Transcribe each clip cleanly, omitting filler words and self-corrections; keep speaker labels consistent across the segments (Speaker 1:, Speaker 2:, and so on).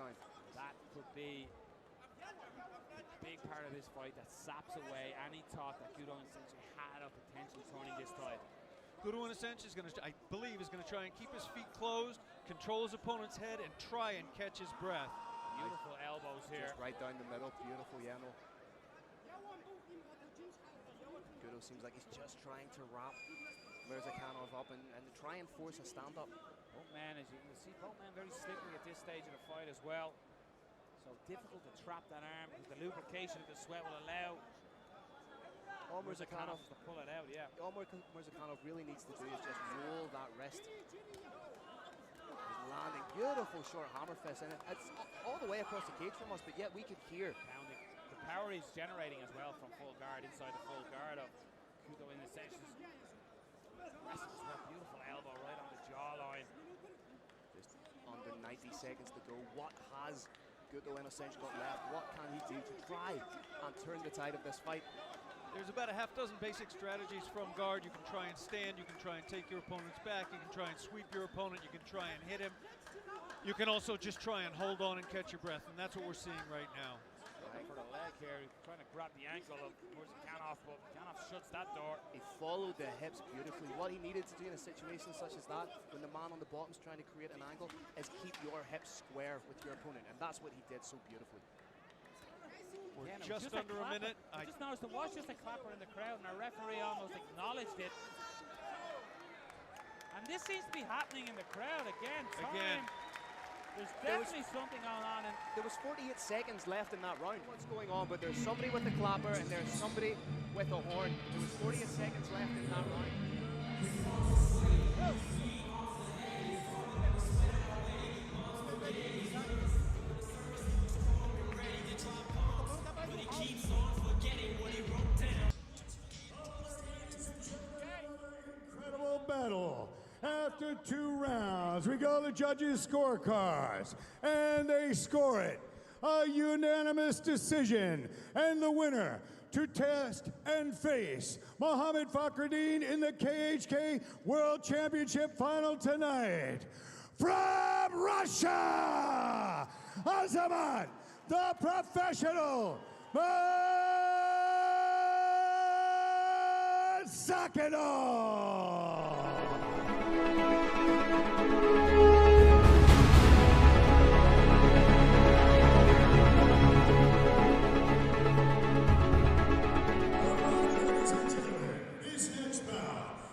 Speaker 1: line.
Speaker 2: That could be a big part of this fight that saps away any thought that Gudo essentially had of potentially turning this tide.
Speaker 3: Gudo essentially is going to, I believe, is going to try and keep his feet closed, control his opponent's head, and try and catch his breath.
Speaker 2: Beautiful elbows here.
Speaker 1: Just right down the middle. Beautiful, yeah, no. Gudo seems like he's just trying to wrap Murzakanov up and try and force a stand-up.
Speaker 2: Both men, as you can see, both men very slippery at this stage of the fight as well. So difficult to trap that arm because the lubrication of the sweat will allow Murzakanov to pull it out, yeah.
Speaker 1: All Murzakanov really needs to do is just roll that wrist. He's landing beautiful short hammer fist, and it's all the way across the cage from us, but yet we could hear.
Speaker 2: Pounding. The power he's generating as well from full guard, inside the full guard of Gudo in the sessions. Beautiful elbow right on the jawline.
Speaker 1: Just under 90 seconds to go. What has Gudo in essentially got left? What can he do to try and turn the tide of this fight?
Speaker 3: There's about a half dozen basic strategies from guard. You can try and stand, you can try and take your opponent's back, you can try and sweep your opponent, you can try and hit him. You can also just try and hold on and catch your breath, and that's what we're seeing right now.
Speaker 2: Looking for the leg here, trying to grab the ankle of Murzakanov, but Murzakanov shuts that door.
Speaker 1: He followed the hips beautifully. What he needed to do in a situation such as that, when the man on the bottom is trying to create an angle, is keep your hips square with your opponent, and that's what he did so beautifully.
Speaker 3: We're
Speaker 2: Again,
Speaker 3: just under a minute.
Speaker 2: I just noticed there was just a clapper in the crowd, and our referee almost acknowledged it. And this seems to be happening in the crowd again. There's definitely something going on. And
Speaker 1: there was 48 seconds left in that round. What's going on? But there's somebody with a clapper and there's somebody with a horn. There was 48 seconds left in that round.
Speaker 4: Incredible battle. After 2 rounds, we go to the judges' scorecards, and they score it a unanimous decision. And the winner to test and face Mohammad Fakhreddine in the KHK World Championship final tonight, from Russia, Azamat, the professional Murzakanov.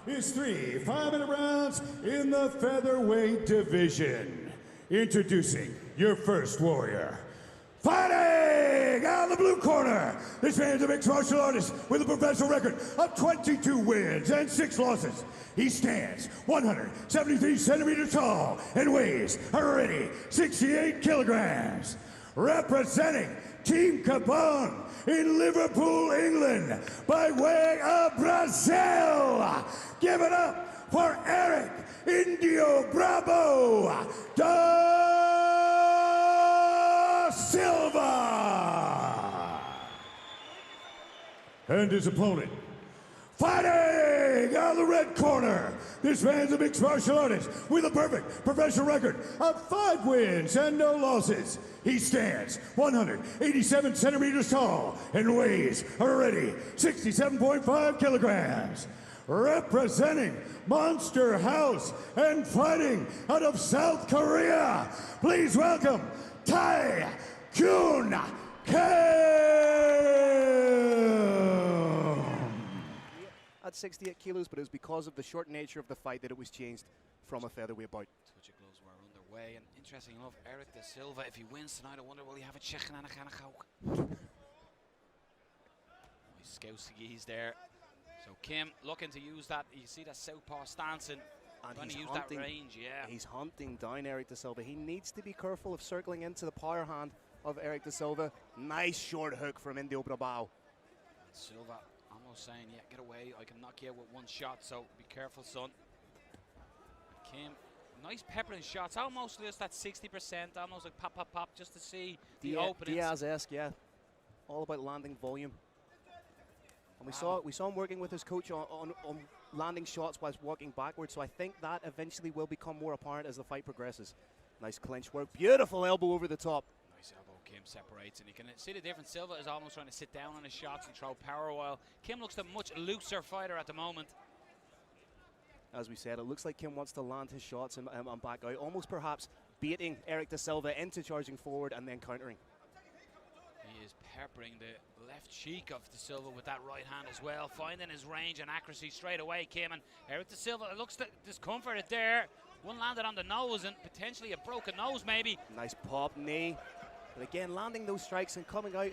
Speaker 4: Is 3 5-minute rounds in the featherweight division. Introducing your first warrior. Fighting out of the blue corner, this man's a mixed martial artist with a professional record of 22 wins and 6 losses. He stands 173 centimeters tall and weighs already 68 kilograms. Representing Team Capone in Liverpool, England, by way of Brazil. Give it up for Erick Indio Bravo da Silva. And his opponent, fighting out of the red corner, this man's a mixed martial artist with a perfect professional record of 5 wins and no losses. He stands 187 centimeters tall and weighs already 67.5 kilograms. Representing Monster House and fighting out of South Korea, please welcome Kyun.
Speaker 1: At 68 kilos, but it was because of the short nature of the fight that it was changed from a featherweight bout.
Speaker 5: Touch of gloves were underway, and interesting enough, Erick da Silva, if he wins tonight, I wonder will he have a chicken and a can of coke. Skowski's there. So Kim looking to use that, you see that southpaw stance and trying to use that range, yeah.
Speaker 1: He's hunting down Erick da Silva. He needs to be careful of circling into the power hand of Erick da Silva. Nice short hook from Indio Bravo.
Speaker 5: And Silva almost saying, yeah, get away, I can knock you out with one shot, so be careful, son. And Kim, nice peppering shots, almost just that 60%, almost like pop, pop, pop, just to see the openings.
Speaker 1: Diaz-esque, yeah. All about landing volume. And we saw him working with his coach on landing shots whilst walking backwards, so I think that eventually will become more apparent as the fight progresses. Nice clinch work. Beautiful elbow over the top.
Speaker 5: Nice elbow. Kim separates, and you can see the difference. Silva is almost trying to sit down on his shots and throw power, while Kim looks a much looser fighter at the moment.
Speaker 1: As we said, it looks like Kim wants to land his shots and back out, almost perhaps baiting Erick de Silva into charging forward and then countering.
Speaker 5: He is peppering the left cheek of de Silva with that right hand as well, finding his range and accuracy straight away, Kim. And Erick de Silva looks discomforted there. One landed on the nose and potentially a broken nose maybe.
Speaker 1: Nice pop knee. But again, landing those strikes and coming out,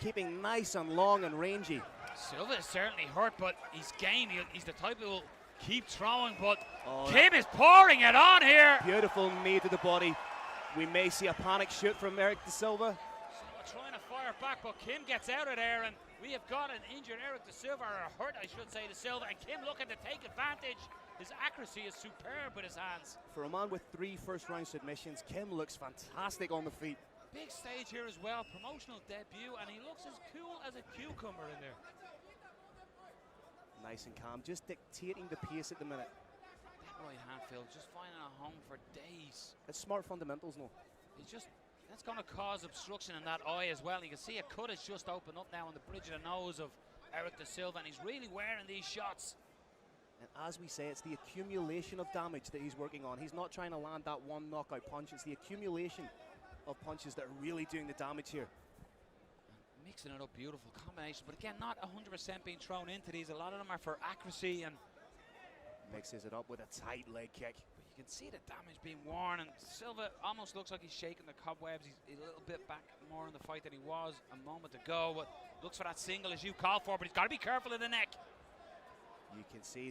Speaker 1: keeping nice and long and rangy.
Speaker 5: Silva is certainly hurt, but he's game. He's the type who will keep throwing, but Kim is pouring it on here.
Speaker 1: Beautiful knee to the body. We may see a panic shoot from Erick de Silva.
Speaker 5: Trying to fire back, but Kim gets out of there, and we have got an injured Erick de Silva, or a hurt, I should say, de Silva, and Kim looking to take advantage. His accuracy is superb with his hands.
Speaker 1: For a man with 3 first-round submissions, Kim looks fantastic on the feet.
Speaker 5: Big stage here as well, promotional debut, and he looks as cool as a cucumber in there.
Speaker 1: Nice and calm, just dictating the pace at the minute.
Speaker 5: That right hand, Phil, just finding a home for days.
Speaker 1: It's smart fundamentals, no.
Speaker 5: He's just, that's going to cause obstruction in that eye as well. You can see a cut has just opened up now on the bridge of the nose of Erick de Silva, and he's really wearing these shots.
Speaker 1: And as we say, it's the accumulation of damage that he's working on. He's not trying to land that one knockout punch. It's the accumulation of punches that are really doing the damage here.
Speaker 5: And mixing it up, beautiful combination. But again, not 100% being thrown into these. A lot of them are for accuracy, and
Speaker 1: mixes it up with a tight leg kick.
Speaker 5: But you can see the damage being worn, and Silva almost looks like he's shaking the cobwebs. He's a little bit back more in the fight than he was a moment ago. But looks for that single as you call for, but he's got to be careful in the neck.
Speaker 1: You can see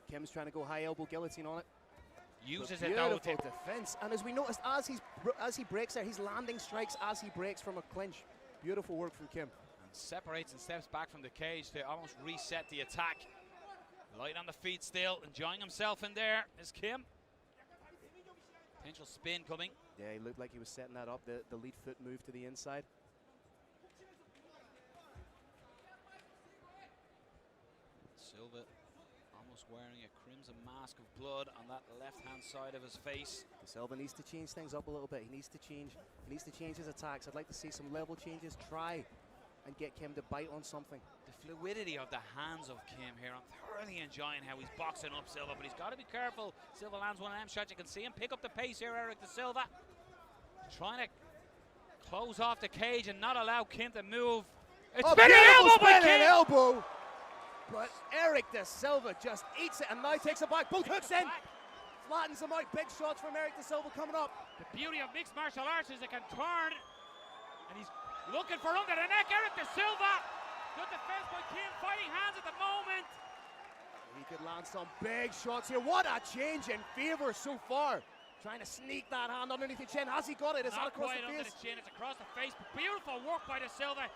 Speaker 1: Kim's trying to go high elbow guillotine on it.
Speaker 5: Uses it though.
Speaker 1: Beautiful defense, and as we noticed, as he breaks there, he's landing strikes as he breaks from a clinch. Beautiful work from Kim.
Speaker 5: And separates and steps back from the cage to almost reset the attack. Light on the feet still, enjoying himself in there is Kim. Potential spin coming.
Speaker 1: Yeah, he looked like he was setting that up, the lead foot move to the inside.
Speaker 5: Silva almost wearing a crimson mask of blood on that left-hand side of his face.
Speaker 1: Silva needs to change things up a little bit. He needs to change his attacks. I'd like to see some level changes. Try and get Kim to bite on something.
Speaker 5: The fluidity of the hands of Kim here. I'm thoroughly enjoying how he's boxing up Silva, but he's got to be careful. Silva lands one of them shots. You can see him pick up the pace here, Erick de Silva. Trying to close off the cage and not allow Kim to move. It's been an elbow by Kim!
Speaker 1: Elbow. But Erick de Silva just eats it and now takes it back. Both hooks in. Flattens him out. Big shots from Erick de Silva coming up.
Speaker 5: The beauty of mixed martial arts is it can turn. And he's looking for under the neck. Erick de Silva. Good defense by Kim. Fighting hands at the moment.
Speaker 1: He could land some big shots here. What a change in favor so far. Trying to sneak that hand underneath the chin. Has he got it? Is that across the face?
Speaker 5: Not quite under the chin. It's across the face. But beautiful work by de Silva.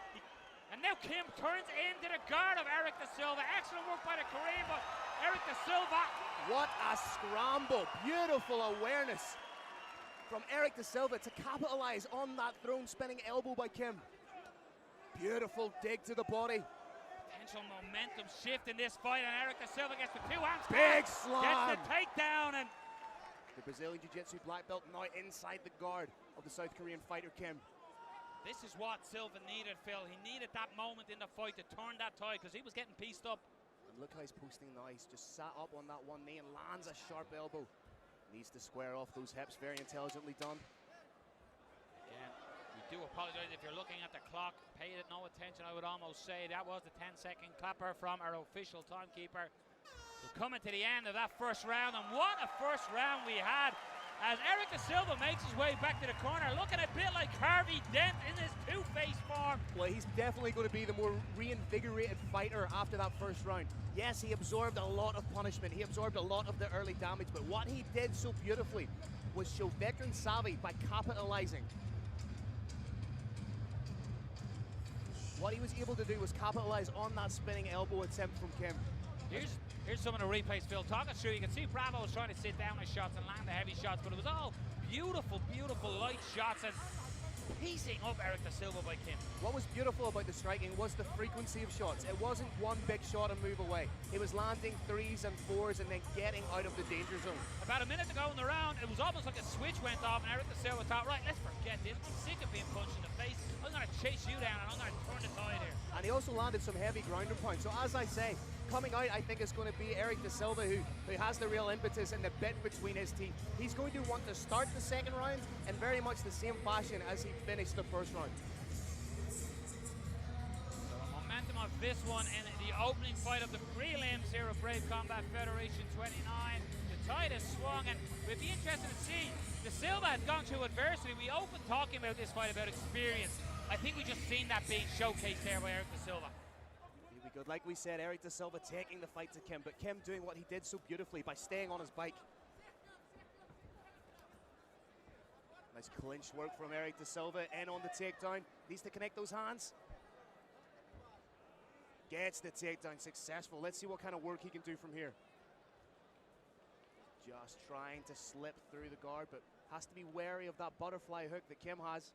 Speaker 5: And now Kim turns into the guard of Erick de Silva. Excellent work by the Korean, but Erick de Silva.
Speaker 1: What a scramble. Beautiful awareness from Erick de Silva to capitalize on that thrown spinning elbow by Kim. Beautiful dig to the body.
Speaker 5: Potential momentum shift in this fight, and Erick de Silva gets the 2 hands.
Speaker 1: Big slam.
Speaker 5: Gets the takedown, and
Speaker 1: the Brazilian Jiu-Jitsu black belt now inside the guard of the South Korean fighter Kim.
Speaker 5: this is what Silva needed, Phil. He needed that moment in the fight to turn that tide because he was getting pieced up.
Speaker 1: And look how he's posting now. He's just sat up on that one knee and lands a sharp elbow. Needs to square off those hips. Very intelligently done.
Speaker 5: Again, we do apologize if you're looking at the clock. Paid it no attention, I would almost say. That was the 10-second clapper from our official timekeeper. So coming to the end of that first round, and what a first round we had as Erick de Silva makes his way back to the corner, looking a bit like Harvey Dent in his two-face form.
Speaker 1: Well, he's definitely going to be the more reinvigorated fighter after that first round. Yes, he absorbed a lot of punishment. He absorbed a lot of the early damage, but what he did so beautifully was show veteran savvy by capitalizing. What he was able to do was capitalize on that spinning elbow attempt from Kim.
Speaker 5: Here's some of the replays, Phil. Talk us through. You can see Bravo was trying to sit down his shots and land the heavy shots, but it was all beautiful, beautiful light shots. And piecing up Erick Silva by Kim.
Speaker 1: What was beautiful about the striking was the frequency of shots. It wasn't one big shot and move away. He was landing 3s and 4s and then getting out of the danger zone.
Speaker 5: About a minute to go in the round, it was almost like a switch went off and Erick Silva thought, right, let's forget this. I'm sick of being punched in the face. I'm going to chase you down and I'm going to turn the tide here.
Speaker 1: And he also landed some heavy ground and pound. So as I say, coming out, I think it's going to be Erick Silva who has the real impetus and the bit between his teeth. He's going to want to start the second round in very much the same fashion as he finished the first round.
Speaker 5: So the momentum of this one in the opening fight of the prelims here at Brave Combat Federation 29. The tide has swung and we'd be interested to see. The Silva had gone through adversity. We opened talking about this fight about experience. I think we just seen that being showcased there by Erick Silva.
Speaker 1: Here we go. Like we said, Erick Silva taking the fight to Kim, but Kim doing what he did so beautifully by staying on his bike. Nice clinch work from Erick Silva, in on the takedown. Needs to connect those hands. Gets the takedown successful. Let's see what kind of work he can do from here. Just trying to slip through the guard, but has to be wary of that butterfly hook that Kim has.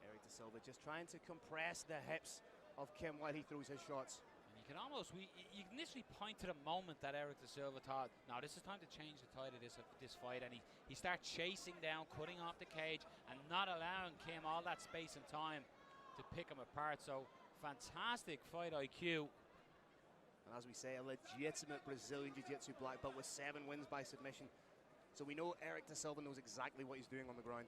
Speaker 1: Erick Silva just trying to compress the hips of Kim while he throws his shots.
Speaker 5: You can almost, you can literally point to the moment that Erick Silva thought, now this is time to change the tide of this fight, and he starts chasing down, cutting off the cage, and not allowing Kim all that space and time to pick him apart. So fantastic fight IQ.
Speaker 1: And as we say, a legitimate Brazilian Jiu-Jitsu black belt with 7 wins by submission. So we know Erick Silva knows exactly what he's doing on the ground.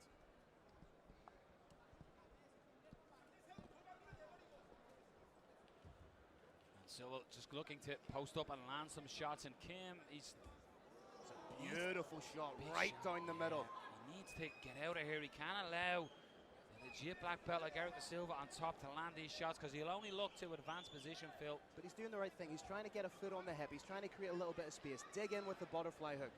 Speaker 5: Silva just looking to post up and land some shots, and Kim, it's
Speaker 1: a beautiful shot right down the middle.
Speaker 5: He needs to get out of here. He can't allow a legit black belt like Erick Silva on top to land these shots, because he'll only look to advance position, Phil.
Speaker 1: But he's doing the right thing. He's trying to get a foot on the hip. He's trying to create a little bit of space. Dig in with the butterfly hook.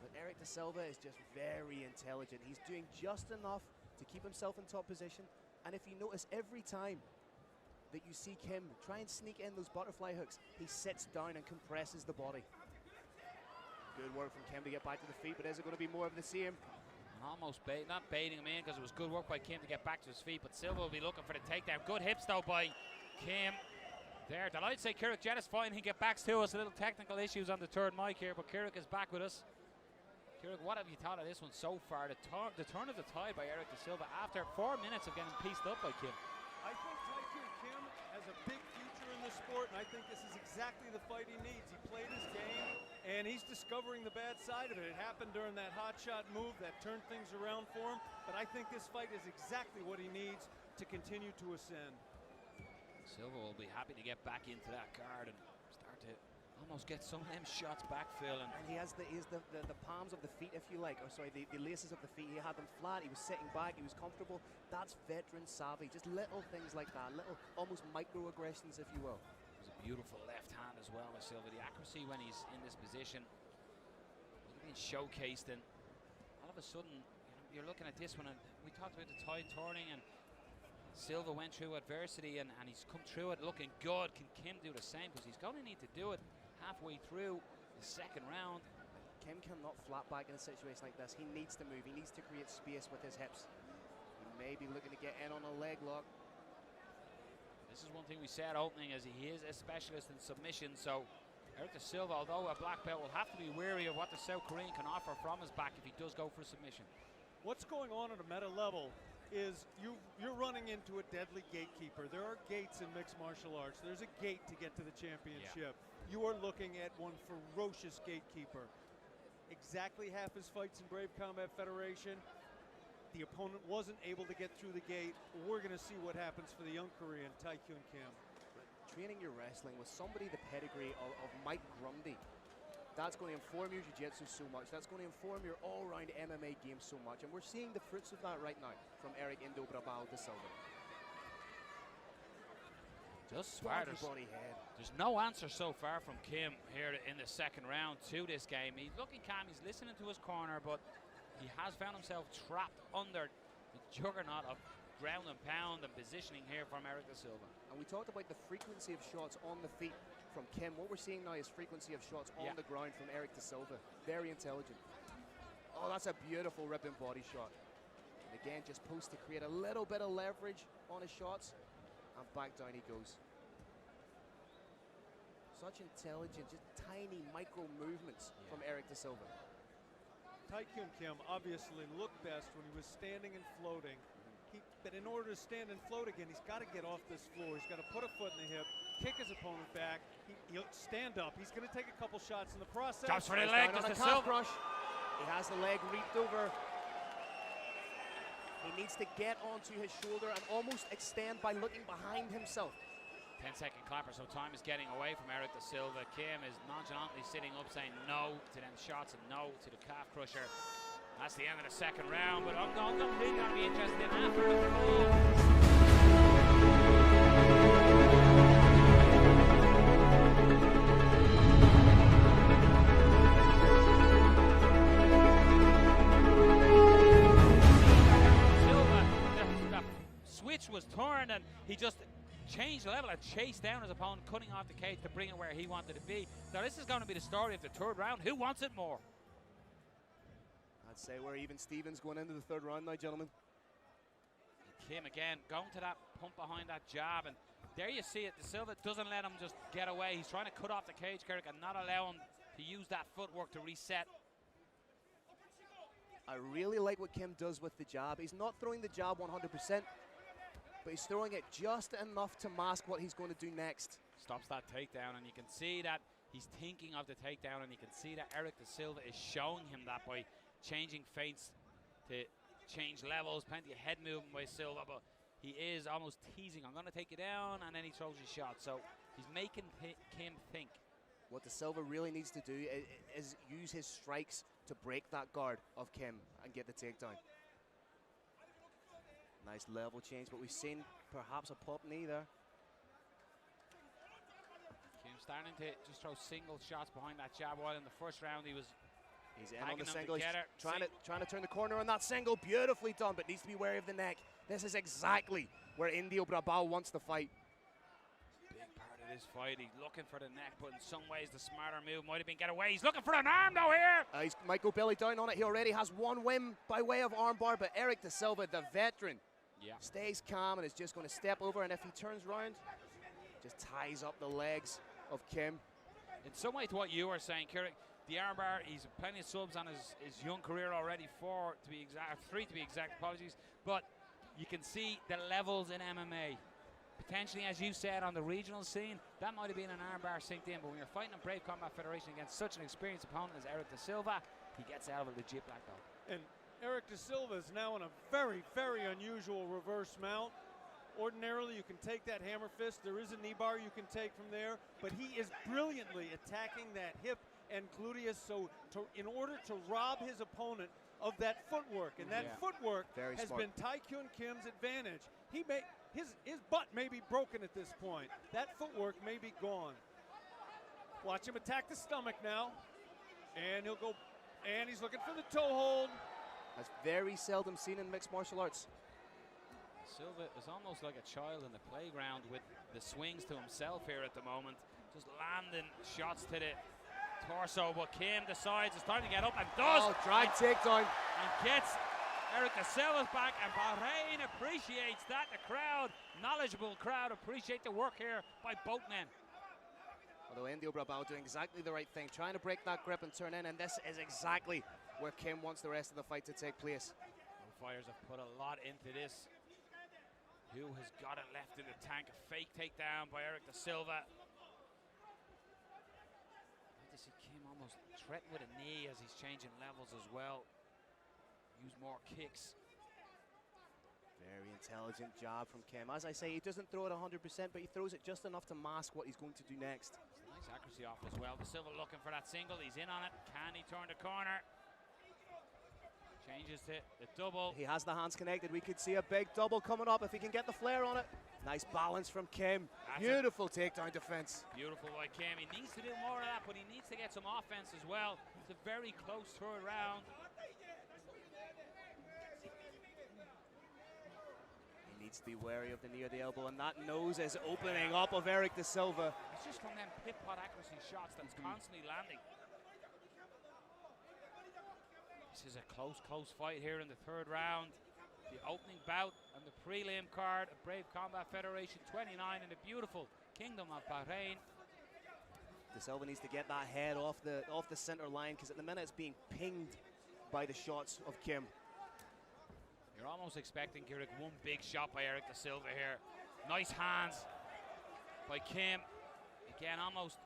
Speaker 1: But Erick Silva is just very intelligent. He's doing just enough to keep himself in top position. And if you notice, every time that you see Kim try and sneak in those butterfly hooks, he sits down and compresses the body. Good work from Kim to get back to the feet, but is it going to be more of the same?
Speaker 5: Almost not baiting him in, because it was good work by Kim to get back to his feet, but Silva will be looking for the takedown. Good hips though by Kim. There, delighted to say Kyrick Jet is fine. He get back to us. A little technical issues on the third mic here, but Kyrick is back with us. Kyrick, what have you thought of this one so far? The turn of the tide by Erick Silva after 4 minutes of getting pieced up by Kim.
Speaker 3: I think Kim has a big future in this sport, and I think this is exactly the fight he needs. He played his game, and he's discovering the bad side of it. It happened during that hot shot move that turned things around for him, but I think this fight is exactly what he needs to continue to ascend.
Speaker 5: Silva will be happy to get back into that guard and start to almost get some of them shots back, Phil. And
Speaker 1: he has the palms of the feet, if you like, or sorry, the laces of the feet. He had them flat, he was sitting back, he was comfortable. That's veteran savvy, just little things like that, little almost microaggressions, if you will.
Speaker 5: It was a beautiful left hand as well by Silva. The accuracy when he's in this position is being showcased, and all of a sudden, you're looking at this one, and we talked about the tide turning, and Silva went through adversity, and he's come through it looking good. Can Kim do the same? Because he's going to need to do it halfway through the second round.
Speaker 1: Kim cannot flat back in a situation like this. He needs to move. He needs to create space with his hips. He may be looking to get in on a leg lock.
Speaker 5: This is one thing we said opening, as he is a specialist in submission. So Erick Silva, although a black belt, will have to be wary of what the South Korean can offer from his back if he does go for submission.
Speaker 3: What's going on at a meta level is you're running into a deadly gatekeeper. There are gates in mixed martial arts. There's a gate to get to the championship. Yeah. You are looking at one ferocious gatekeeper. Exactly half his fights in Brave Combat Federation, the opponent wasn't able to get through the gate. We're going to see what happens for the young Korean, Kyun Kim.
Speaker 1: Training your wrestling with somebody the pedigree of Mike Grundy, that's going to inform your jiu-jitsu so much. That's going to inform your all-round MMA game so much. And we're seeing the fruits of that right now from Erick Indo Brabal de Silva.
Speaker 5: Just smart. There's no answer so far from Kim here in the second round to this game. He's looking calm. He's listening to his corner, but he has found himself trapped under the juggernaut of ground and pound and positioning here from Erick Silva.
Speaker 1: And we talked about the frequency of shots on the feet from Kim. What we're seeing now is frequency of shots on the ground from Erick De Silva. Very intelligent. Oh, that's a beautiful ripping body shot. And again, just posts to create a little bit of leverage on his shots. And back down he goes. Such intelligent, just tiny micro movements from Erick De Silva.
Speaker 3: Kyun Kim obviously looked best when he was standing and floating. But in order to stand and float again, he's got to get off this floor. He's got to put a foot in the hip, kick his opponent back. He'll stand up. He's going to take a couple shots in the process.
Speaker 5: Drops for the leg,
Speaker 1: on a
Speaker 5: just
Speaker 1: calf crush. He has the leg reaped over. He needs to get onto his shoulder and almost extend by looking behind himself.
Speaker 5: 10-second clapper, so time is getting away from Erick De Silva. Kim is nonchalantly sitting up saying no to them shots and no to the calf crusher. That's the end of the second round, but I'm really going to be interested in after the fall. Silva, the switch was turned and he just changed the level and chased down his opponent, cutting off the cage to bring it where he wanted to be. So this is going to be the story of the third round. Who wants it more?
Speaker 1: I'd say we're even Stevens going into the third round now, gentlemen.
Speaker 5: Kim again going to that pump behind that jab, and there you see it. De Silva doesn't let him just get away. He's trying to cut off the cage, Erick, and not allow him to use that footwork to reset.
Speaker 1: I really like what Kim does with the jab. He's not throwing the jab 100%, but he's throwing it just enough to mask what he's going to do next.
Speaker 5: Stops that takedown, and you can see that he's thinking of the takedown, and you can see that Erick De Silva is showing him that by changing feints to change levels. Plenty of head movement by Silva, but he is almost teasing. I'm going to take you down, and then he throws his shot. So he's making Kim think.
Speaker 1: What De Silva really needs to do is use his strikes to break that guard of Kim and get the takedown. Nice level change, but we've seen perhaps a pop knee there.
Speaker 5: Kim starting to just throw single shots behind that jab, while in the first round
Speaker 1: he's in on the single. He's trying to turn the corner on that single. Beautifully done, but needs to be wary of the neck. This is exactly where Indio Brabao wants to fight.
Speaker 5: Big part of this fight. He's looking for the neck, but in some ways the smarter move might have been get away. He's looking for an arm though here.
Speaker 1: He might go belly down on it. He already has one win by way of armbar, but Erick De Silva, the veteran, stays calm and is just going to step over, and if he turns around, just ties up the legs of Kim.
Speaker 5: In some way to what you were saying, Erick, the armbar, he's plenty of subs on his young career already, 3 to be exact, apologies, but you can see the levels in MMA. Potentially, as you said, on the regional scene, that might have been an armbar synced in, but when you're fighting in Brave Combat Federation against such an experienced opponent as Erick De Silva, he gets out of a legit black belt.
Speaker 3: And Erick De Silva is now in a very, very unusual reverse mount. Ordinarily, you can take that hammer fist. There is a knee bar you can take from there, but he is brilliantly attacking that hip and gluteus, so in order to rob his opponent of that footwork, and that footwork has been Kyun Kim's advantage. His butt may be broken at this point. That footwork may be gone. Watch him attack the stomach now, and he'll go, and he's looking for the toe hold.
Speaker 1: That's very seldom seen in mixed martial arts.
Speaker 5: Silva is almost like a child in the playground with the swings to himself here at the moment, just landing shots to the torso, but Kim decides it's time to get up and does.
Speaker 1: Oh, drag takedown.
Speaker 5: And gets Erick De Silva's back, and Bahrain appreciates that. The crowd, knowledgeable crowd, appreciate the work here by both men.
Speaker 1: Although Indio Brabao doing exactly the right thing, trying to break that grip and turn in, and this is exactly where Kim wants the rest of the fight to take place.
Speaker 5: Both fighters have put a lot into this. Who has got it left in the tank? A fake takedown by Erick De Silva. To see Kim almost threaten with a knee as he's changing levels as well. Use more kicks.
Speaker 1: Very intelligent job from Kim. As I say, he doesn't throw it 100%, but he throws it just enough to mask what he's going to do next.
Speaker 5: Nice accuracy off as well. De Silva looking for that single. He's in on it. Can he turn the corner? Changes to the double.
Speaker 1: He has the hands connected. We could see a big double coming up if he can get the flare on it. Nice balance from Kim. Beautiful takedown defense.
Speaker 5: Beautiful by Kim. He needs to do more of that, but he needs to get some offense as well. It's a very close third round.
Speaker 1: He Needs to be wary of the knee or the elbow, and that nose is opening up of Erick de Silva.
Speaker 2: It's just from them pit-pot accuracy shots that's constantly landing. This is a close fight here in the third round. The opening bout on the prelim card of Brave Combat Federation 29 in the beautiful Kingdom of Bahrain.
Speaker 1: De Silva needs to get that head off the center line, because at the minute it's being pinged by the shots of Kim.
Speaker 2: You're almost expecting, Erick, one big shot by Erick de Silva here. Nice hands by Kim. Again, almost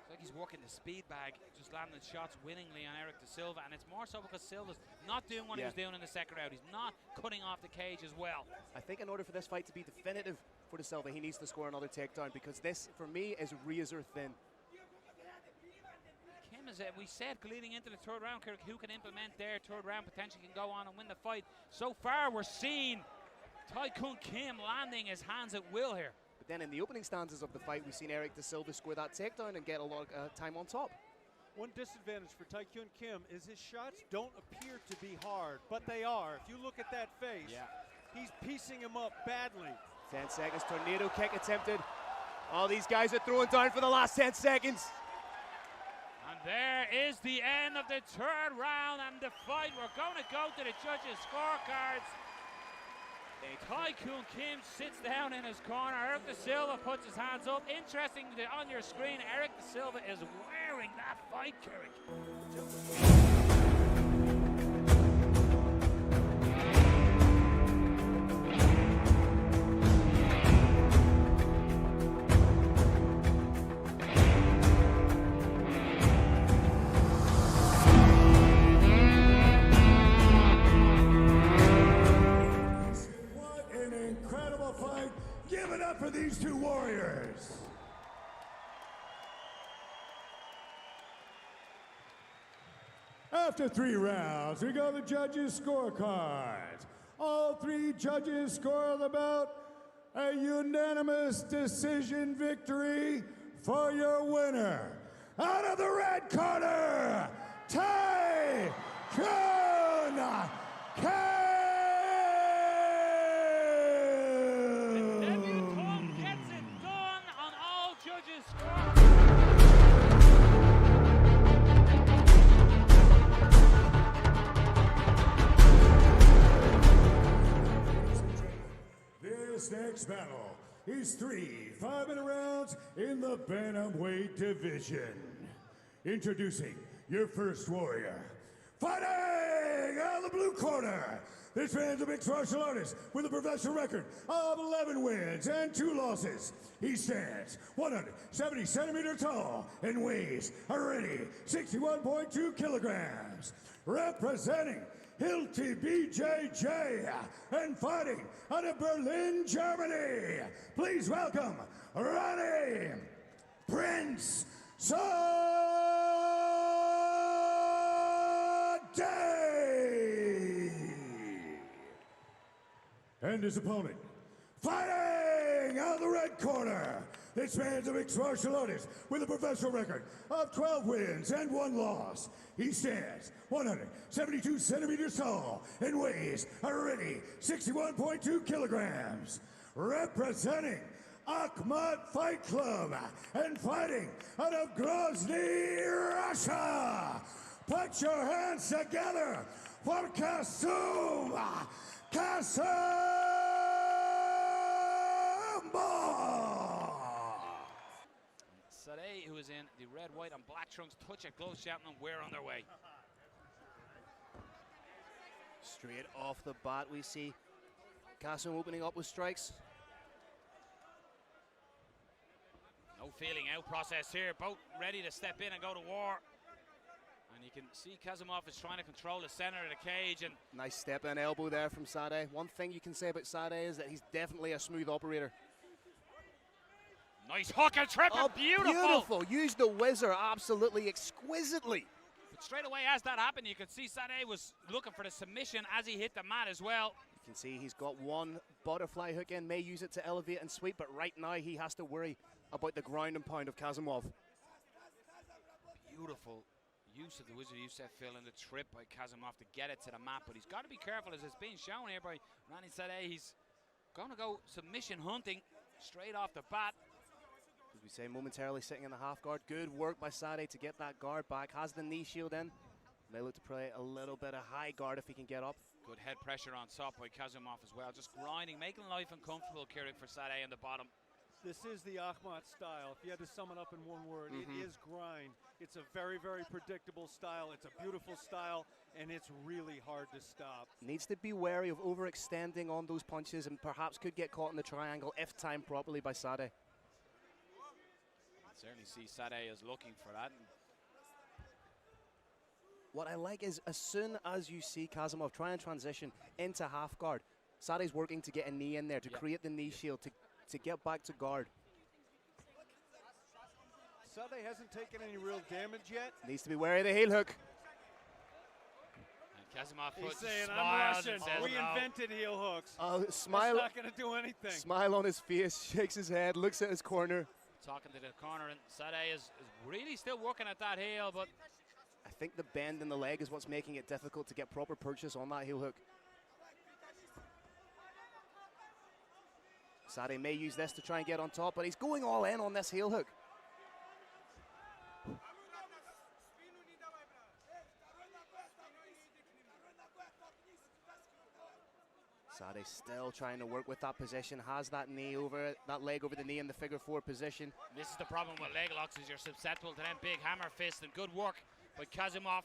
Speaker 2: like he's working the speed bag, just landing shots willingly on Erick de Silva, and it's more so because Silva's not doing what he was doing in the second round. He's not cutting off the cage as well.
Speaker 1: I think in order for this fight to be definitive for de Silva, he needs to score another takedown, because this, for me, is razor thin.
Speaker 2: Kim, as we said, leading into the third round, Erick, who can implement their third round potentially can go on and win the fight. So far, we're seeing Tycoon Kim landing his hands at will here.
Speaker 1: But then in the opening stanzas of the fight, we've seen Erick de Silva score that takedown and get a lot of time on top.
Speaker 3: One disadvantage for Tycoon Kim is his shots don't appear to be hard, but they are. If you look at that face, he's piecing him up badly.
Speaker 1: 10 seconds, tornado kick attempted. All these guys are throwing down for the last 10 seconds.
Speaker 2: And there is the end of the third round and the fight. We're going to go to the judges' scorecards. Tycoon Kim sits down in his corner. Erick de Silva puts his hands up. Interesting on your screen, Erick de Silva is wearing that fight, Erick.
Speaker 4: Give it up for these two warriors. After 3 rounds, we go to the judges' scorecards. All 3 judges scored about a unanimous decision victory for your winner. Out of the red corner, Kyun. This next battle is 3 5-minute rounds in the bantamweight division. Introducing your first warrior, fighting out of the blue corner. This man's a mixed martial artist with a professional record of 11 wins and 2 losses. He stands 170 centimeters tall and weighs already 61.2 kilograms. Representing Hilti BJJ and fighting out of Berlin, Germany. Please welcome Ronnie Prince Saadeh. And his opponent, fighting out of the red corner. This man's a mixed martial artist with a professional record of 12 wins and 1 loss. He stands 172 centimeters tall and weighs already 61.2 kilograms. Representing Azamat Fight Club and fighting out of Grozny, Russia. Put your hands together for Kasum,
Speaker 2: Saadeh, who is in the red, white, and black trunks, touch it, gloves, gentlemen, we're on their way.
Speaker 1: Straight off the bat, we see Kasum opening up with strikes.
Speaker 2: No feeling out process here, both ready to step in and go to war. And you can see Kasumov is trying to control the center of the cage. And
Speaker 1: nice step and elbow there from Saadeh. One thing you can say about Saadeh is that he's definitely a smooth operator.
Speaker 2: Nice hook and trip,
Speaker 1: oh,
Speaker 2: beautiful.
Speaker 1: Used the whizzer absolutely exquisitely.
Speaker 2: But straight away as that happened, you could see Saadeh was looking for the submission as he hit the mat as well.
Speaker 1: You can see he's got one butterfly hook in, may use it to elevate and sweep, but right now he has to worry about the ground and pound of Kasumov.
Speaker 2: Beautiful use of the whizzer, you said, Phil, in the trip by Kasumov to get it to the mat, but he's got to be careful, as it's being shown here by Ronnie Saadeh. He's going to go submission hunting straight off the bat.
Speaker 1: As we say, momentarily sitting in the half guard. Good work by Saadeh to get that guard back. Has the knee shield in. May look to play a little bit of high guard if he can get up.
Speaker 5: Good head pressure on top by Kasumov as well. Just grinding, making life uncomfortable, Erick, for Saadeh in the bottom.
Speaker 3: This is the Azamat style. If you had to sum it up in one word, it is grind. It's a very, very predictable style. It's a beautiful style, and it's really hard to stop.
Speaker 1: Needs to be wary of overextending on those punches and perhaps could get caught in the triangle if timed properly by Saadeh.
Speaker 5: Certainly see Saadeh is looking for that.
Speaker 1: What I like is as soon as you see Kasumov try and transition into half guard, Saadeh's working to get a knee in there to create the knee shield to get back to guard.
Speaker 3: Saadeh hasn't taken any real damage yet.
Speaker 1: Needs to be wary of the heel hook.
Speaker 5: And Kasumov
Speaker 3: He's saying, I'm Russian. We invented heel hooks.
Speaker 1: Smile.
Speaker 3: It's not going to do anything.
Speaker 1: Smile on his face, shakes his head, looks at his corner.
Speaker 5: Talking to the corner, and Saadeh is really still working at that heel, but
Speaker 1: I think the bend in the leg is what's making it difficult to get proper purchase on that heel hook. Saadeh may use this to try and get on top, but he's going all in on this heel hook. Saadeh still trying to work with that position, has that knee over, that leg over the knee in the figure 4 position.
Speaker 5: this is the problem with leg locks, is you're susceptible to them big hammer fists, and good work by Kasumov.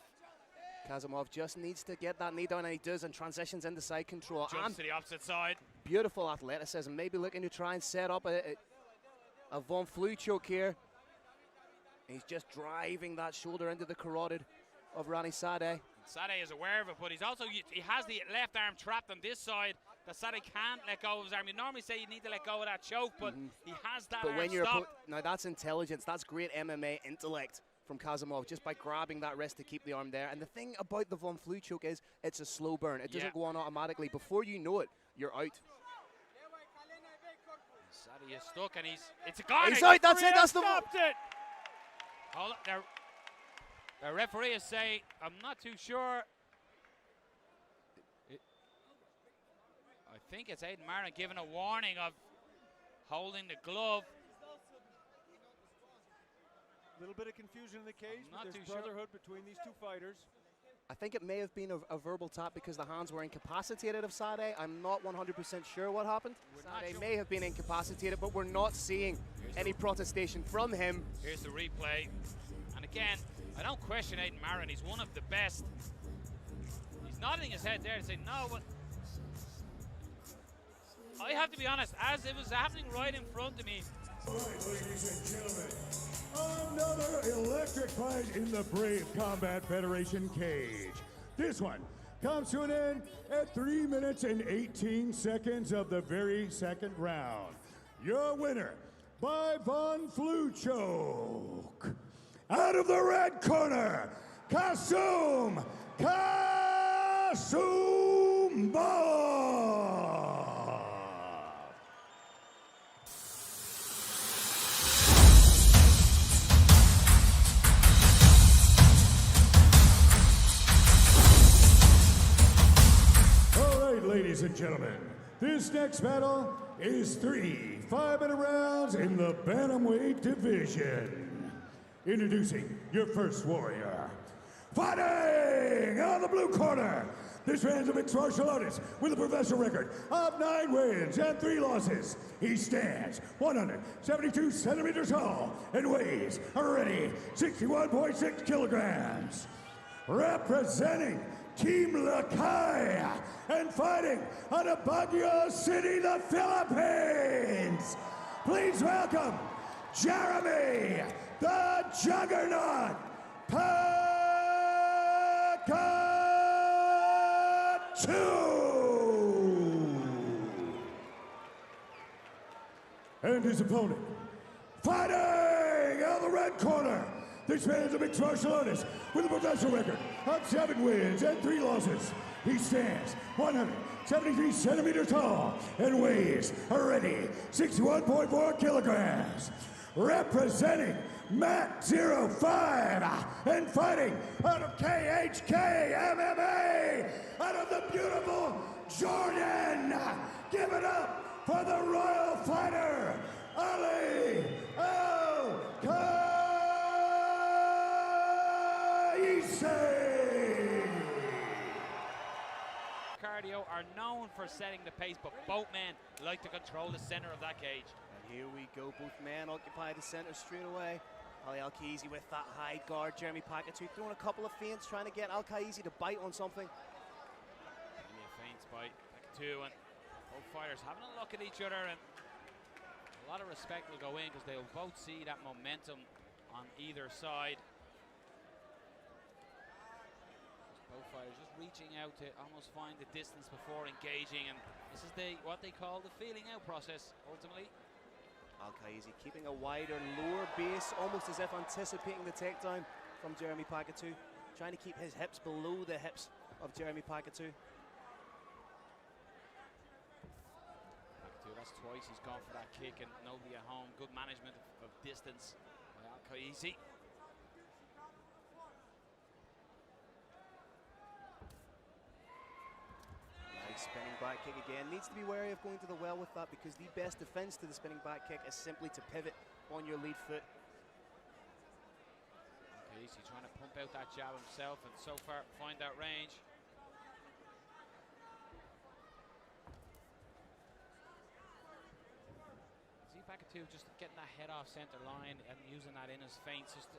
Speaker 1: Kasumov just needs to get that knee down, and he does, and transitions into side control.
Speaker 5: Jumps to the opposite side.
Speaker 1: Beautiful athleticism, maybe looking to try and set up a Von Flue choke here. He's just driving that shoulder into the carotid of Ronnie Saadeh.
Speaker 5: Saadeh is aware of it, but he has the left arm trapped on this side that Saadeh can't let go of his arm. You normally say you need to let go of that choke, but he has that arm stopped.
Speaker 1: Now that's intelligence, that's great MMA intellect from Kasumov, just by grabbing that wrist to keep the arm there. And the thing about the Von Flue choke is it's a slow burn. It doesn't go on automatically. Before you know it, you're out.
Speaker 5: Saadeh is stuck, and it's a guard.
Speaker 1: He's out, that's it, that's the
Speaker 3: stopped it.
Speaker 5: Hold on, the referee is saying, I'm not too sure. I think it's Aiden Marin giving a warning of holding the glove.
Speaker 3: A little bit of confusion in the cage,
Speaker 5: Not
Speaker 3: but there's
Speaker 5: too sure.
Speaker 3: brotherhood between these two fighters.
Speaker 1: I think it may have been a verbal tap because the hands were incapacitated of Saadeh. I'm not 100% sure what happened. Saadeh may have been incapacitated, but we're not seeing any protestation from him.
Speaker 5: Here's the replay. And again, I don't question Aiden Marin. He's one of the best. He's nodding his head there to say no, but I have to be honest, as it was happening right in front of me.
Speaker 4: All right, ladies and gentlemen, another electric fight in the Brave Combat Federation cage. This one comes to an end at 3 minutes and 18 seconds of the very second round. Your winner by Von Flue choke. Out of the red corner, Kasum Kasumov. Ladies and gentlemen, this next battle is 3 5-minute rounds in the bantamweight division. Introducing your first warrior. Fighting out of the blue corner, this man's a mixed martial artist with a professional record of 9 wins and 3 losses. He stands 172 centimeters tall and weighs already 61.6 kilograms. Representing Team Lakay and fighting out of Baguio City, the Philippines. Please welcome Jeremy the Juggernaut Pakatu. And his opponent, fighting out of the red corner. This man is a mixed martial artist with a professional record of 7 wins and 3 losses. He stands 173 centimeters tall and weighs already 61.4 kilograms. Representing Mat 05 and fighting out of KHK MMA, out of the beautiful Jordan. Give it up for the Royal Fighter, Ali Al Qaisi.
Speaker 2: Cardio are known for setting the pace, but both men like to control the center of that cage.
Speaker 1: And here we go, both men occupy the center straight away. Ali Al Qaisi with that high guard, Jeremy Pakatu throwing a couple of feints, trying to get Al Qaisi to bite on something.
Speaker 2: Plenty of feints by Pakatu, and both fighters having a look at each other, and a lot of respect will go in because they'll both see that momentum on either side. Both fighters just reaching out to almost find the distance before engaging, and this is what they call the feeling out process ultimately.
Speaker 1: Al Qaisi keeping a wider, lower base, almost as if anticipating the takedown from Jeremy Pakatu, trying to keep his hips below the hips of Jeremy Pakatu.
Speaker 2: Pakatu, that's twice he's gone for that kick and nobody at home. Good management of distance by Al Qaisi.
Speaker 1: Spinning back kick again. Needs to be wary of going to the well with that, because the best defense to the spinning back kick is simply to pivot on your lead foot.
Speaker 2: Okay, he's trying to pump out that jab himself and so far find that range. See Pakatu just getting that head off center line and using that in his feints. Just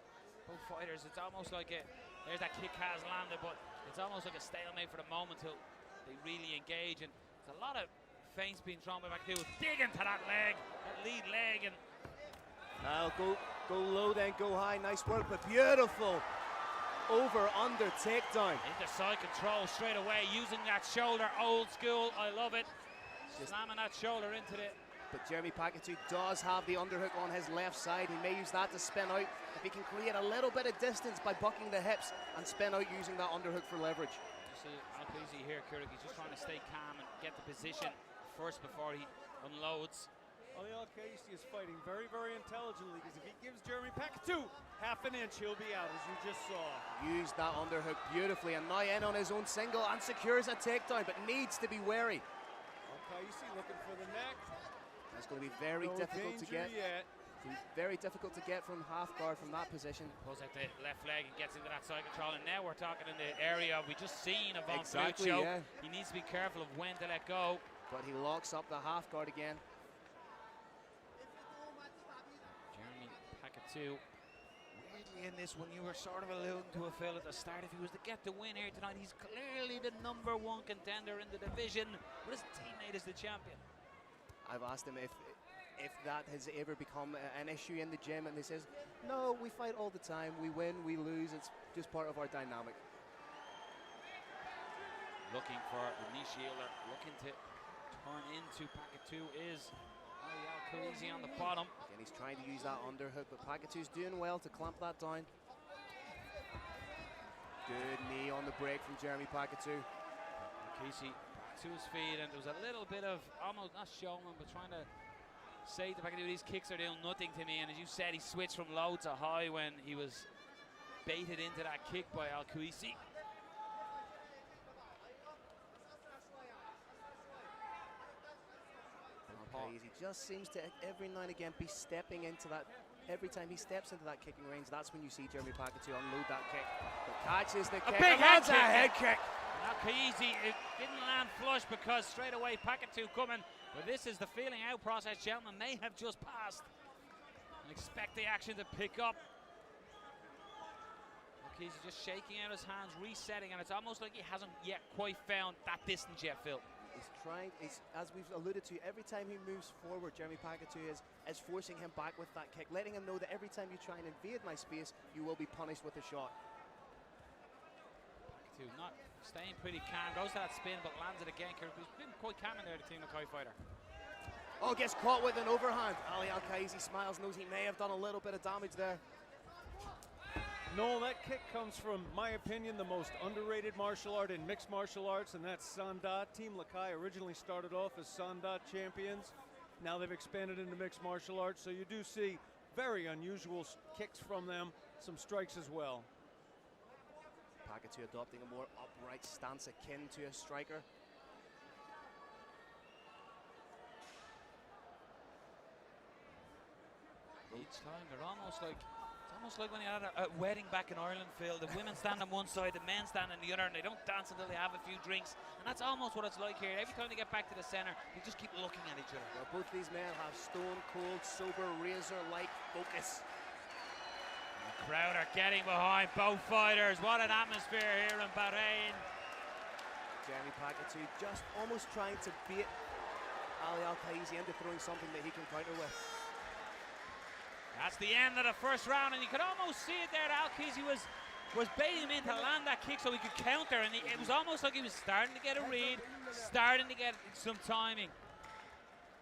Speaker 2: both fighters, it's almost like there's that kick has landed, but it's almost like a stalemate for the moment till they really engage, and there's a lot of feints being thrown by Pakatu. Dig into that leg, that lead leg, and
Speaker 1: now go low, then go high. Nice work, but beautiful over-under takedown.
Speaker 2: into side control straight away, using that shoulder, old school. I love it. Slamming that shoulder into the.
Speaker 1: But Jeremy Pakatu does have the underhook on his left side. He may use that to spin out. If he can create a little bit of distance by bucking the hips and spin out using that underhook for leverage.
Speaker 2: See Al Qaisi here, Erick. He's just trying to stay calm and get the position first before he unloads.
Speaker 3: Ali Al Qaisi is fighting very, very intelligently, because if he gives Jeremy Pakatu half an inch, he'll be out, as you just saw.
Speaker 1: Used that underhook beautifully, and now in on his own single and secures a takedown, but needs to be wary.
Speaker 3: Al Qaisi looking for the neck.
Speaker 1: That's going to be very difficult to get. Very difficult to get from half guard from that position.
Speaker 2: Pulls out the left leg and gets into that side control, and now we're talking in the area we just seen of
Speaker 1: Exactly,
Speaker 2: choke.
Speaker 1: yeah.
Speaker 2: He needs to be careful of when to let go.
Speaker 1: But he locks up the half guard again.
Speaker 2: Jeremy Pakatu, weirdly in this one, you were sort of alluding to a Phil at the start. If he was to get the win here tonight, he's clearly the #1 contender in the division, but his teammate is the champion.
Speaker 1: I've asked him if that has ever become an issue in the gym, and he says, no, we fight all the time. We win, we lose. It's just part of our dynamic.
Speaker 2: Looking for the knee shielder, looking to turn into Pakatu is Ali Al Qaisi on the bottom.
Speaker 1: Again, he's trying to use that underhook, but Pakatu's doing well to clamp that down. Good knee on the break from Jeremy Pakatu.
Speaker 2: Qaisi back to his feet, and there was a little bit of almost not showman, but trying to say to Pakatu, these kicks are doing nothing to me. And as you said, he switched from low to high when he was baited into that kick by Al Qaisi.
Speaker 1: He just seems to every now and again be stepping into that. Every time he steps into that kicking range, that's when you see Jeremy Pakatu unload that kick. But catches the kick.
Speaker 2: Big
Speaker 1: and
Speaker 2: head
Speaker 1: head kick.
Speaker 2: Al Qaisi, it didn't land flush because straight away Pakatu coming. But this is the feeling out process, gentlemen. May have just passed. And expect the action to pick up. He's just shaking out his hands, resetting, and it's almost like he hasn't yet quite found that distance yet, Phil.
Speaker 1: He's trying, as we've alluded to, every time he moves forward, Jeremy Pakatu is forcing him back with that kick, letting him know that every time you try and invade my space, you will be punished with a shot.
Speaker 2: Pakatu not staying pretty calm, goes to that spin, but lands it again. He's been quite calm in there, the Team Nakai fighter.
Speaker 1: Oh, gets caught with an overhand. Ali Al Qaisi smiles, knows he may have done a little bit of damage there.
Speaker 3: No, that kick comes from, my opinion, the most underrated martial art in mixed martial arts, and that's Sanda. Team Lakai originally started off as Sanda champions. Now they've expanded into mixed martial arts, so you do see very unusual kicks from them, some strikes as well.
Speaker 1: Pakatu adopting a more upright stance akin to a striker.
Speaker 5: Each time they're almost like, it's almost like when you had a wedding back in Ireland, Phil. The women stand on one side, the men stand on the other, and they don't dance until they have a few drinks. And that's almost what it's like here. Every time they get back to the center, they just keep looking at each other.
Speaker 1: Well, both these men have stone cold, sober, razor-like focus.
Speaker 2: The crowd are getting behind both fighters. What an atmosphere here in Bahrain.
Speaker 1: Jeremy Paquetá just almost trying to bait Ali Al Qaisi into throwing something that he can counter with.
Speaker 2: That's the end of the first round, and you could almost see it there. Al Qaisi was baiting him in to land that kick so he could counter, and it was almost like he was starting to get a read, starting to get some timing.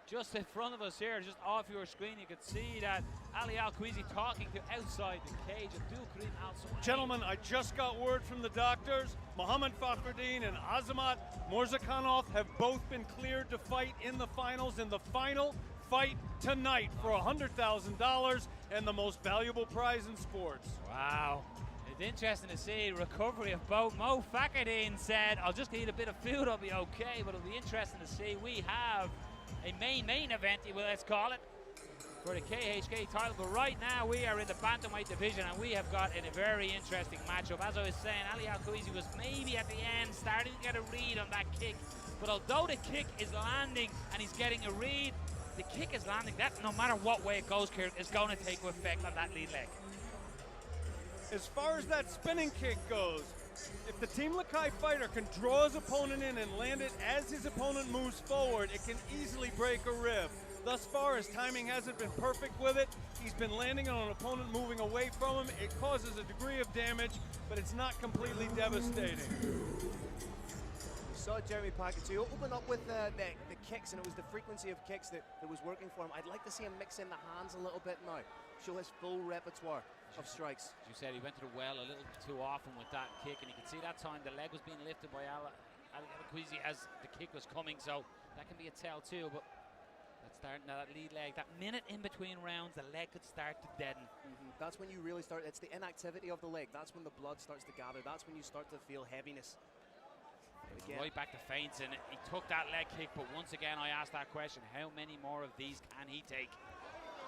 Speaker 2: Just in front of us here, just off your screen, you could see that Ali Al Qaisi talking to outside the cage of Dukrin Al Suwaid.
Speaker 3: Gentlemen, I just got word from the doctors. Mohammad Fakhreddine and Azamat Murzakanov have both been cleared to fight in the finals in the final fight tonight for $100,000 and the most valuable prize in sports.
Speaker 2: Wow. It's interesting to see recovery of both. Mo Fakhreddine said, I'll just eat a bit of food, I'll be okay, but it'll be interesting to see. We have a main event, let's call it, for the KHK title. But right now we are in the bantamweight division, and we have got a very interesting matchup. As I was saying, Ali Al Qaisi was maybe at the end starting to get a read on that kick, but although the kick is landing and he's getting a read, the kick is landing. That, no matter what way it goes, Kieran, is going to take effect on that lead leg.
Speaker 3: As far as that spinning kick goes, if the Team Lakai fighter can draw his opponent in and land it as his opponent moves forward, it can easily break a rib. Thus far, his timing hasn't been perfect with it. He's been landing on an opponent moving away from him. It causes a degree of damage, but it's not completely devastating.
Speaker 1: We saw Jeremy Paquetá open up with the kicks, and it was the frequency of kicks that was working for him. I'd like to see him mix in the hands a little bit now, show his full repertoire of strikes.
Speaker 2: As you said, he went to the well a little too often with that kick, and you can see that time the leg was being lifted by Ali Al Qaisi as the kick was coming, so that can be a tell too. But that's starting that lead leg, that minute in between rounds, the leg could start to deaden.
Speaker 1: That's when you really start, it's the inactivity of the leg, that's when the blood starts to gather, that's when you start to feel heaviness. Again,
Speaker 2: right back to feints, and he took that leg kick, but once again I asked that question, how many more of these can he take?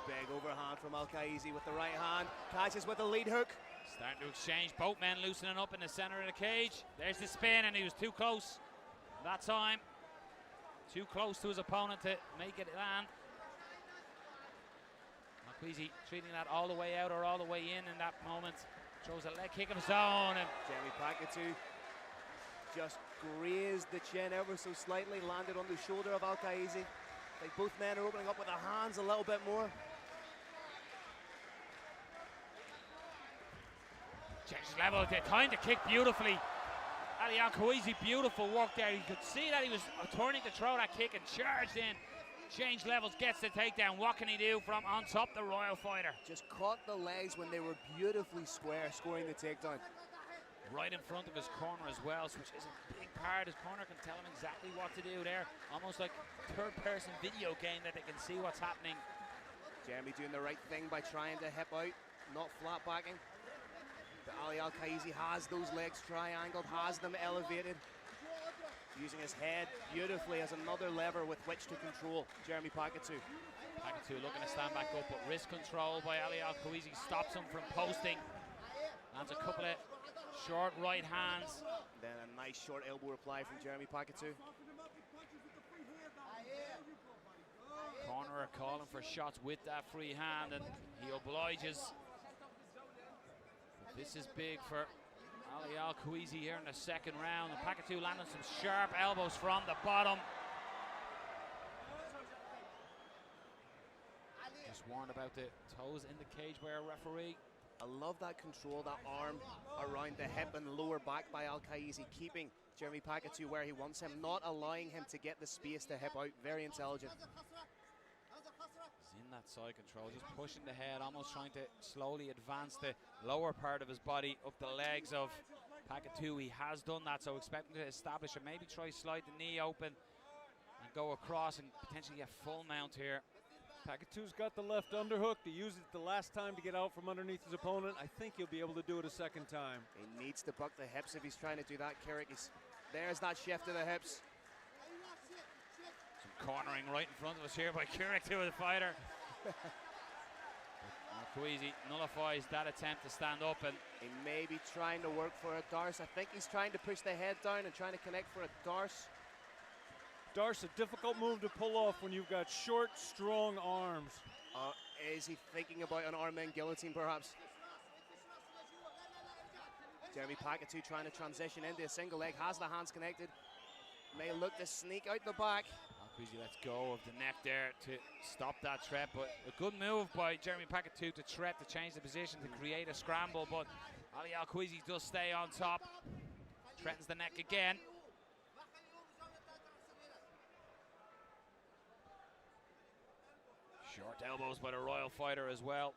Speaker 1: big overhand from Al Qaisi with the right hand, catches with the lead hook.
Speaker 2: Starting to exchange, both men loosening up in the center of the cage. There's the spin, and he was too close that time. Too close to his opponent to make it land. Al Qaisi treating that all the way out or all the way in that moment. Throws a leg kick of his own. And
Speaker 1: Jeremy Paquetá just grazed the chin ever so slightly, landed on the shoulder of Al Qaisi. Like both men are opening up with their hands a little bit more.
Speaker 2: changes level, they timed the kick beautifully. Ali Al Qaisi, beautiful work there. You could see that he was turning to throw that kick and charged in. Changed levels, gets the takedown. What can he do from on top, the Royal Fighter?
Speaker 1: Just caught the legs when they were beautifully square, scoring the takedown.
Speaker 2: Right in front of his corner as well, which is a big part. His corner can tell him exactly what to do there. Almost like third-person video game that they can see what's happening.
Speaker 1: Jeremy doing the right thing by trying to hip out, not flat backing. But Ali Al Qaisi has those legs triangled, has them elevated. Using his head beautifully as another lever with which to control Jeremy Paquetá.
Speaker 2: Paquetá looking to stand back up, but wrist control by Ali Al Qaisi stops him from posting. Lands a couple of short right hands.
Speaker 1: Then a nice short elbow reply from Jeremy Paquetá.
Speaker 2: Corner calling for shots with that free hand, and he obliges. But this is big for Ali Al Qaisi here in the second round. And Paquetá landing some sharp elbows from the bottom. Just warned about the toes in the cage by our referee.
Speaker 1: I love that control, that arm around the hip and lower back by Al Qaisi, keeping Jeremy Paquetá where he wants him, not allowing him to get the space to hip out. Very intelligent.
Speaker 2: He's in that side control, just pushing the head, almost trying to slowly advance the lower part of his body up the legs of Paquetá. He has done that, so expecting to establish and maybe try slide the knee open and go across and potentially get full mount here.
Speaker 3: Paquetá's got the left underhook. He used it the last time to get out from underneath his opponent. I think he'll be able to do it a second time.
Speaker 1: He needs to buck the hips if he's trying to do that, Erick. There's that shift to the hips.
Speaker 2: Some cornering right in front of us here by Erick to the fighter.
Speaker 5: Qaisi nullifies that attempt to stand up, and
Speaker 1: He may be trying to work for a Darce. I think he's trying to push the head down and trying to connect for a Darce.
Speaker 3: Darce, a difficult move to pull off when you've got short, strong arms.
Speaker 1: Is he thinking about an arm in guillotine, perhaps? Jeremy Pakatu trying to transition into a single leg, has the hands connected. May look to sneak out the back.
Speaker 5: Qaisi lets go of the neck there to stop that threat, but a good move by Jeremy Pakatu to threat to change the position to create a scramble, but Ali Al Qaisi does stay on top. Threatens the neck again. Short elbows by the Royal Fighter as well.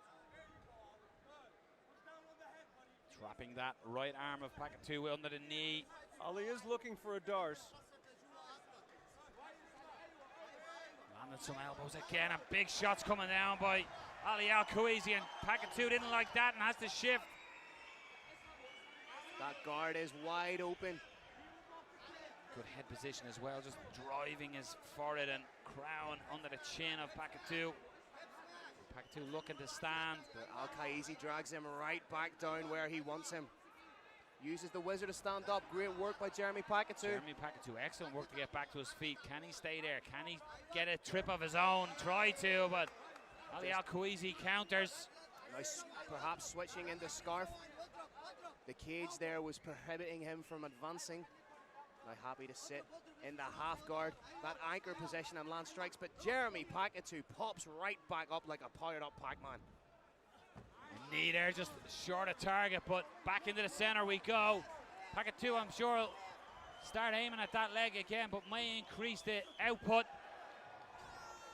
Speaker 5: Trapping that right arm of Pakatu under the knee.
Speaker 3: Ali is looking for a Darce.
Speaker 5: Landed some elbows again, and big shots coming down by Ali Al Qaisi, and Pakatu didn't like that and has to shift.
Speaker 1: That guard is wide open.
Speaker 5: Good head position as well, just driving his forehead and crown under the chin of Pakatu. Pakatu looking to stand.
Speaker 1: But Al Qaisi drags him right back down where he wants him. Uses the wizard to stand up. Great work by Jeremy Pakatu.
Speaker 5: Jeremy Pakatu, excellent work to get back to his feet. Can he stay there? Can he get a trip of his own? Try to, but Ali Al Qaisi counters.
Speaker 1: Nice, perhaps switching into scarf. The cage there was prohibiting him from advancing. Now happy to sit in the half guard, that anchor position and land strikes, but Jeremy Pakatu pops right back up like a powered up Pac-Man.
Speaker 5: Knee there, just short of target, but back into the center we go. Pakatu, I'm sure, will start aiming at that leg again, but may increase the output.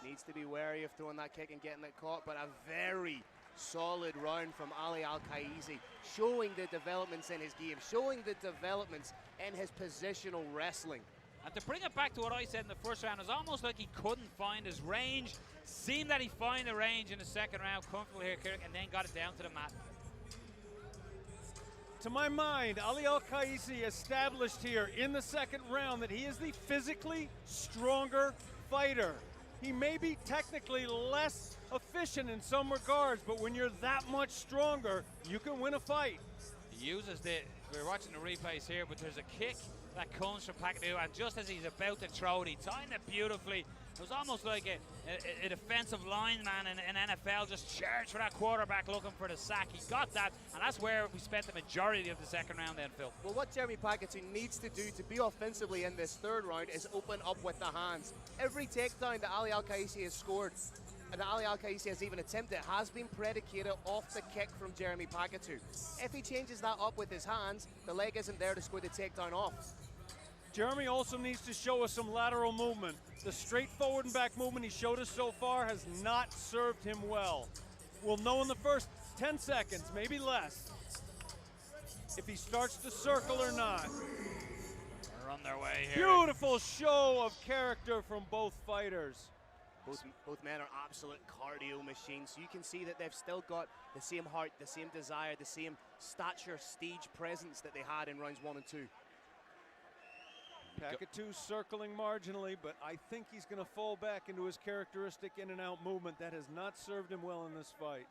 Speaker 1: Needs to be wary of throwing that kick and getting it caught, but a very solid round from Ali Al Qaisi, showing the developments in his game, showing the developments in his positional wrestling.
Speaker 5: And to bring it back to what I said in the first round, it was almost like he couldn't find his range. Seemed that he found the range in the second round, comfortable here, and then got it down to the mat.
Speaker 3: To my mind, Ali Al Qaisi established here in the second round that he is the physically stronger fighter. He may be technically less efficient in some regards, but when you're that much stronger, you can win a fight.
Speaker 5: He uses we're watching the replays here, but there's a kick that comes from Pakatu, and just as he's about to throw it, he timed it beautifully. It was almost like a defensive lineman in NFL just charged for that quarterback looking for the sack. He got that, and that's where we spent the majority of the second round then, Phil.
Speaker 1: Well, what Jeremy Pakatu needs to do to be offensively in this third round is open up with the hands. Every takedown that Ali Al Qaisi has scored, and Ali Al Qaisi has even attempted, has been predicated off the kick from Jeremy Pakatu. If he changes that up with his hands, the leg isn't there to score the takedown off.
Speaker 3: Jeremy also needs to show us some lateral movement. The straight forward and back movement he showed us so far has not served him well. We'll know in the first 10 seconds, maybe less, if he starts to circle or not.
Speaker 5: They're on their way here.
Speaker 3: Beautiful show of character from both fighters.
Speaker 1: Both men are absolute cardio machines. So you can see that they've still got the same heart, the same desire, the same stature, stage presence that they had in rounds 1 and 2.
Speaker 3: Pakatu circling marginally, but I think he's going to fall back into his characteristic in and out movement. That has not served him well in this fight.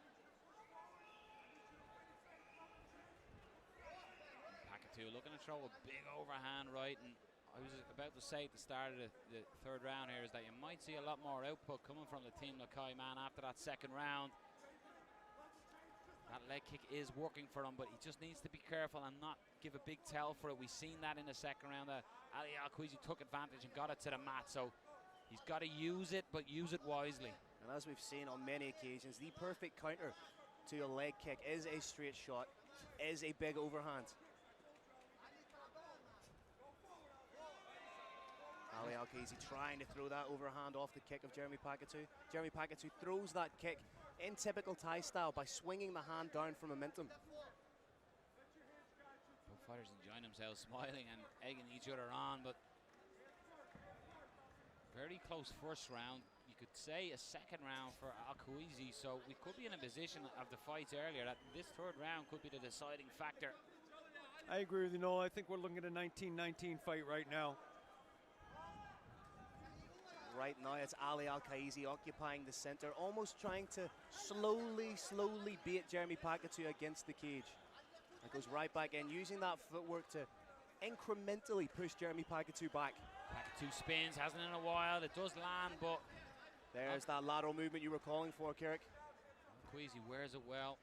Speaker 5: Pakatu looking to throw a big overhand right, and I was about to say at the start of the third round here is that you might see a lot more output coming from the Team Lakai man after that second round. That leg kick is working for him, but he just needs to be careful and not give a big tell for it. We've seen that in the second round. Ali Al Qaisi took advantage and got it to the mat, so he's got to use it, but use it wisely.
Speaker 1: And as we've seen on many occasions, the perfect counter to a leg kick is a straight shot, is a big overhand. Ali Al Qaisi trying to throw that overhand off the kick of Jeremy Pakatu. Jeremy Pakatu throws that kick in typical Thai style by swinging the hand down for momentum.
Speaker 5: Both fighters enjoying themselves, smiling and egging each other on, but very close first round. You could say a second round for Al Qaisi, so we could be in a position of the fights earlier that this third round could be the deciding factor.
Speaker 3: I agree with you, Noel. I think we're looking at a 19-19 fight right now.
Speaker 1: Right now, it's Ali Al Qaisi occupying the center, almost trying to slowly bait Jeremy Pakatu against the cage. It goes right back in, using that footwork to incrementally push Jeremy Pakatu back.
Speaker 2: Pakatu spins, hasn't in a while. It does land, but
Speaker 1: there's that lateral movement you were calling for, Erick.
Speaker 2: Queasy wears it well.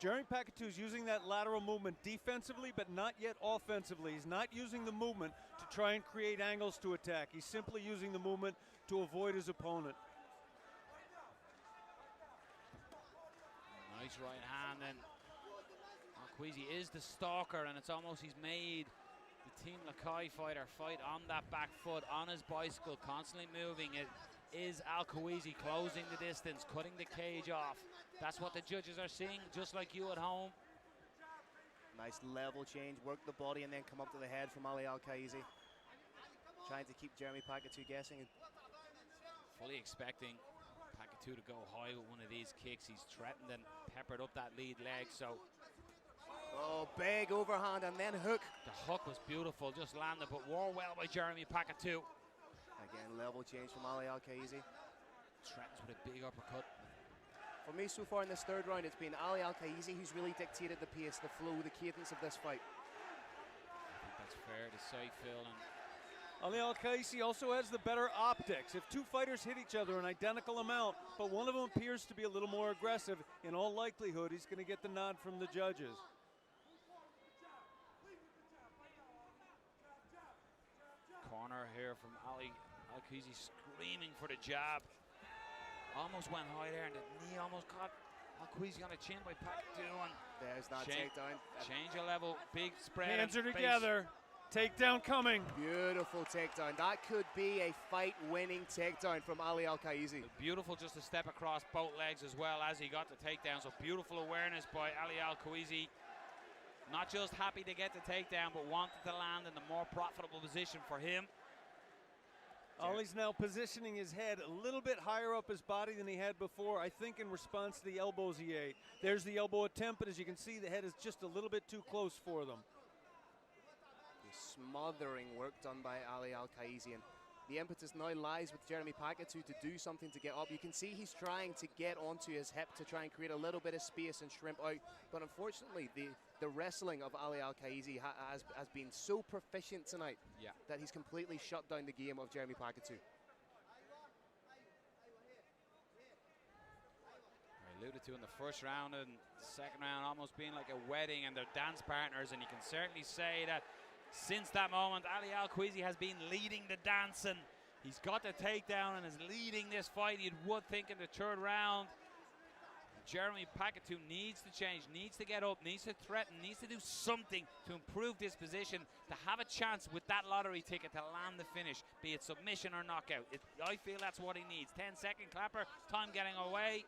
Speaker 3: Jeremy Pakatu is using that lateral movement defensively, but not yet offensively. He's not using the movement to try and create angles to attack. He's simply using the movement to avoid his opponent.
Speaker 2: Nice right hand, and Queasy is the stalker, and it's almost he's made the Team Lakai fighter fight on that back foot, on his bicycle, constantly moving. It is Al Qaisi closing the distance, cutting the cage off. That's what the judges are seeing, just like you at home.
Speaker 1: Nice level change, work the body and then come up to the head from Ali Al Qaisi. Trying to keep Jeremy Pakatu guessing.
Speaker 2: Fully expecting Pakatu to go high with one of these kicks. He's threatened and peppered up that lead leg, so.
Speaker 1: Oh, big overhand and then hook.
Speaker 2: The hook was beautiful, just landed, but wore well by Jeremy Pakatu.
Speaker 1: Again, level change from Ali Al Qaisi.
Speaker 2: Threatens with a big uppercut.
Speaker 1: For me so far in this third round, it's been Ali Al Qaisi who's really dictated the pace, the flow, the cadence of this fight.
Speaker 2: I think that's fair to say, Phil. And
Speaker 3: Ali Al Qaisi also has the better optics. If two fighters hit each other an identical amount, but one of them appears to be a little more aggressive, in all likelihood, he's going to get the nod from the judges.
Speaker 2: Corner here from Ali Al Qaisi, screaming for the jab. Almost went high there, and the knee almost caught Al Qaisi on the chin by Pakatu.
Speaker 1: There's that takedown.
Speaker 2: Change of level, big spread.
Speaker 3: Hands are together. Takedown coming.
Speaker 1: Beautiful takedown. That could be a fight-winning takedown from Ali Al Qaisi.
Speaker 2: Beautiful just to step across both legs as well as he got the takedown. So beautiful awareness by Ali Al Qaisi. Not just happy to get the takedown, but wanted to land in the more profitable position for him.
Speaker 3: Ali's now positioning his head a little bit higher up his body than he had before, I think in response to the elbows he ate. There's the elbow attempt, but as you can see, the head is just a little bit too close for them.
Speaker 1: Smothering work done by Ali Al Qaisi, and the impetus now lies with Jeremy Pakatu to do something to get up. You can see he's trying to get onto his hip to try and create a little bit of space and shrimp out, but unfortunately the wrestling of Ali Al Qaisi has been so proficient tonight that he's completely shut down the game of Jeremy Pakatu.
Speaker 2: I alluded to in the first round and the second round almost being like a wedding, and they're dance partners, and you can certainly say that since that moment, Ali Al Qaisi has been leading the dance, and he's got the takedown and is leading this fight. You would think in the third round, Jeremy Pakatu needs to change, needs to get up, needs to threaten, needs to do something to improve this position, to have a chance with that lottery ticket to land the finish, be it submission or knockout. I feel that's what he needs. 10-second clapper, time getting away.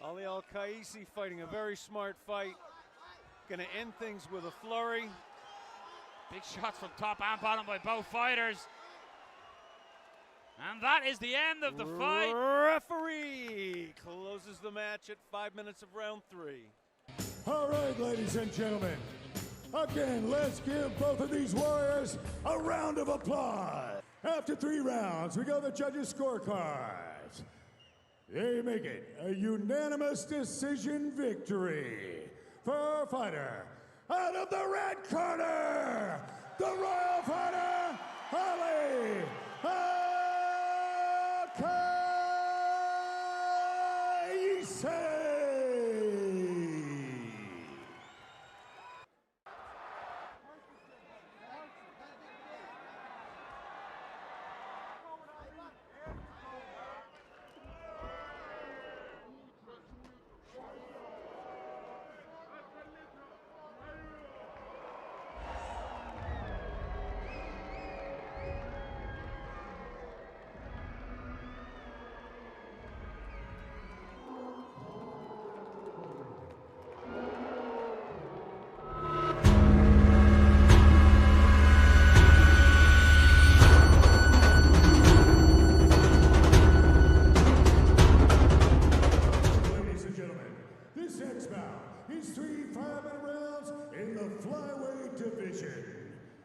Speaker 3: Ali Al Qaisi fighting a very smart fight. Going to end things with a flurry.
Speaker 2: Big shots from top and bottom by both fighters. And that is the end of the fight.
Speaker 3: Referee closes the match at 5 minutes of round 3.
Speaker 4: All right, ladies and gentlemen. Again, let's give both of these warriors a round of applause. After 3 rounds, we got the judges' scorecards. They make it a unanimous decision victory for our fighter. Out of the red corner, the Royal Fighter, Ali Al Qaisi.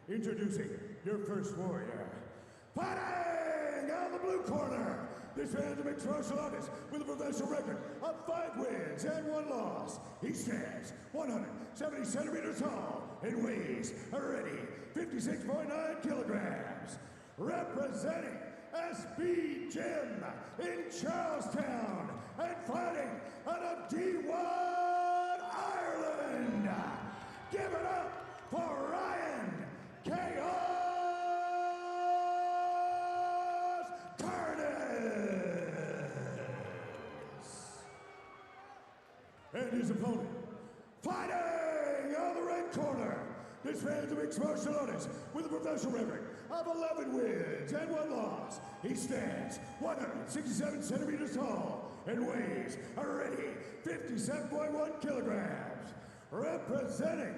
Speaker 4: Introducing your first warrior, Fighting out of the blue corner, this man's a mixed martial artist with a professional record of 5 wins and 1 loss. He stands 170 centimeters tall and weighs already 56.9 kilograms. Representing SB Gym in Charlestown and fighting out of D1 Ireland. Give it up for Ryan Chaos and his opponent, fighting out of the red corner. This man's a mixed martial artist with a professional record of 11 wins and 1 loss. He stands 167 centimeters tall and weighs already 57.1 kilograms. Representing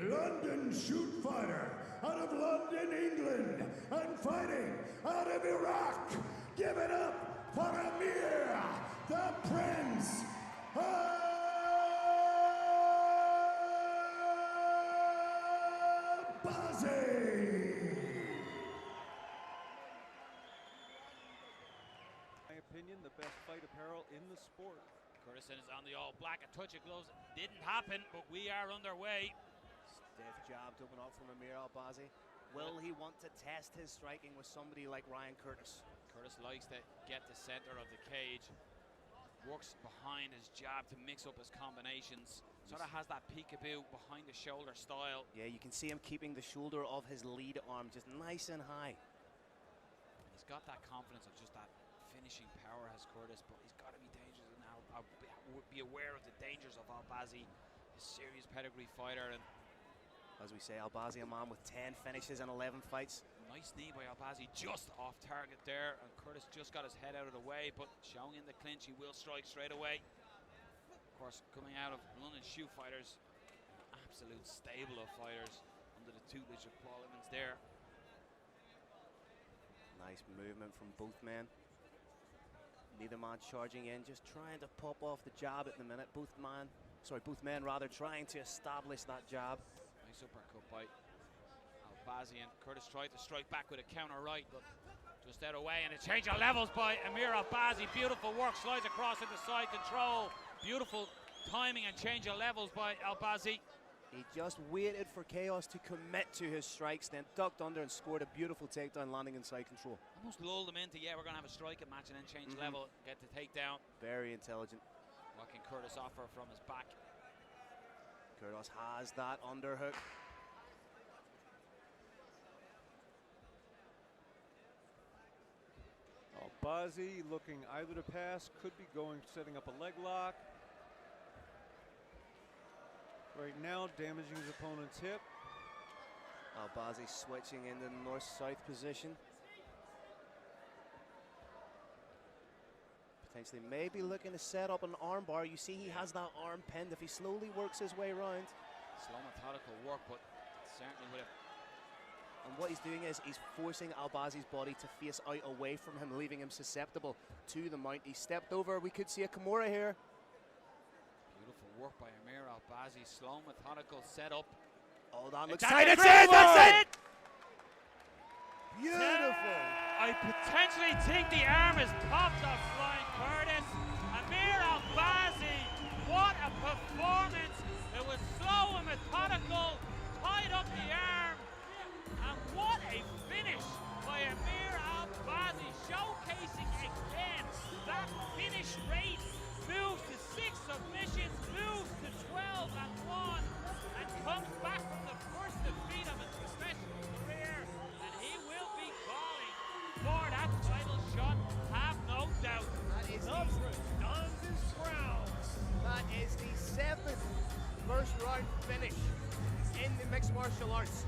Speaker 4: London Shoot Fighter out of London, England, and fighting out of Iraq. Give it up for Amir, the Prince Albazi.
Speaker 3: In my opinion, the best fight apparel in the sport.
Speaker 2: Curtis is on the all black. A touch of gloves didn't happen, but we are underway.
Speaker 1: Stiff jab open up from Amir Albazi. Will he want to test his striking with somebody like Ryan Curtis?
Speaker 2: Curtis likes to get the center of the cage. Works behind his jab to mix up his combinations. Sort of has that peekaboo behind the shoulder style.
Speaker 1: Yeah, you can see him keeping the shoulder of his lead arm just nice and high.
Speaker 2: He's got that confidence of just that finishing power, has Curtis, but he's got to be dangerous now. I'll be aware of the dangers of Albazi, a serious pedigree fighter. And
Speaker 1: as we say, Albazi, a man with 10 finishes and 11 fights.
Speaker 2: nice knee by Albazi, just off target there, and Curtis just got his head out of the way, but showing in the clinch, he will strike straight away. Of course, coming out of London Shoe Fighters, absolute stable of fighters under the tutelage of Paul Evans there.
Speaker 1: Nice movement from both men. Neither man charging in, just trying to pop off the jab at the minute. Both men trying to establish that jab.
Speaker 2: Nice uppercut by Albazi, and Curtis tried to strike back with a counter right, but just out of way, and a change of levels by Amir Albazi. Beautiful work, slides across into side control. Beautiful timing and change of levels by Albazi.
Speaker 1: He just waited for Chaos to commit to his strikes, then ducked under and scored a beautiful takedown, landing in side control.
Speaker 2: Almost lulled him into, yeah, we're going to have a striking match, and then change level, get the takedown.
Speaker 1: Very intelligent.
Speaker 2: What can Curtis offer from his back?
Speaker 1: Curtis has that underhook.
Speaker 3: Albazi looking either to pass, could be going, setting up a leg lock. Right now, damaging his opponent's hip.
Speaker 1: Albazi switching into the north-south position. Potentially maybe looking to set up an arm bar. You see he has that arm pinned. If he slowly works his way around.
Speaker 2: Slow methodical work, but certainly would have.
Speaker 1: And what he's doing is he's forcing Albazi's body to face out away from him, leaving him susceptible to the mount. He stepped over. We could see a Kimura here.
Speaker 2: Beautiful work by Amir Albazi. Slow methodical setup.
Speaker 1: Oh, that looks
Speaker 2: tight.
Speaker 1: That's it! That's it! Beautiful.
Speaker 2: I potentially think the arm is popped off Flying Curtis. Amir Albazi, what a performance. It was slow and methodical, tied up the arm. And what a finish by Amir Albazi, showcasing again that finish rate. Moves to 6 submissions, moves to 12-1, and comes back from the first defeat of his professional career. And he will be calling for that title shot, have no doubt.
Speaker 1: That is the 7th first round finish in the mixed martial arts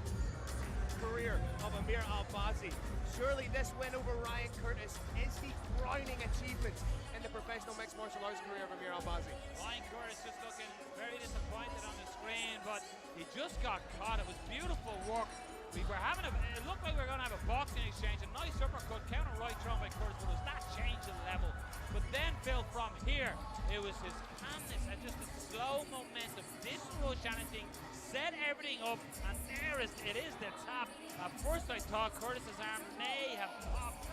Speaker 1: career of Amir Albazi. Surely this win over Ryan Curtis is the crowning achievement in the professional mixed martial arts career of Amir Albazi.
Speaker 2: Ryan Curtis just looking very disappointed on the screen, but he just got caught. It was beautiful work We were having it looked like we were going to have a boxing exchange. A nice uppercut, counter right thrown by Curtis, but it was that change in level. But then, Phil, from here, it was his calmness and just a slow momentum. Didn't rush anything, set everything up, and there it is the tap. At first I thought Curtis's arm may have popped,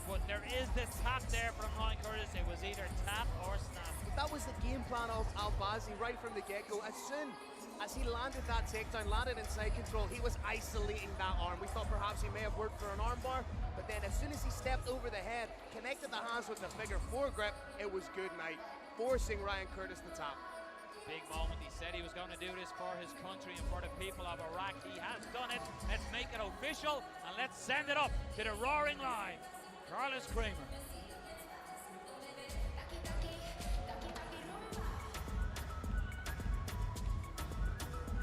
Speaker 2: but there is the tap there from Ryan Curtis. It was either tap or snap.
Speaker 1: But that was the game plan of Albazi right from the get-go. As soon as he landed that takedown, landed inside control, he was isolating that arm. We thought perhaps he may have worked for an armbar, but then as soon as he stepped over the head, connected the hands with the figure four grip, it was good night, forcing Ryan Curtis to tap.
Speaker 2: Big moment. He said he was going to do this for his country and for the people of Iraq. He has done it. Let's make it official and let's send it up to the roaring line. Carlos Kramer.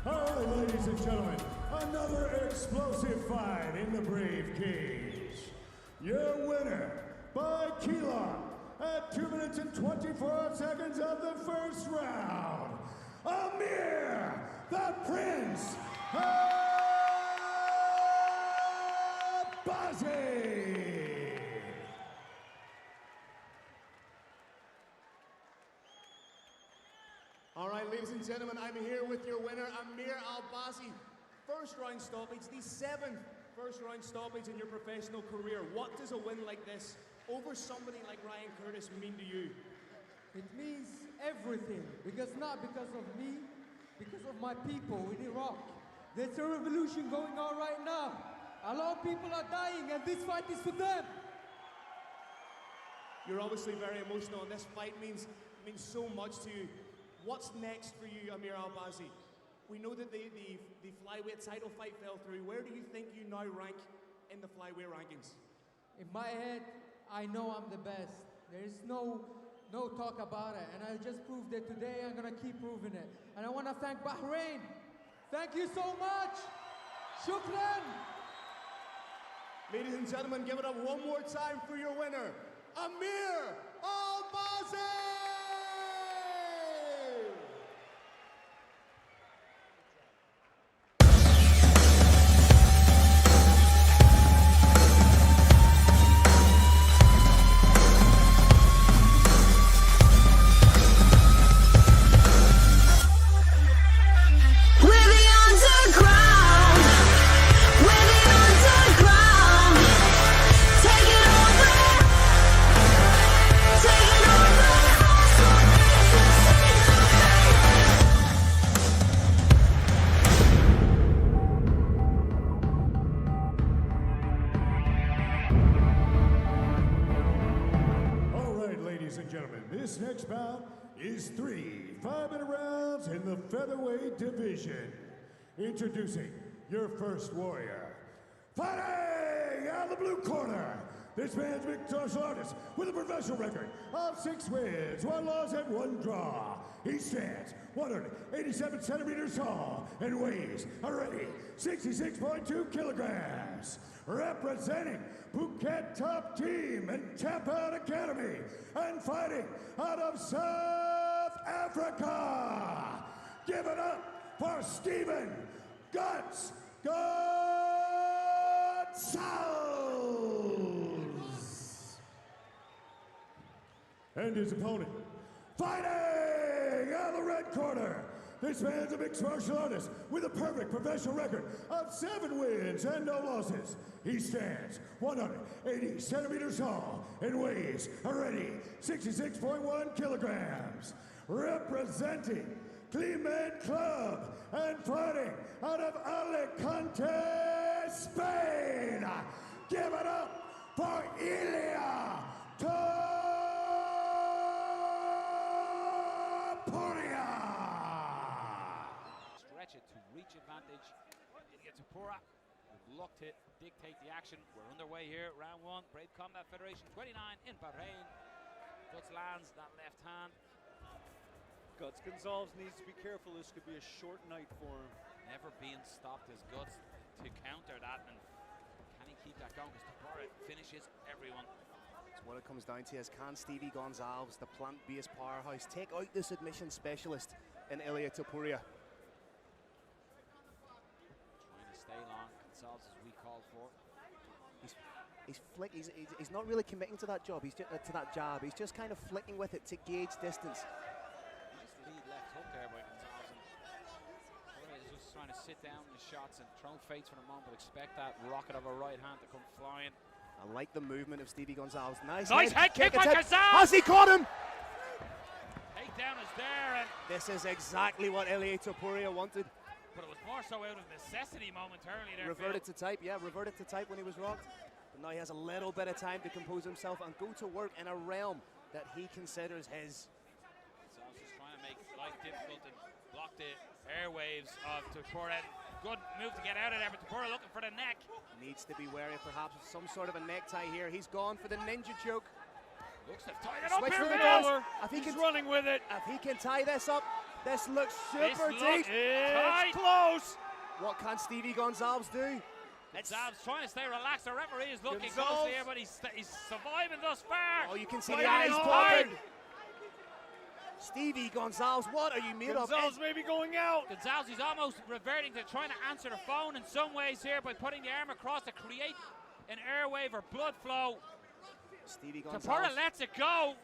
Speaker 4: All right, ladies and gentlemen, another explosive fight in the Brave Cage. Your winner by Kilo at 2 minutes and 24 seconds of the first round, Amir, the Prince Albazi.
Speaker 1: All right, ladies and gentlemen, I'm here with your winner, Amir Albazi. First round stoppage, the 7th first round stoppage in your professional career. What does a win like this over somebody like Ryan Curtis mean to you?
Speaker 6: It means everything, not because of me, because of my people in Iraq. There's a revolution going on right now. A lot of people are dying, and this fight is for them.
Speaker 1: You're obviously very emotional, and this fight means so much to you. What's next for you, Amir Albazi? We know that the flyweight title fight fell through. Where do you think you now rank in the flyweight rankings?
Speaker 6: In my head, I know I'm the best. There is no talk about it, and I just proved it today. I'm gonna keep proving it. And I want to thank Bahrain. Thank you so much. Shukran.
Speaker 1: Ladies and gentlemen, give it up one more time for your winner, Amir Albazi!
Speaker 4: This next bout is 3 5-minute rounds in the featherweight division. Introducing your first warrior. Fighting out of the blue corner, this man's mixed martial artist with a professional record of 6 wins, 1 loss, and 1 draw. He stands 187 centimeters tall and weighs already 66.2 kilograms. Representing Phuket Top Team and Tampa Academy, and fighting out of South Africa. Give it up for Stephen Gonzalez. And his opponent, fighting out of the red corner. This man's a mixed martial artist with a perfect professional record of 7 wins and no losses. He stands 180 centimeters tall and weighs already 66.1 kilograms. Representing Cleveland Club and fighting out of Alicante, Spain. Give it up for Ilia. Topuria.
Speaker 2: Stretch it to reach advantage. Ilia Topuria with luck to dictate the action. We're underway here, round 1. Brave Combat Federation 29 in Bahrain. Guts lands that left hand.
Speaker 3: Gonzalez needs to be careful. This could be a short night for him.
Speaker 2: Never being stopped is Guts to counter that, and can he keep that going? Because Topuria finishes everyone.
Speaker 1: That's what it comes down to, is can Stevie Gonzalez, the plant-based powerhouse, take out the submission specialist in Ilia Topuria?
Speaker 2: Trying to stay long. Gonzalez
Speaker 1: He's not really committing to that job. He's just, to that jab. He's just kind of flicking with it to gauge distance.
Speaker 5: Nice lead left hook there by Gonzalez. Topuria is just trying to sit down in the shots and throw fades for the moment, but expect that rocket of a right hand to come flying.
Speaker 1: I like the movement of Stevie Gonzalez. Nice
Speaker 2: head kick by
Speaker 1: attempt.
Speaker 2: Gonzalez!
Speaker 1: Has he caught him?
Speaker 2: Takedown is there, and
Speaker 1: This is exactly what Ilia Topuria wanted.
Speaker 2: but it was more so out of necessity momentarily there.
Speaker 1: Reverted to type, yeah, reverted to type when he was rocked. But now he has a little bit of time to compose himself and go to work in a realm that he considers his.
Speaker 5: Gonzalez just trying to make life difficult and block the airwaves of Topuria. Good move to get out of there, but Topuria looking for the neck.
Speaker 1: Needs to be wary of perhaps some sort of a necktie here. He's gone for the ninja choke.
Speaker 2: Looks to have tied it up
Speaker 1: Switch
Speaker 2: here,
Speaker 1: for the
Speaker 2: Bill.
Speaker 1: dollar. If he
Speaker 3: He's
Speaker 1: can,
Speaker 3: running with it.
Speaker 1: if he can tie this up, this looks
Speaker 2: This
Speaker 1: super
Speaker 2: looks
Speaker 1: deep.
Speaker 3: It's close.
Speaker 1: What can Stevie Gonzalez do?
Speaker 2: Gonzalez trying to stay relaxed. The referee is looking
Speaker 3: Gonzalez.
Speaker 2: closely here, but he's surviving thus far.
Speaker 1: Oh, you can see
Speaker 3: Right
Speaker 1: the eyes
Speaker 3: in
Speaker 1: popping.
Speaker 3: hard.
Speaker 1: Stevie Gonzalez, what are you made
Speaker 3: Gonzalez
Speaker 1: of?
Speaker 3: may be going out.
Speaker 2: Gonzalez is almost reverting to trying to answer the phone in some ways here by putting the arm across to create an airwave or blood flow.
Speaker 1: Stevie
Speaker 2: Topuria
Speaker 1: Gonzalez.
Speaker 2: lets it go.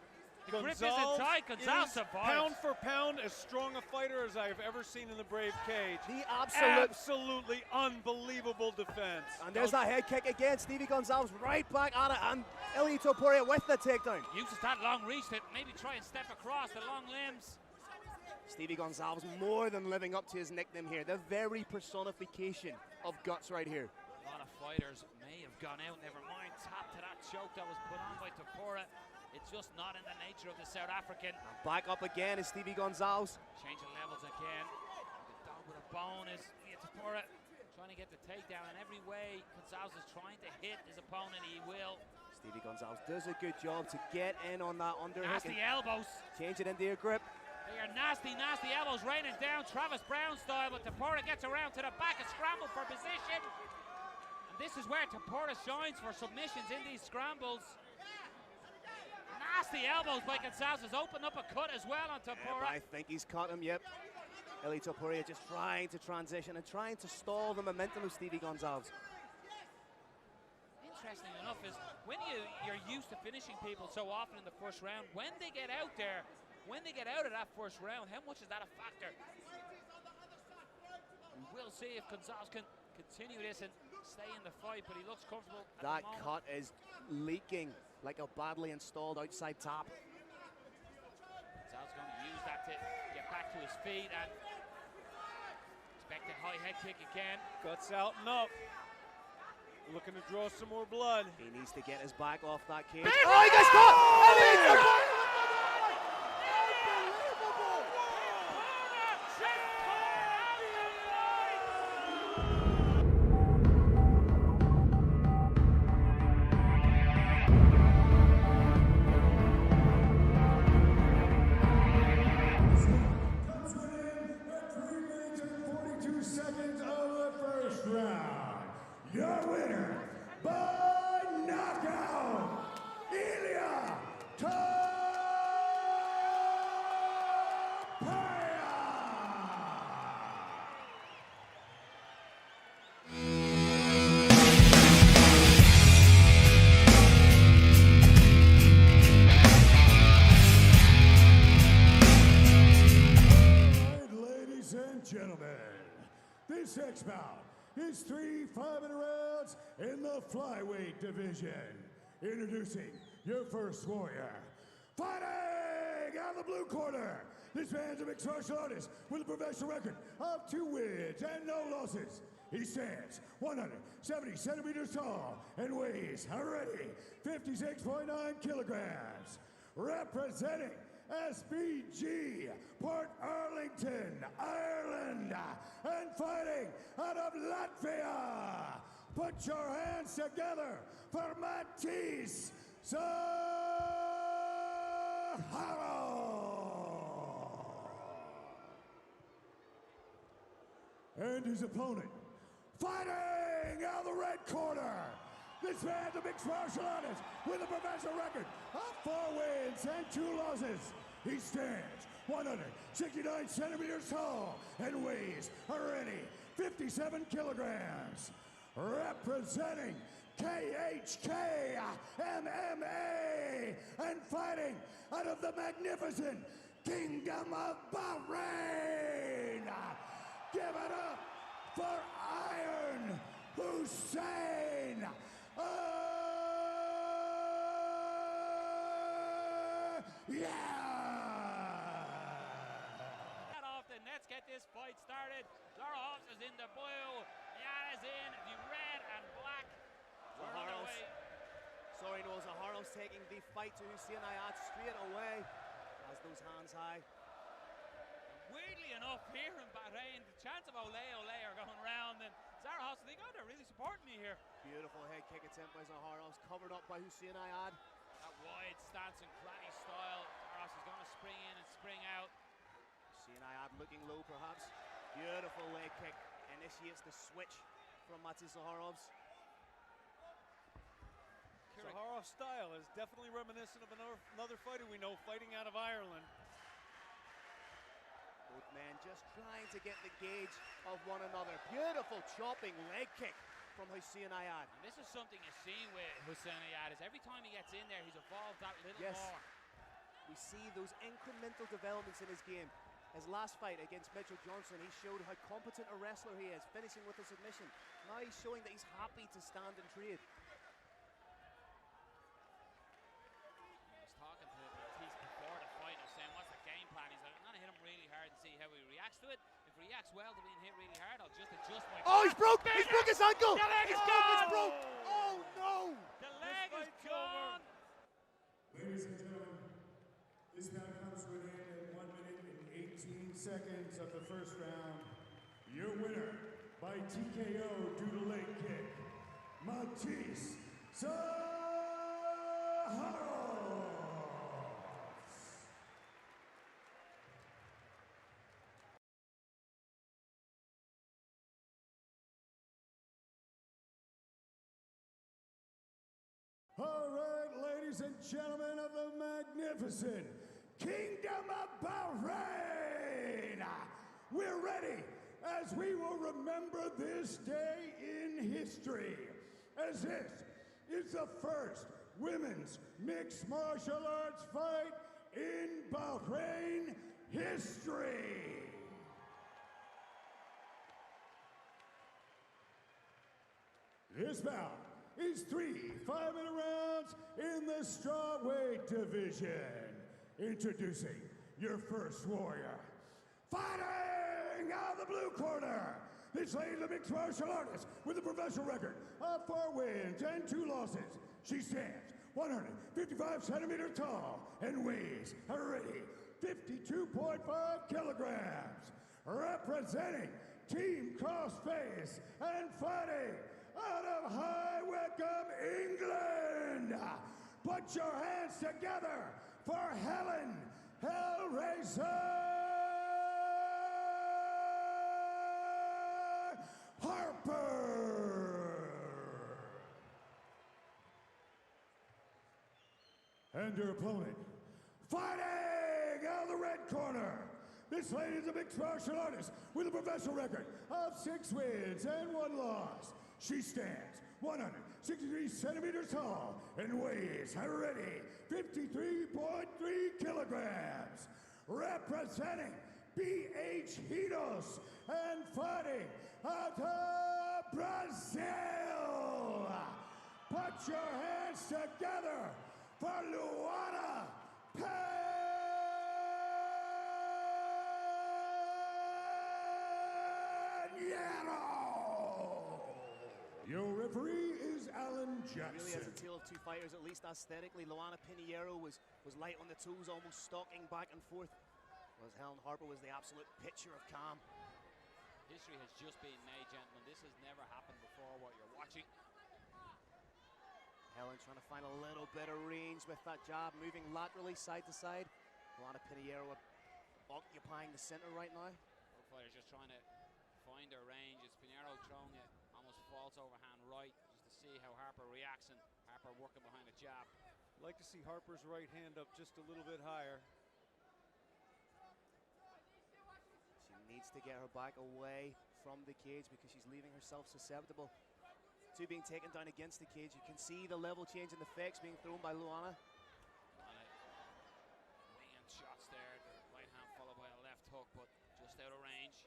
Speaker 2: The grip isn't tight. Gonzalez
Speaker 3: is
Speaker 2: survives.
Speaker 3: pound for pound as strong a fighter as I've ever seen in the Brave cage.
Speaker 1: The absolute.
Speaker 3: Absolutely unbelievable defense.
Speaker 1: And there's that head kick again. Stevie Gonzalez right back at it. And Ilia Topuria with the takedown.
Speaker 2: Uses that long reach to maybe try and step across the long limbs.
Speaker 1: Stevie Gonzalez more than living up to his nickname here. The very personification of guts right here.
Speaker 2: A lot of fighters may have gone out. Never mind. Tap to that choke that was put on by Topuria. It's just not in the nature of the South African.
Speaker 1: And back up again is Stevie Gonzalez.
Speaker 2: Changing levels again. The dog with a bone is Topuria trying to get the takedown in every way. Gonzalez is trying to hit his opponent. He will.
Speaker 1: Stevie Gonzalez does a good job to get in on that underhook
Speaker 2: Nasty
Speaker 1: and
Speaker 2: elbows.
Speaker 1: change it into a grip.
Speaker 2: They are nasty, nasty elbows raining down Travis Brown style, but Topuria gets around to the back and scramble for position. And this is where Topuria shines for submissions in these scrambles. Nasty elbows by Gonzalez has opened up a cut as well on Topuria.
Speaker 1: I think he's caught him, yep. Ilia Topuria just trying to transition and trying to stall the momentum of Stevie Gonzalez.
Speaker 2: Interesting enough is when you're used to finishing people so often in the first round, when they get out there, when they get out of that first round, how much is that a factor? We'll see if Gonzalez can continue this and stay in the fight, but he looks comfortable at
Speaker 1: That
Speaker 2: the moment.
Speaker 1: cut is leaking like a badly installed outside tap.
Speaker 2: Gonzalez going to use that to get back to his feet and expect a high head kick again.
Speaker 3: Guts out and up. Looking to draw some more blood.
Speaker 1: He needs to get his back off that cage. Oh, he gets caught!
Speaker 4: Seconds of the first round. Your winner by knockout, Ilia Ladies and gentlemen, this next bout is 3 5-minute rounds in the flyweight division. Introducing your first warrior. Fighting out of the blue corner. This man's a mixed martial artist with a professional record of 2 wins and no losses. He stands 170 centimeters tall and weighs already 56.9 kilograms. Representing SBG, Port Arlington, Ireland, and fighting out of Latvia. Put your hands together for Matisse Saharo. And his opponent, fighting out of the red corner. This man's a mixed martial artist with a professional record of 4 wins and 2 losses. He stands 169 centimeters tall and weighs already 57 kilograms. Representing KHK MMA, and fighting out of the magnificent Kingdom of Bahrain. Give it up for Iron Hussein.
Speaker 2: Let's get this fight started. Zaharov's is in the blue, Liana's in the red and black.
Speaker 1: Zaharov's taking the fight to Hussein Ayad straight away. Has those hands high.
Speaker 2: Weirdly enough, here in Bahrain, the chants of Ole are going round, and Zaharov's, they got to really support me here.
Speaker 1: Beautiful head kick attempt by Zaharov's, covered up by Hussein Ayad.
Speaker 2: That wide stance and cranny style. Zaharov's is going to spring in and spring out.
Speaker 1: Hussein Ayad looking low perhaps. Beautiful leg kick initiates the switch from Matis Zaharov's.
Speaker 3: Zaharov's style is definitely reminiscent of another fighter we know fighting out of Ireland.
Speaker 1: Both men just trying to get the gauge of one another. Beautiful chopping leg kick from Hussein Ayad.
Speaker 2: And this is something you've seen with Hussein Ayad, is every time he gets in there, he's evolved that little more.
Speaker 1: We see those incremental developments in his game. His last fight against Mitchell Johnson, he showed how competent a wrestler he is, finishing with a submission. Now he's showing that he's happy to stand and trade.
Speaker 2: I was talking to Matisse before the fight, I was saying, what's the game plan? He's like, I'm going to hit him really hard and see how he reacts to it. If he reacts well to being hit really hard, I'll just adjust my...
Speaker 1: Oh, he's broke! He's broke his ankle!
Speaker 2: The leg is
Speaker 1: gone!
Speaker 2: gone!
Speaker 1: Broke. Oh, no!
Speaker 2: The leg is gone!
Speaker 4: Ladies and gentlemen, this bout comes to an end at 1 minute and 18 seconds of the first round. Your winner by TKO due to leg kick, Matis Zaharov. All right, ladies and gentlemen of the magnificent Kingdom of Bahrain, we're ready as we will remember this day in history, as this is the first women's mixed martial arts fight in Bahrain history. This bout is 3 5-minute rounds in the strawweight division. Introducing your first warrior. Fighting out of the blue corner, this lady is a mixed martial artist with a professional record of 4 wins and 2 losses. She stands 155 centimeters tall and weighs already 52.5 kilograms. Representing Team Crossface and fighting out of High Wycombe, England. Put your hands together for Helen Harper. And your opponent, fighting out of the red corner. This lady is a mixed martial artist with a professional record of 6 wins and 1 loss. She stands 163 centimeters tall and weighs already 53.3 kilograms. Representing BH Hinos and fighting out of Brazil. Put your hands together for Luana Your referee is Alan Jackson.
Speaker 1: Really has a tale of 2 fighters, at least aesthetically. Luana Pinheiro was light on the toes, almost stalking back and forth. Whereas Helen Harper was the absolute picture of calm.
Speaker 2: History has just been made, gentlemen. This has never happened before, what you're watching.
Speaker 1: Helen trying to find a little bit of range with that jab, moving laterally side to side. Luana Pinheiro occupying the center right now.
Speaker 2: Both fighters just trying to find their range. It's Pinheiro throwing it almost false overhand right, just to see how Harper reacts, and Harper working behind a jab.
Speaker 3: Like to see Harper's right hand up just a little bit higher.
Speaker 1: She needs to get her back away from the cage because she's leaving herself susceptible two being taken down against the cage. You can see the level change in the fakes being thrown by Luana.
Speaker 2: Winging shots there. The right hand followed by a left hook, but just out of range.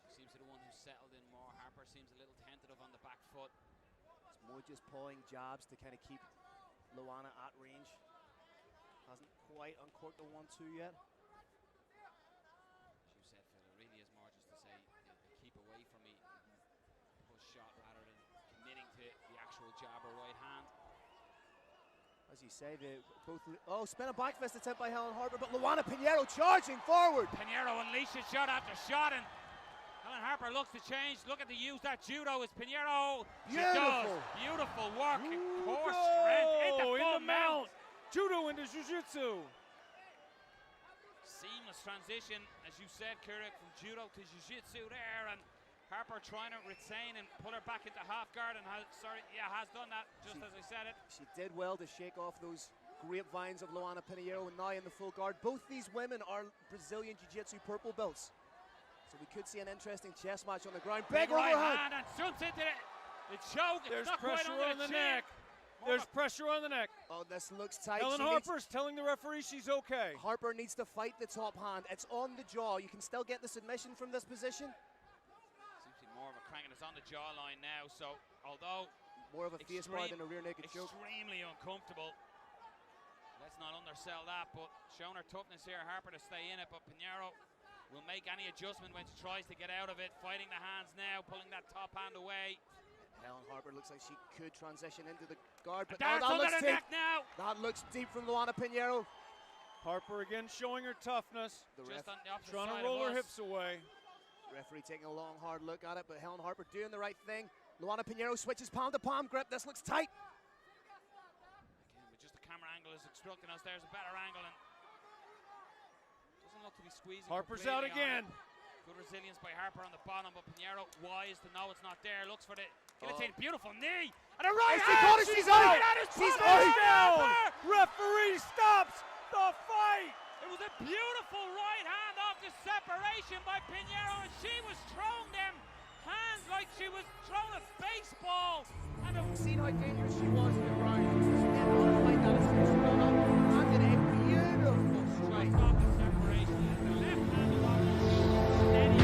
Speaker 2: She seems to be the one who's settled in more. Harper seems a little tentative on the back foot.
Speaker 1: It's more just pawing jabs to kind of keep Luana at range. Hasn't quite uncorked the 1-2 yet.
Speaker 2: As you said, Phil, it really is more just to say, keep away from me. Push shot rather than committing to the actual jab or right hand.
Speaker 1: As you say, spin a back fist attempt by Helen Harper, but Luana Pinheiro charging forward.
Speaker 2: Pinheiro unleashes shot after shot, and Helen Harper looks to change. Look at the use that judo is Pinheiro.
Speaker 1: Beautiful.
Speaker 2: Beautiful work. Core strength into full mount.
Speaker 3: Judo into jiu-jitsu.
Speaker 2: Seamless transition, as you said, Erick, from judo to jiu-jitsu there, and Harper trying to retain and pull her back into half guard, and has done that just as I said it.
Speaker 1: She did well to shake off those grapevines of Luana Pinheiro, and now in the full guard. Both these women are Brazilian Jiu-Jitsu purple belts. So we could see an interesting chess match on the ground. Big
Speaker 2: right
Speaker 1: overhand.
Speaker 2: hand and jumps into the choke.
Speaker 3: There's
Speaker 2: not
Speaker 3: pressure
Speaker 2: quite
Speaker 3: on the
Speaker 2: chin.
Speaker 3: neck. There's pressure on the neck.
Speaker 1: Oh, this looks tight.
Speaker 3: Helen Harper's telling the referee she's okay.
Speaker 1: Harper needs to fight the top hand. It's on the jaw. You can still get the submission from this position.
Speaker 2: Seems to be more of a crank, and it's on the jawline now. So, although
Speaker 1: more of a face bar than a rear naked choke.
Speaker 2: Extremely uncomfortable. Let's not undersell that, but showing her toughness here, Harper to stay in it, but Pinheiro will make any adjustment when she tries to get out of it. Fighting the hands now, pulling that top hand away.
Speaker 1: Helen Harper looks like she could transition into the guard, but
Speaker 2: that's
Speaker 1: that
Speaker 2: under
Speaker 1: looks
Speaker 2: the
Speaker 1: deep.
Speaker 2: neck now.
Speaker 1: That looks deep from Luana Pinheiro.
Speaker 3: Harper again showing her toughness.
Speaker 2: Just on the opposite
Speaker 3: trying
Speaker 2: side
Speaker 3: to roll
Speaker 2: of
Speaker 3: her
Speaker 2: us.
Speaker 3: hips away.
Speaker 1: Referee taking a long, hard look at it, but Helen Harper doing the right thing. Luana Pinheiro switches palm-to-palm grip. This looks tight.
Speaker 2: Again, but just the camera angle is obstructing us. There's a better angle, and doesn't look to be squeezing.
Speaker 3: Harper's out again.
Speaker 2: Good resilience by Harper on the bottom, but Pinheiro wise to know it's not there. Looks for the guillotine. Beautiful knee. And a right
Speaker 1: She
Speaker 2: hand.
Speaker 1: got it. She's out. She's
Speaker 3: down. Referee stops the fight.
Speaker 2: It was a beautiful right hand off the separation by Pinheiro, and she was throwing them hands like she was throwing a baseball. And
Speaker 1: We've seen how dangerous she was in the ground. She did not fight that as soon as she got up. Landed a beautiful strike.
Speaker 2: off the separation. And the left hand was steady.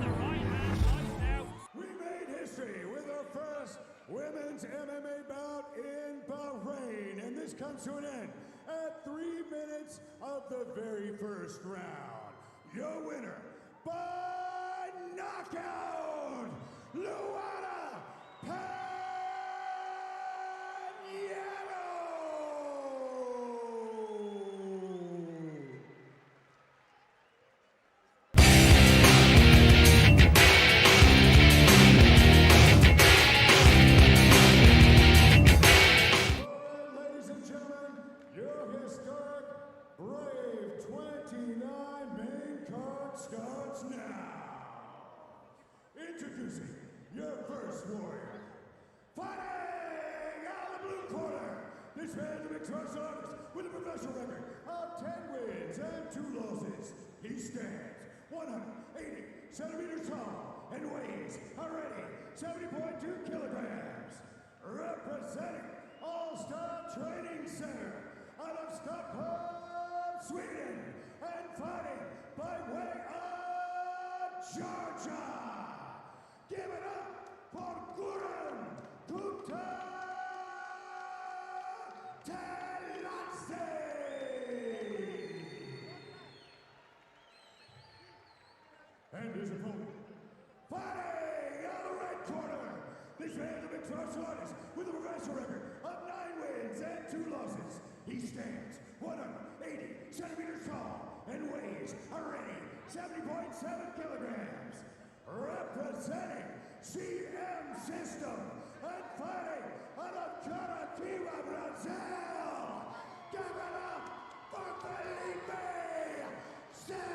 Speaker 2: The right hand nice now.
Speaker 4: We made history with our first women's MMA bout in Bahrain, and this comes to an end at 3 minutes of the very first round. Your winner by knockout, Luana Pinheiro. Ladies and gentlemen, your historic Brave 29 main card starts now. Introducing your first warrior. Fighting out of the blue corner. This man's a mixed martial artist with a professional record of 10 wins and 2 losses. He stands 180 centimeters tall and weighs already 70.2 kilograms. Representing All-Star Training Center out of Stockholm, Sweden, and fighting by way of Georgia. Give it up for Gurun Gupta Telatsi. And his opponent, fighting out of the red corner. This man's a mixed martial artist with a professional record of 9 wins and 2 losses. He stands 180 centimeters tall and weighs already 70.7 kilograms. Representing CM System and fighting out of Curitiba, Brazil. Give it up for Felipe Silva.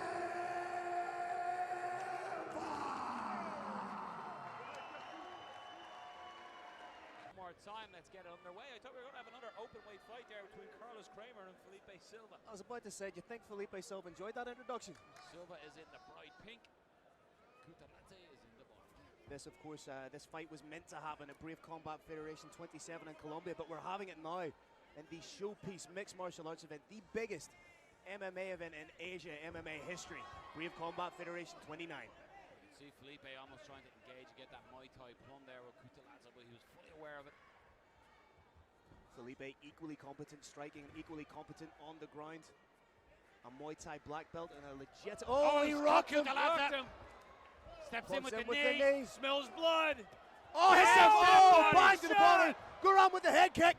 Speaker 2: More time, let's get it underway. I thought we were going to have another open weight fight there between Carlos Kramer and Felipe Silva.
Speaker 1: I was about to say, do you think Felipe Silva enjoyed that introduction?
Speaker 2: Silva is in the bright pink. Gutierrez is in the black.
Speaker 1: This, of course, this fight was meant to happen at Brave Combat Federation 27 in Colombia, but we're having it now in the Showpiece Mixed Martial Arts event, the biggest MMA event in Asia MMA history. Brave Combat Federation 29.
Speaker 5: You can see Felipe almost trying to engage and get that Muay Thai plum there with Kutalaza, but he was fully aware of it.
Speaker 1: Felipe equally competent striking, equally competent on the ground. A Muay Thai black belt and a legit. Oh, he rocked him!
Speaker 5: Steps in
Speaker 1: Puts
Speaker 5: with
Speaker 1: him
Speaker 5: the
Speaker 1: with
Speaker 5: knee.
Speaker 1: the knee.
Speaker 3: Smells blood.
Speaker 1: Oh, hits him! Oh, bang to the body. Guram with the head kick.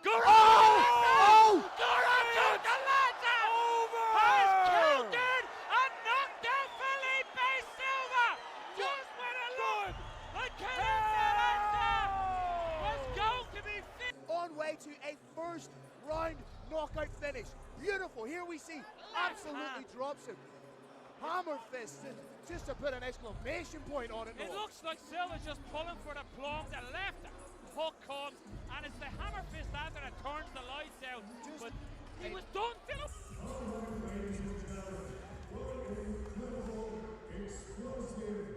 Speaker 5: Guram!
Speaker 1: Oh!
Speaker 5: Guram Kutalaza has countered and knocked out Felipe Silva just when it looked like Kutalaza was going to be
Speaker 1: On way to a first round knockout finish. Beautiful. Here we see absolutely drops him. Hammer fist, just to put an exclamation point on it.
Speaker 5: It looks like Silva's just pulling for the plum. The left hook comes, and it's the hammer fist after it turns the lights out. But he was done, Philip.
Speaker 4: Explosive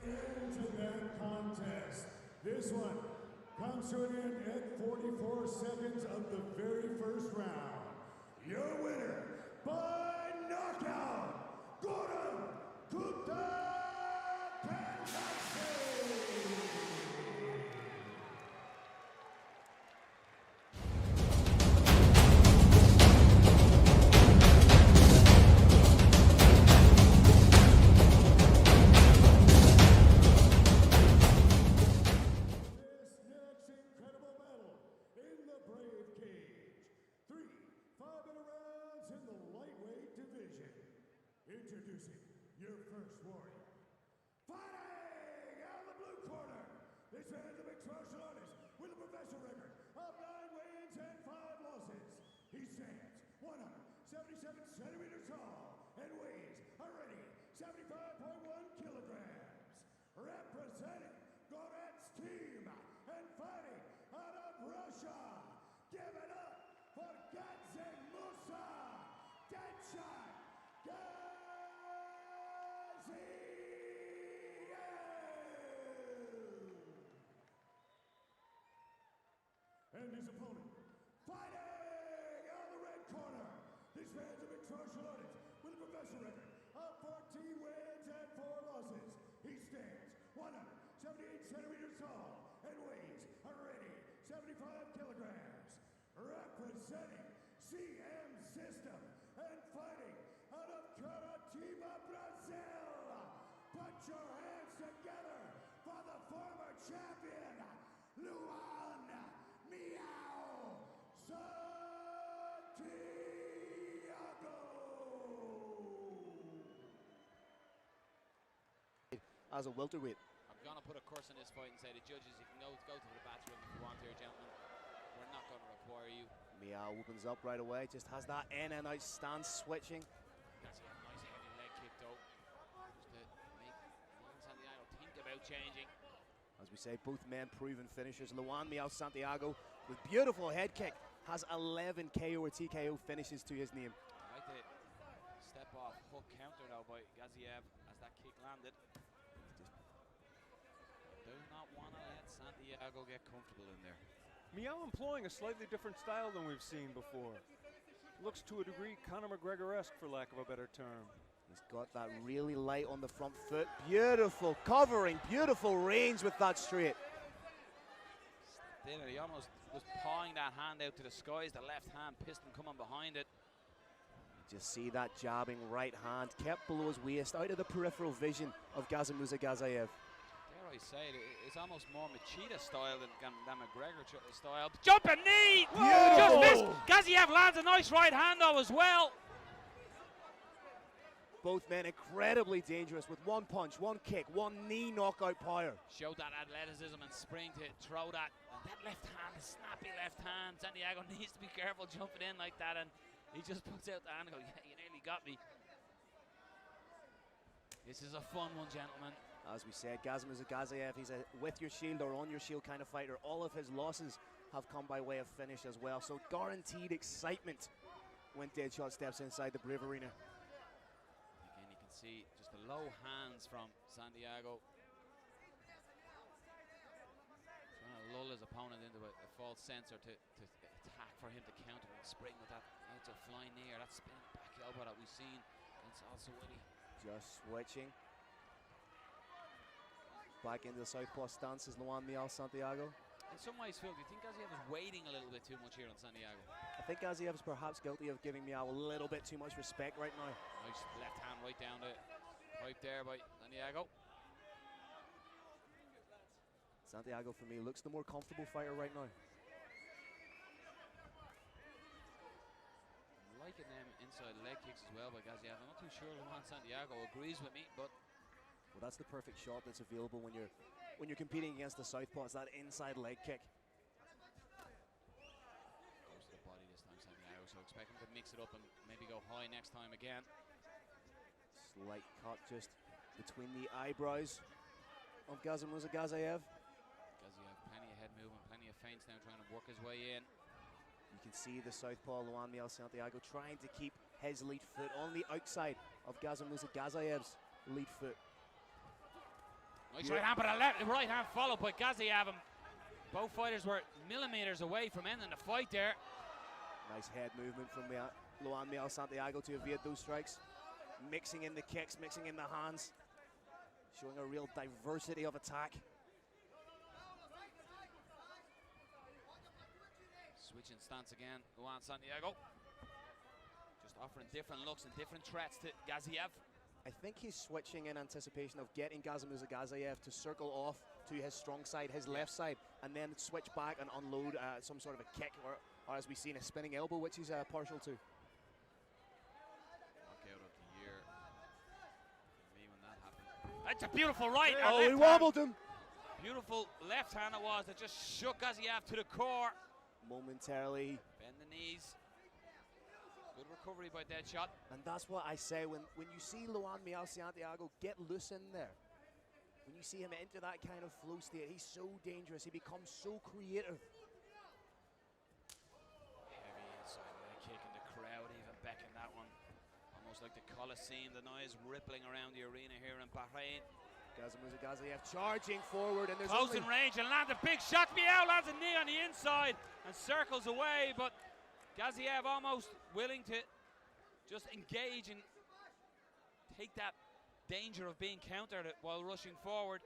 Speaker 4: end-to-end contest. This one comes to an end at 44 seconds of the very first round. Your winner by knockout, Goran Kutalaza. Introducing your first warrior. Fighting out of the blue corner. This man's a mixed martial artist with a professional record of 9 wins and 5 losses. He stands 177 centimeters tall and weighs already 75.1 kilograms. Representing Goran's team and fighting out of Russia. Give it up for Gadzhi Musa. Deadshot. And his opponent, fighting out of the red corner. This man's a mixed martial artist with a professional record of 14 wins and 4 losses. He stands 178 centimeters tall and weighs already 75 kilograms. Representing CM System and fighting out of Curitiba, Brazil. Put your hands together for the former champion, Luan Meow Santiago.
Speaker 1: As a welterweight.
Speaker 5: I'm going to put a curse in this fight and say to judges, you can go to the bathroom if you want here, gentlemen. We're not going to require you.
Speaker 1: Meow opens up right away, just has that in and out stance switching.
Speaker 5: That's a nice heavy leg kick though. Just to make Luan Santiago think about changing.
Speaker 1: As we say, both men proven finishers. Luan Meow Santiago with beautiful head kick has 11 KO or TKO finishes to his name.
Speaker 5: I like the step off hook counter though by Gadzhi as that kick landed. Do not want to let Santiago get comfortable in there.
Speaker 3: Meow employing a slightly different style than we've seen before. Looks to a degree Conor McGregor-esque, for lack of a better term.
Speaker 1: He's got that really light on the front foot. Beautiful covering, beautiful range with that straight.
Speaker 5: He almost was pawing that hand out to the skies. The left hand piston coming behind it.
Speaker 1: You just see that jabbing right hand kept below his waist, out of the peripheral vision of Azamat Murzakanov.
Speaker 5: Dare I say it, it's almost more Machida style than McGregor style. Jumping knee! Just missed! Gadzhi lands a nice right hand though as well.
Speaker 1: Both men incredibly dangerous with one punch, one kick, one knee knockout power.
Speaker 5: Showed that athleticism and spring to throw that. And that left hand, the snappy left hand. Santiago needs to be careful jumping in like that, and he just puts out the hand and goes, yeah, you nearly got me. This is a fun one, gentlemen.
Speaker 1: As we said, Azamat Murzakanov, he's a with your shield or on your shield kind of fighter. All of his losses have come by way of finish as well. So guaranteed excitement when Deadshot steps inside the Brave Arena.
Speaker 5: Again, you can see just the low hands from Santiago. lull his opponent into a false sense or to attack for him to counter and spring with that out of flying knee or that spinning back elbow that we've seen against Al-Sawadi.
Speaker 1: Just switching. Back into the southpaw stance is Luan Santiago.
Speaker 5: In some ways, Phil, do you think Gadzhi was waiting a little bit too much here on Santiago?
Speaker 1: I think Gadzhi is perhaps guilty of giving Miao a little bit too much respect right now.
Speaker 5: Nice left hand right down the pipe there by Santiago.
Speaker 1: Santiago, for me, looks the more comfortable fighter right now.
Speaker 5: I'm liking them inside leg kicks as well by Gadzhi. I'm not too sure Luan Santiago agrees with me, but
Speaker 1: well, that's the perfect shot that's available when you're competing against the southpaw. It's that inside leg kick.
Speaker 5: Goes to the body this time, Santiago. So expect him to mix it up and maybe go high next time again.
Speaker 1: Slight cut just between the eyebrows of Azamat Murzakanov.
Speaker 5: Gadzhi have plenty of head movement, plenty of feints now, trying to work his way in.
Speaker 1: You can see the southpaw Luan Santiago trying to keep his lead foot on the outside of Azamat Murzakanav's lead foot.
Speaker 5: Nice right hand, but a right hand followed by Gadzhi. Both fighters were millimeters away from ending the fight there.
Speaker 1: Nice head movement from Luan Santiago to evade those strikes. Mixing in the kicks, mixing in the hands. Showing a real diversity of attack.
Speaker 5: Switching stance again, Luan Santiago. Just offering different looks and different threats to Gadzhiev.
Speaker 1: I think he's switching in anticipation of getting Azamat Murzakanov to circle off to his strong side, his left side, and then switch back and unload some sort of a kick, or as we've seen, a spinning elbow, which he's partial to.
Speaker 5: Knockout of the year. For me, when that happened. That's a beautiful right.
Speaker 1: Oh, he wobbled him.
Speaker 5: Beautiful left hand it was that just shook Gadzhiev to the core.
Speaker 1: Momentarily.
Speaker 5: Bend the knees. Good recovery by Deadshot.
Speaker 1: And that's what I say when you see Luan Santiago get loose in there. When you see him enter that kind of flow state, he's so dangerous. He becomes so creative.
Speaker 5: Heavy inside leg kick, and the crowd even beckoned that one. Almost like the Coliseum, the noise rippling around the arena here in Bahrain.
Speaker 1: Azamat Murzakanov charging forward, and there's
Speaker 5: close in range and lands a big shot. Miao lands a knee on the inside and circles away, but Gadzhiev almost willing to just engage and take that danger of being countered while rushing forward.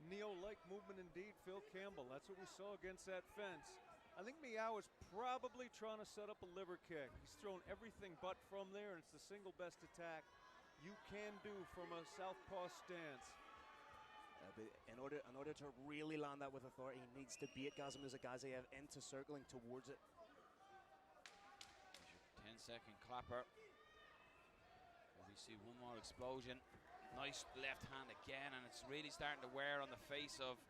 Speaker 3: Neo-like movement indeed, Phil Campbell. That's what we saw against that fence. I think Miao is probably trying to set up a liver kick. He's thrown everything but from there, and it's the single best attack you can do from a southpaw stance.
Speaker 1: But in order to really land that with authority, he needs to beat Azamat Murzakanov into circling towards it.
Speaker 5: 10-second clapper. We see one more explosion. Nice left hand again, and it's really starting to wear on the face of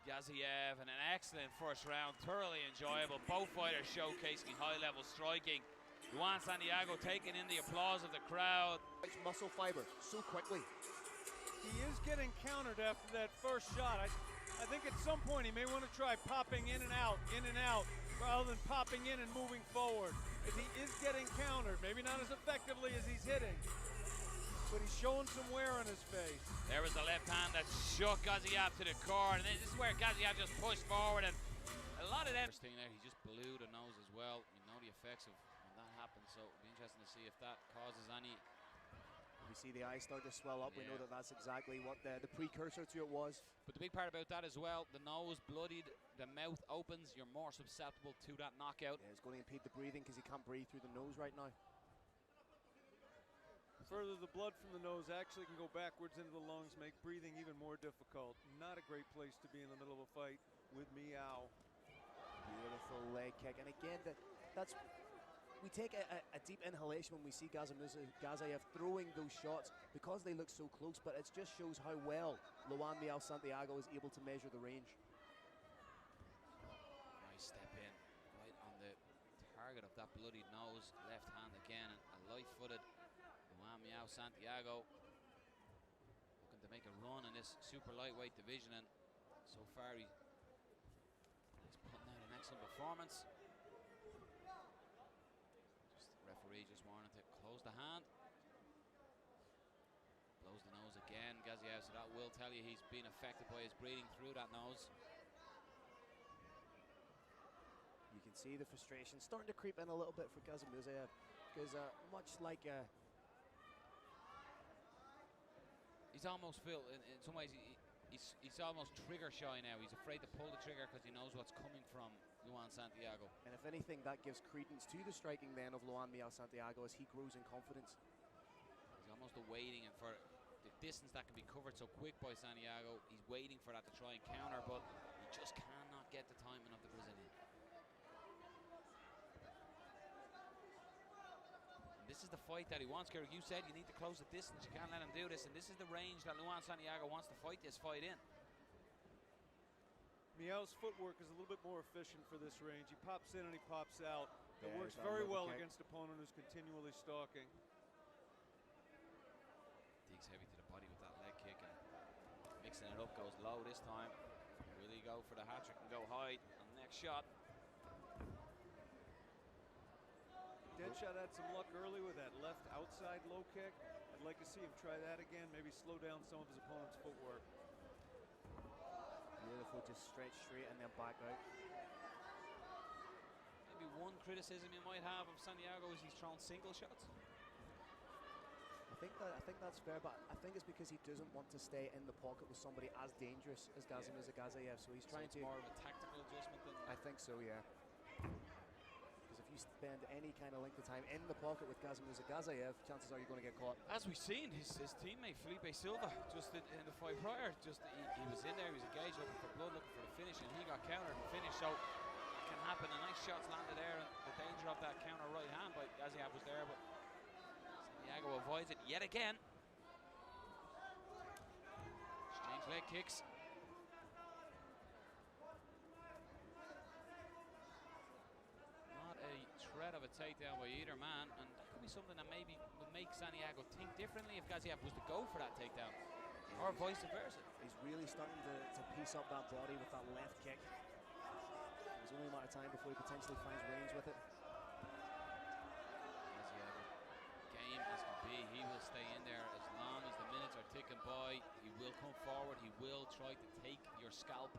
Speaker 5: Gadzhiev. And an excellent first round, thoroughly enjoyable. Both fighters showcasing high-level striking. Luan Santiago taking in the applause of the crowd.
Speaker 1: Muscle fiber so quickly.
Speaker 3: He is getting countered after that first shot. I think at some point he may want to try popping in and out, rather than popping in and moving forward. Because he is getting countered, maybe not as effectively as he's hitting, but he's showing some wear on his face.
Speaker 5: There was the left hand that shook Gadzhiev to the core, and this is where Gadzhiev just pushed forward, and a lot of that. First thing there, he just blew the nose as well. You know the effects of when that happens, so it'll be interesting to see if that causes any.
Speaker 1: We see the eyes start to swell up. Yeah. We know that that's exactly what the precursor to it was.
Speaker 5: But the big part about that as well, the nose bloodied, the mouth opens, you're more susceptible to that knockout.
Speaker 1: Yeah, it's going to impede the breathing because he can't breathe through the nose right now.
Speaker 3: Further, the blood from the nose actually can go backwards into the lungs, make breathing even more difficult. Not a great place to be in the middle of a fight with Miao.
Speaker 1: Beautiful leg kick, and again, that's. We take a deep inhalation when we see Gadzhiev throwing those shots because they look so close, but it just shows how well Luan Santiago is able to measure the range.
Speaker 5: Nice step in, right on the target of that bloodied nose. Left hand again, and a light-footed Luan Santiago looking to make a run in this super lightweight division, and so far he's putting out an excellent performance. Referee just wanted to close the hand. Blows the nose again, Gadzhiev, so that will tell you he's been affected by his breathing through that nose.
Speaker 1: see the frustration starting to creep in a little bit for Kasum, because much like
Speaker 5: he's almost in some ways he's almost trigger shy now. He's afraid to pull the trigger because he knows what's coming from Luan Santiago.
Speaker 1: And if anything, that gives credence to the striking then of Luan Santiago as he grows in confidence.
Speaker 5: He's almost waiting for the distance that can be covered so quick by Santiago. He's waiting for that to try and counter, but he just cannot get the timing of the Brazilian. This is the fight that he wants, Erick. You said you need to close the distance. You can't let him do this, and this is the range that Luan Santiago wants to fight this fight in.
Speaker 3: Miao's footwork is a little bit more efficient for this range. He pops in and he pops out. It
Speaker 1: Yeah,
Speaker 3: works very well
Speaker 1: kick.
Speaker 3: against an opponent who's continually stalking.
Speaker 5: Digs heavy to the body with that leg kick and mixing it up, goes low this time. Will he go for the hat-trick and go high on the next shot?
Speaker 3: Deadshot had some luck early with that left outside low kick. I'd like to see him try that again, maybe slow down some of his opponent's footwork.
Speaker 1: Beautiful, just straight straight and then back out.
Speaker 5: Maybe one criticism you might have of Santiago is he's thrown single shots.
Speaker 1: I think that's fair, but I think it's because he doesn't want to stay in the pocket with somebody as dangerous as Kasum Murzakanov, so he's trying
Speaker 5: it's
Speaker 1: to.
Speaker 5: more of a tactical adjustment than.
Speaker 1: I think so, yeah. Because if you spend any kind of length of time in the pocket with Kasum Murzakanov, chances are you're going to get caught.
Speaker 5: As we've seen, his teammate Felipe Silva, just in the fight prior, he was in there, he was engaged, looking for blood, looking for the finish, and he got countered and finished. So it can happen. A nice shots landed there, and the danger of that counter right hand by Gadzhi was there, but Santiago avoids it yet again. Exchange leg kicks. Not a threat of a takedown by either man, and that could be something that maybe would make Santiago think differently if Gadzhi was to go for that takedown, or vice versa.
Speaker 1: He's really starting to piece up that body with that left kick. There's only a matter of time before he potentially finds range with it.
Speaker 5: Game as can be, he will stay in there as long as the minutes are ticking by. He will come forward, he will try to take your scalp.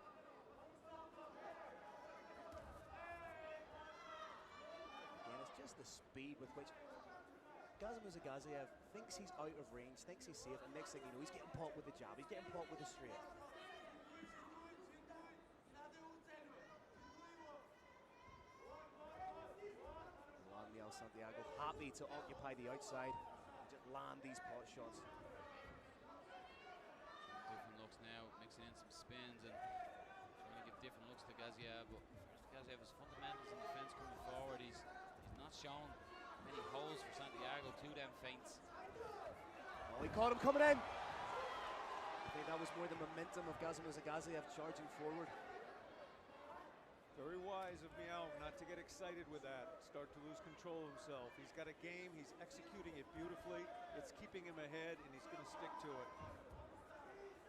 Speaker 1: Again, it's just the speed with which Kasum Murzakanov thinks he's out of range, thinks he's safe, and next thing you know, he's getting popped with the jab, he's getting popped with the straight. Santiago happy to occupy the outside and just land these pot shots.
Speaker 5: Different looks now, mixing in some spins and trying to give different looks to Gadzhi. But Gadzhi, his fundamentals in defense coming forward, he's not shown many holes for Santiago to them feints.
Speaker 1: Oh, he caught him coming in. I think that was more the momentum of Kasum Murzakanov charging forward.
Speaker 3: Very wise of Miao not to get excited with that, start to lose control of himself. He's got a game, he's executing it beautifully, it's keeping him ahead, and he's going to stick to it.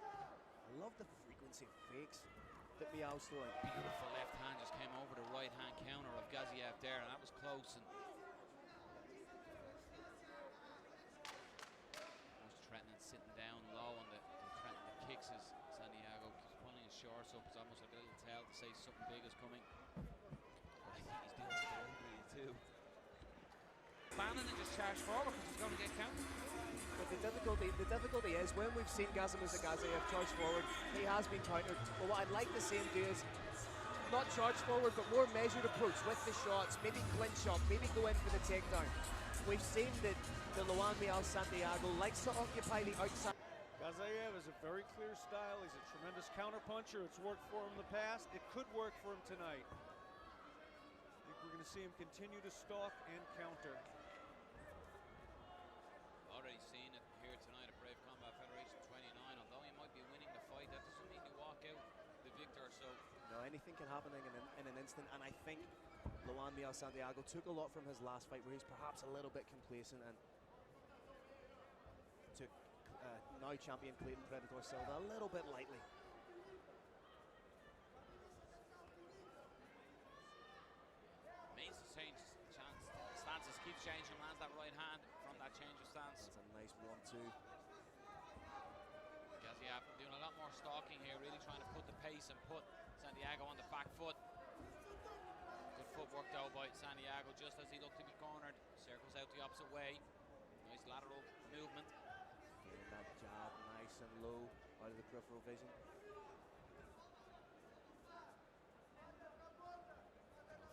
Speaker 1: I love the frequency of fakes that Miao's throwing.
Speaker 5: Beautiful left hand just came over the right hand counter of Gadzhi there, and that was close. And almost threatening, sitting down low on the kicks as Santiago keeps pulling his shorts up. It's almost like a little tell to say something big is coming. But I think he's doing it deliberately too. Bannon and just charge forward because he's going to get counted.
Speaker 1: But the difficulty is when we've seen Kasum Murzakanov charge forward, he has been countered. But what I'd like to see him do is not charge forward, but more measured approach with the shots, maybe clinch up, maybe go in for the takedown. We've seen that the Luan Santiago likes to occupy the outside.
Speaker 3: Gadzhi is a very clear style. He's a tremendous counterpuncher. It's worked for him in the past. It could work for him tonight. I think we're going to see him continue to stalk and counter.
Speaker 5: Already seen it here tonight at Brave Combat Federation 29. Although you might be winning the fight, that doesn't mean you walk out the victor. So
Speaker 1: no, anything can happen in an instant, and I think Luan Santiago took a lot from his last fight where he's perhaps a little bit complacent and took now champion Clayton Predator Silva a little bit lightly.
Speaker 5: Means to change stances, keeps changing, lands that right hand from that change of stance.
Speaker 1: That's a nice 1-2.
Speaker 5: Gadzhi doing a lot more stalking here, really trying to put the pace and put Santiago on the back foot. Good footwork though by Santiago just as he looked to be cornered. Circles out the opposite way. Nice lateral movement.
Speaker 1: Getting that jab nice and low out of the peripheral vision.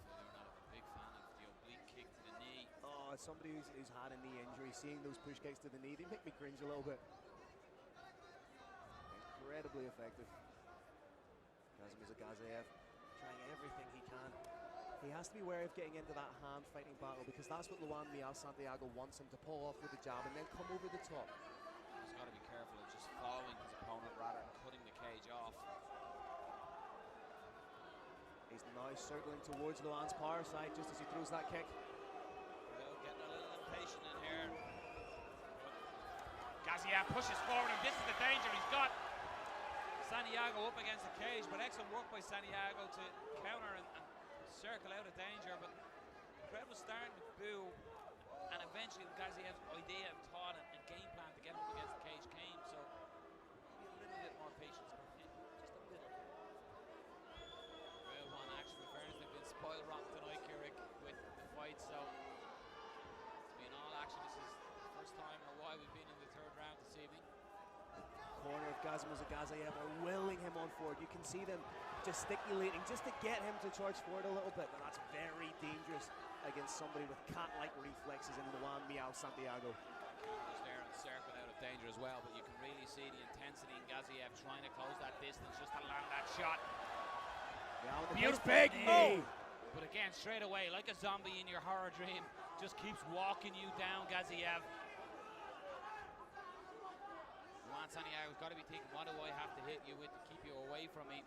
Speaker 5: You're not a big fan of the oblique kick to the knee.
Speaker 1: Oh, as somebody who's had a knee injury, seeing those push kicks to the knee, they make me cringe a little bit. Incredibly effective. Kasum Murzakanov trying everything he can. He has to be wary of getting into that hand fighting battle because that's what Luan Santiago wants him to pull off with the jab and then come over the top.
Speaker 5: He's got to be careful of just following his opponent rather than cutting the cage off.
Speaker 1: He's now circling towards Luan's power side just as he throws that kick.
Speaker 5: Getting a little impatient in here. Gadzhi pushes forward and this is the danger he's got. Santiago up against the cage, but excellent work by Santiago to counter and circle out of danger, but the crowd was starting to boo, and eventually Gadzhi's idea and thought and game plan to get up against the cage came, so maybe a little bit more patience for him, just a little. Crowd want action. In fairness, they've been spoiled rotten tonight, Erick, with the fight, so it's been all action. This is the first time in a while we've been in the third round this evening.
Speaker 1: Corner of Kasum Murzakanov are willing him on forward. You can see them gesticulating just to get him to charge forward a little bit, but that's very dangerous against somebody with cat-like reflexes in Luan Santiago.
Speaker 5: Was there and circled out of danger as well, but you can really see the intensity in Gadzhi trying to close that distance just to land that shot.
Speaker 1: Beautiful big knee.
Speaker 5: But again, straight away, like a zombie in your horror dream, just keeps walking you down, Gadzhi. Luan Santiago's got to be thinking, what do I have to hit you with to keep you away from me?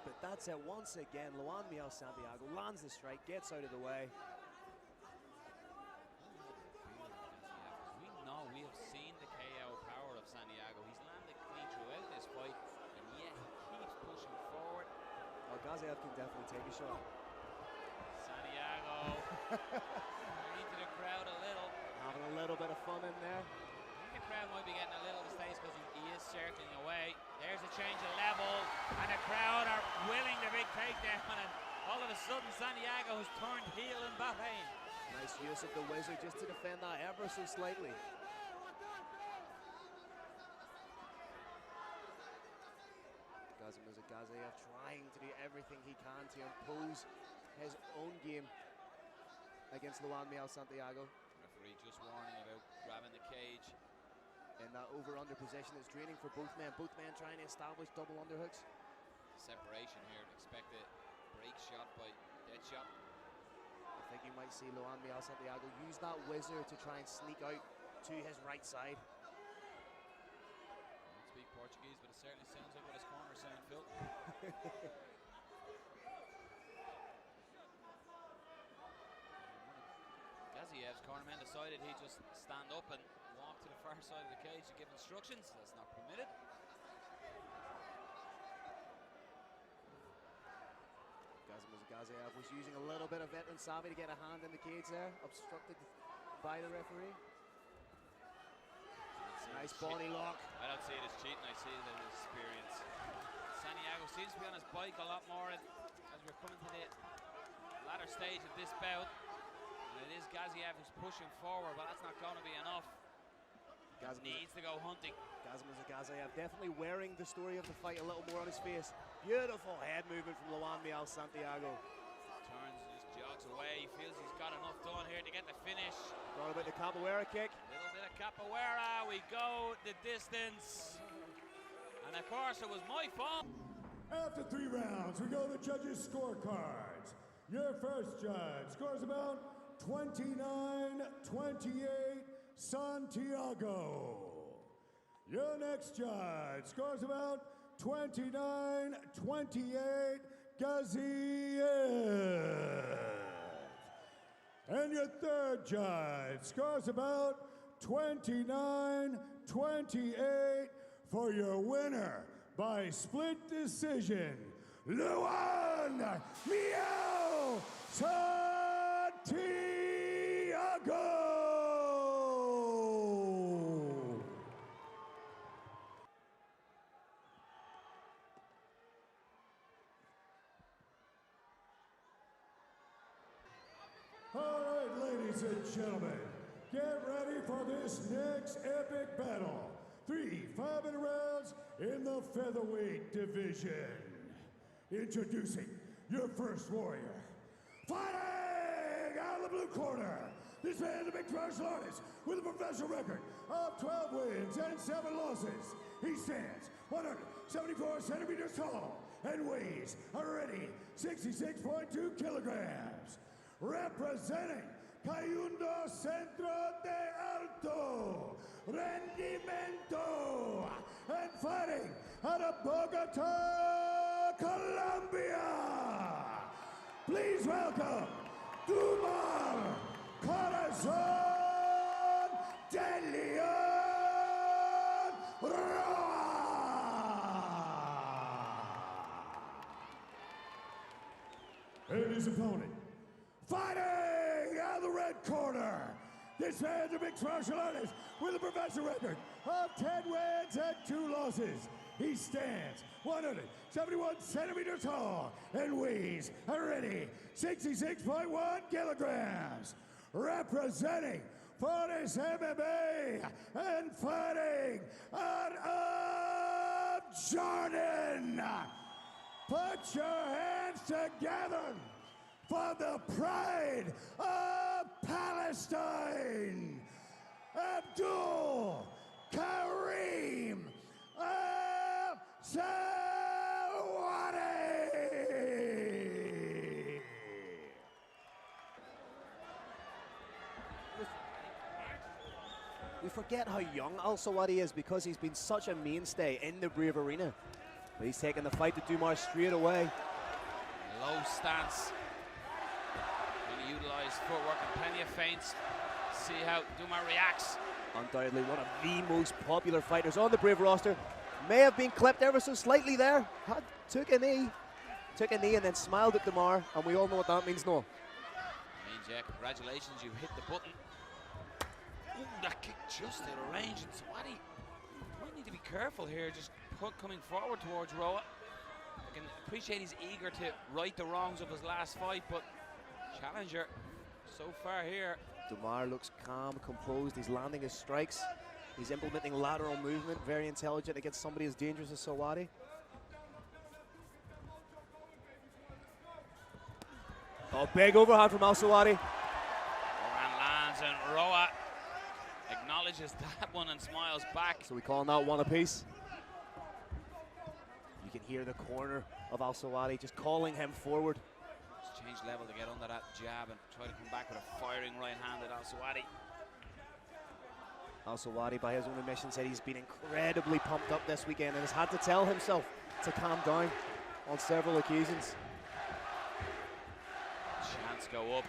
Speaker 1: But that's it once again. Luan Santiago lands the strike, gets out of the way.
Speaker 5: We know, we have seen the KO power of Santiago. He's landed clean throughout this fight, and yet he keeps pushing forward.
Speaker 1: Well, Gadzhi can definitely take a shot.
Speaker 5: Santiago into the crowd a little.
Speaker 1: Having a little bit of fun in there.
Speaker 5: I think the crowd might be getting a little distaste because he is circling away. There's a change of level, and the crowd are willing the big takedown, and all of a sudden Santiago has turned heel in Bahrain.
Speaker 1: Nice use of the wizard just to defend that ever so slightly. Kasum Murzakanov trying to do everything he can to impose his own game against Luan Santiago.
Speaker 5: Referee just warning about grabbing the cage.
Speaker 1: In that over-under position, it's draining for both men. Both men trying to establish double underhooks.
Speaker 5: Separation here, expect a break shot by dead shot.
Speaker 1: I think you might see Luan Santiago use that wizard to try and sneak out to his right side.
Speaker 5: I don't speak Portuguese, but it certainly sounds like what his corner's saying, Phil. Gadzhi's cornerman decided he'd just stand up and walk to the far side of the cage to give instructions. That's not permitted.
Speaker 1: Kasum Murzakanov was using a little bit of veteran savvy to get a hand in the cage there, obstructed by the referee. Nice body lock.
Speaker 5: I don't see it as cheating, I see it as experience. Santiago seems to be on his bike a lot more as we're coming to the latter stage of this bout. And it is Gadzhi who's pushing forward, but that's not going to be enough. Needs to go hunting.
Speaker 1: Kasum Murzakanov definitely wearing the story of the fight a little more on his face. Beautiful head movement from Luan Santiago.
Speaker 5: Turns and just jogs away. He feels he's got enough done here to get the finish.
Speaker 1: Thought about the capoeira kick.
Speaker 5: A little bit of capoeira. We go the distance. And of course, it was my fault.
Speaker 4: After 3 rounds, we go to the judges' scorecards. Your first judge scores about 29-28 Santiago. Your next judge scores about 29-28 Gadzhi. And your third judge scores about 29-28 for your winner by split decision, Luan Santiago. Ladies and gentlemen, get ready for this next epic battle. 3 5-minute rounds in the featherweight division. Introducing your first warrior. Fighting out of the blue corner. This man is a mixed martial artist with a professional record of 12 wins and 7 losses. He stands 174 centimeters tall and weighs already 66.2 kilograms. Representing Kyun Centro de Alto Rendimiento and fighting out of Bogota, Colombia. Please welcome Dumar Corazon de Leon Roa. And his opponent, fighting out of the red corner. This man's a mixed martial artist with a professional record of 10 wins and 2 losses. He stands 171 centimeters tall and weighs already 66.1 kilograms. Representing Fortis MMA and fighting out of Jordan. Put your hands together for the pride of Palestine, Abdul Karim Al-Sawadi.
Speaker 1: We forget how young Al-Sawadi is because he's been such a mainstay in the Brave Arena. But he's taking the fight to Dumar straight away.
Speaker 5: Low stance. Going to utilize footwork and plenty of feints. See how Dumar reacts.
Speaker 1: Undoubtedly one of the most popular fighters on the Brave roster. May have been clipped ever so slightly there. Took a knee and then smiled at Dumar, and we all know what that means now.
Speaker 5: Means, yeah, congratulations, you hit the button. Ooh, that kick just out of range, and Sawadi might need to be careful here, just coming forward towards Roa. I can appreciate he's eager to right the wrongs of his last fight, but challenger so far here.
Speaker 1: Dumar looks calm, composed, he's landing his strikes. He's implementing lateral movement, very intelligent against somebody as dangerous as Sawadi. Oh, big overhand from Al-Sawadi.
Speaker 5: Overhand lands and Roa acknowledges that one and smiles back.
Speaker 1: So we calling that one apiece. You can hear the corner of Al-Sawadi just calling him forward.
Speaker 5: Just change level to get under that jab and try to come back with a firing right hand at Al-Sawadi.
Speaker 1: Al-Sawadi, by his own admission, said he's been incredibly pumped up this weekend and has had to tell himself to calm down on several occasions.
Speaker 5: Chance go up.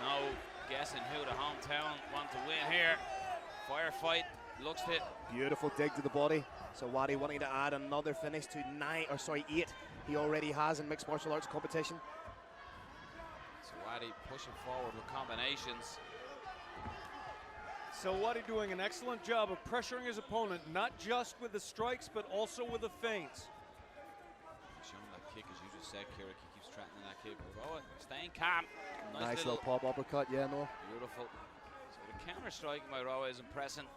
Speaker 5: No guessing who the hometown want to win here. Firefight looks it.
Speaker 1: Beautiful dig to the body. Sawadi wanting to add another finish to 8 he already has in mixed martial arts competition.
Speaker 5: Sawadi pushing forward with combinations.
Speaker 3: Sawadi doing an excellent job of pressuring his opponent, not just with the strikes, but also with the feints.
Speaker 5: Showing that kick, as you just said, Erick, he keeps threatening that kick. Roa staying calm.
Speaker 1: Nice little pop uppercut, yeah, no.
Speaker 5: Beautiful. So the counter striking by Roa is impressing.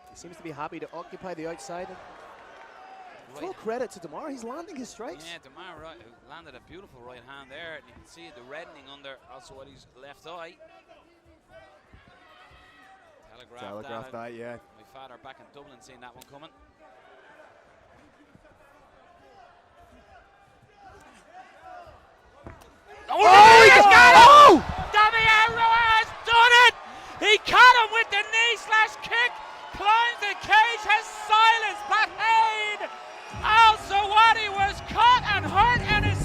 Speaker 1: He seems to be happy to occupy the outside. Full credit to Dumar, he's landing his strikes.
Speaker 5: Yeah, Dumar landed a beautiful right hand there, and you can see the reddening under Al-Sawadi's left eye.
Speaker 1: Telegraphed that, yeah.
Speaker 5: My father back in Dublin seeing that one coming.
Speaker 2: Oh, he's got him! Oh! Damian Roa has done it! He caught him with the knee/kick, climbs the cage, has silenced Bahrain! Al-Sawadi was caught and hurt and is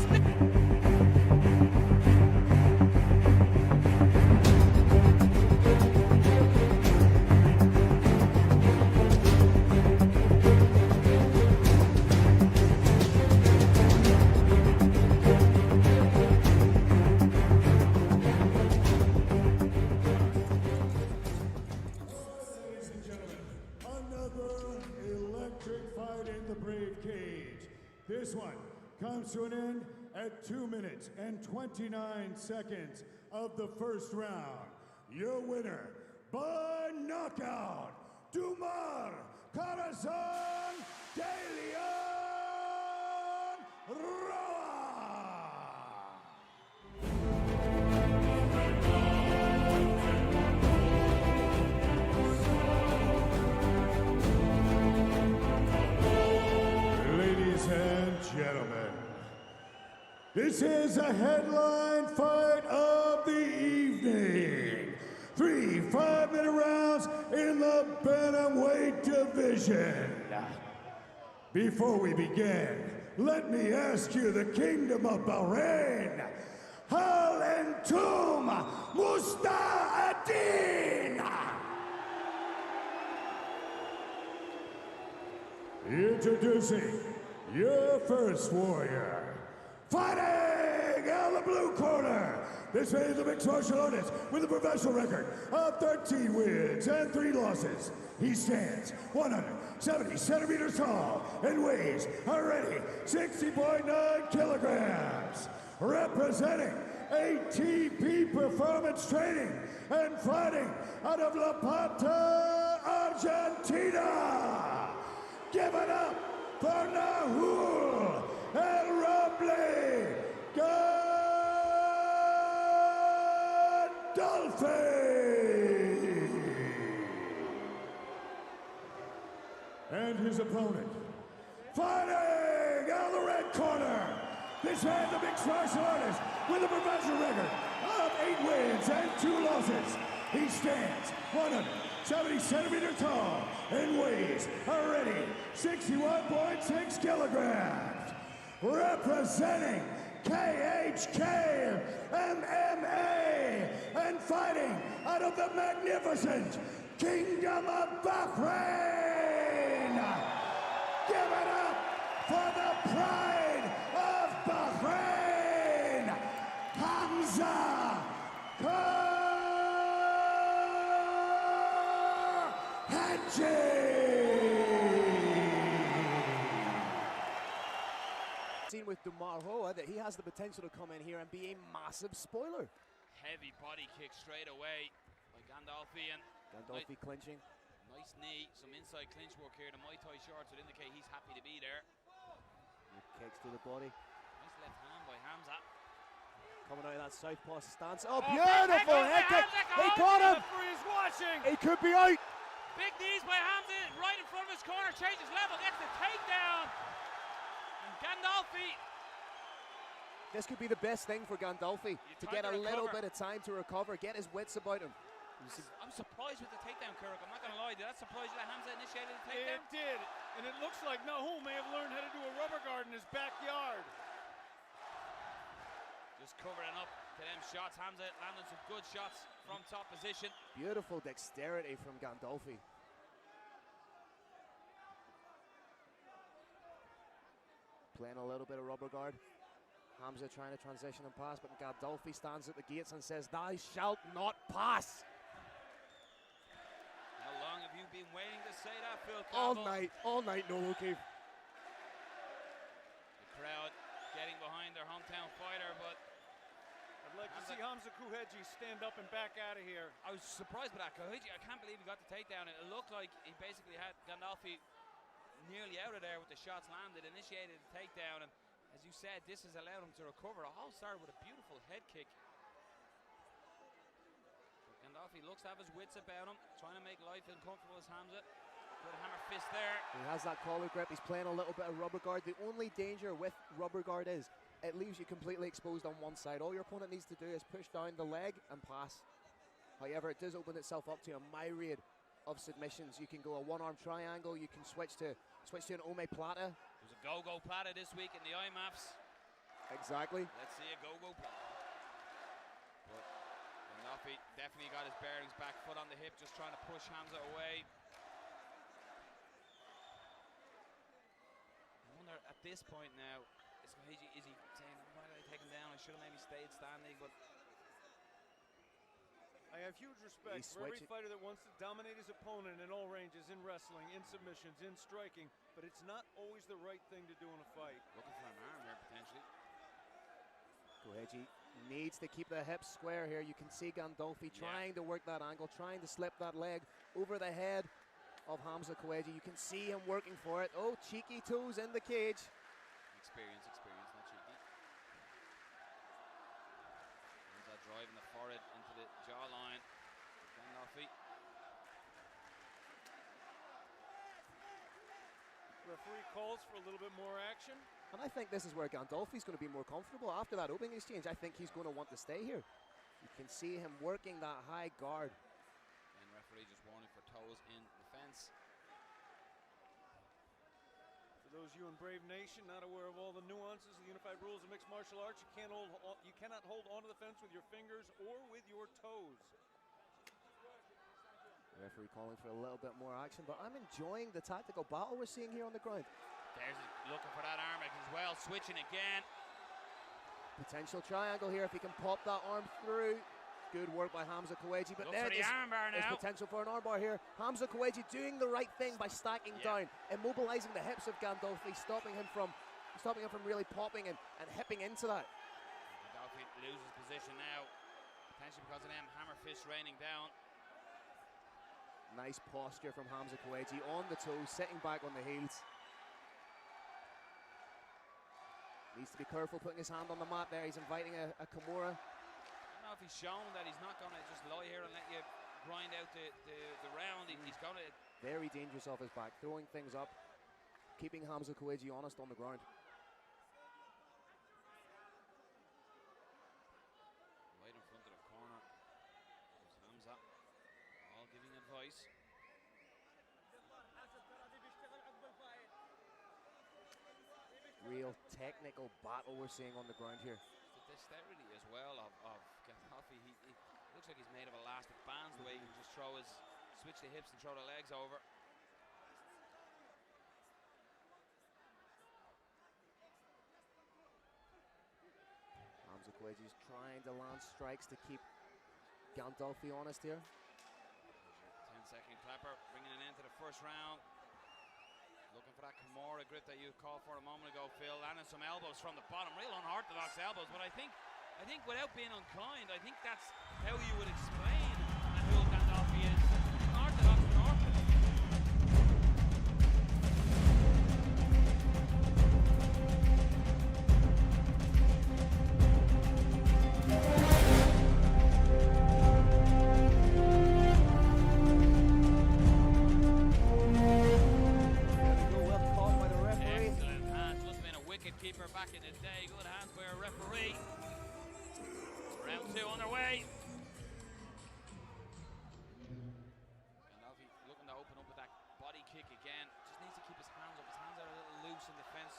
Speaker 4: This one comes to an end at 2 minutes and 29 seconds of the first round, your winner by knockout, Dumar Corazon de Leon Roa. Ladies and gentlemen, this is a headline fight of the evening. 3 5-minute rounds in the bantamweight division. Before we begin, let me ask you, the Kingdom of Bahrain, Helen Musta'adin. Introducing your first warrior, fighting out of the blue corner. This man is a mixed martial artist with a professional record of 13 wins and 3 losses. He stands 170 centimeters tall and weighs already 60.9 kilograms. Representing ATP Performance Training and fighting out of La Plata, Argentina. Give it up for Nahul El Roble Gadzhi. And his opponent, fighting out of the red corner. This man's a mixed martial artist with a professional record of 8 wins and 2 losses. He stands 170 centimeters tall and weighs already 61.6 kilograms. Representing KHK MMA and fighting out of the magnificent Kingdom of Bahrain. Give it up for the pride of Bahrain, Hamza
Speaker 1: Seen with Dumar that he has the potential to come in here and be a massive spoiler.
Speaker 2: Heavy body kick straight away by Gandolfi, and
Speaker 1: Gandolfi clinching.
Speaker 2: Nice knee, some inside clinch work here. The Muay Thai shorts would indicate he's happy to be there.
Speaker 1: Kicks to the body.
Speaker 2: Nice left hand by Hamza.
Speaker 1: Coming out of that southpaw stance. Oh, beautiful head kick. He caught him.
Speaker 3: Referee is watching.
Speaker 1: He could be out.
Speaker 2: Big knees by Hamza, right in front of his corner, changes level, gets the takedown. And Gandolfi.
Speaker 1: This could be the best thing for Gandolfi, to get a little bit of time to recover, get his wits about him.
Speaker 2: I'm surprised with the takedown, Erick. I'm not going to lie. Did that surprise you that Hamza initiated the takedown?
Speaker 3: It did. And it looks like Nahul may have learned how to do a rubber guard in his backyard.
Speaker 2: Just covering up to them shots. Hamza landing some good shots from top position.
Speaker 1: Beautiful dexterity from Gandolfi. Playing a little bit of rubber guard. Hamza trying to transition and pass, but Gandolfi stands at the gates and says, "Thou shalt not pass."
Speaker 2: How long have you been waiting to say that, Phil
Speaker 1: All
Speaker 2: Campbell?
Speaker 1: all night, no O'Keefe.
Speaker 2: The crowd getting behind their hometown fighter, but
Speaker 3: I'd like to see Hamza Kuheji stand up and back out of here.
Speaker 2: I was surprised by that. Kuheji, I can't believe he got the takedown. It looked like he basically had Gandolfi nearly out of there with the shots landed, initiated the takedown, and as you said, this has allowed him to recover. All started with a beautiful head kick. Gandolfi looks to have his wits about him, trying to make life uncomfortable as Hamza. Good hammer fist there.
Speaker 1: He has that collar grip. He's playing a little bit of rubber guard. The only danger with rubber guard is it leaves you completely exposed on one side. All your opponent needs to do is push down the leg and pass. However, it does open itself up to a myriad of submissions. You can go a one-arm triangle. You can switch to an Ome Plata.
Speaker 2: There's a go-go Plata this week in the IMAFs.
Speaker 1: Exactly.
Speaker 2: Let's see a go-go Plata. But Gandolfi definitely got his bearings back, foot on the hip, just trying to push Hamza away. I wonder at this point now, is he saying, why did I take him down? I should have maybe stayed standing, but
Speaker 3: I have huge respect for every fighter that wants to dominate his opponent in all ranges, in wrestling, in submissions, in striking, but it's not always the right thing to do in a fight.
Speaker 2: Looking for an arm here, potentially.
Speaker 1: Koheji needs to keep the hips square here. You can see Gandolfi trying to work that angle, trying to slip that leg over the head of Hamza Koheji. You can see him working for it. Oh, cheeky toes in the cage.
Speaker 5: Experience, not cheeky. Hamza driving the forehead into the jawline. Gandolfi.
Speaker 3: Referee calls for a little bit more action.
Speaker 1: And I think this is where Gandolfi's going to be more comfortable after that opening exchange. I think he's going to want to stay here. You can see him working that high guard.
Speaker 5: And referee just warning for toes in defense.
Speaker 3: For those of you in Brave Nation not aware of all the nuances of the unified rules of mixed martial arts, you cannot hold onto the fence with your fingers or with your toes.
Speaker 1: The referee calling for a little bit more action, but I'm enjoying the tactical battle we're seeing here on the ground.
Speaker 2: There's looking for that arm as well, switching again.
Speaker 1: Potential triangle here if he can pop that arm through. Good work by Hamza Koheji, but
Speaker 2: Look
Speaker 1: there
Speaker 2: for the armbar
Speaker 1: there's
Speaker 2: now.
Speaker 1: potential for an armbar here. Hamza Koheji doing the right thing by stacking down, immobilizing the hips of Gandolfi, stopping him from really popping and hipping into that.
Speaker 2: Gandolfi loses position now, potentially because of them hammer fists raining down.
Speaker 1: Nice posture from Hamza Koheji on the toes, sitting back on the heels. Needs to be careful putting his hand on the mat there. He's inviting a Kimura.
Speaker 2: I don't know if he's shown that he's not going to just lie here and let you grind out the round. He's going to...
Speaker 1: Very dangerous off his back, throwing things up, keeping Hamza Koheji honest on the ground.
Speaker 5: Right in front of the corner. There's Hamza. All giving advice.
Speaker 1: Real technical battle we're seeing on the ground here.
Speaker 5: The dexterity as well of Gandolfi. He looks like he's made of elastic bands, the way he can just switch the hips and throw the legs over.
Speaker 1: Hamza Koheji's trying to land strikes to keep Gandolfi honest here.
Speaker 5: 10-second clapper, bringing an end to the first round. Looking for that Kimura grip that you called for a moment ago, Phil. Landing some elbows from the bottom, real unorthodox elbows. But I think without being unkind, I think that's how you would explain who Gandolfi is. Unorthodox and orthodox. Keeper back in the day, good hands by a referee. Round two underway. Gandolfi looking to open up with that body kick again. Just needs to keep his hands up. His hands are a little loose in defense.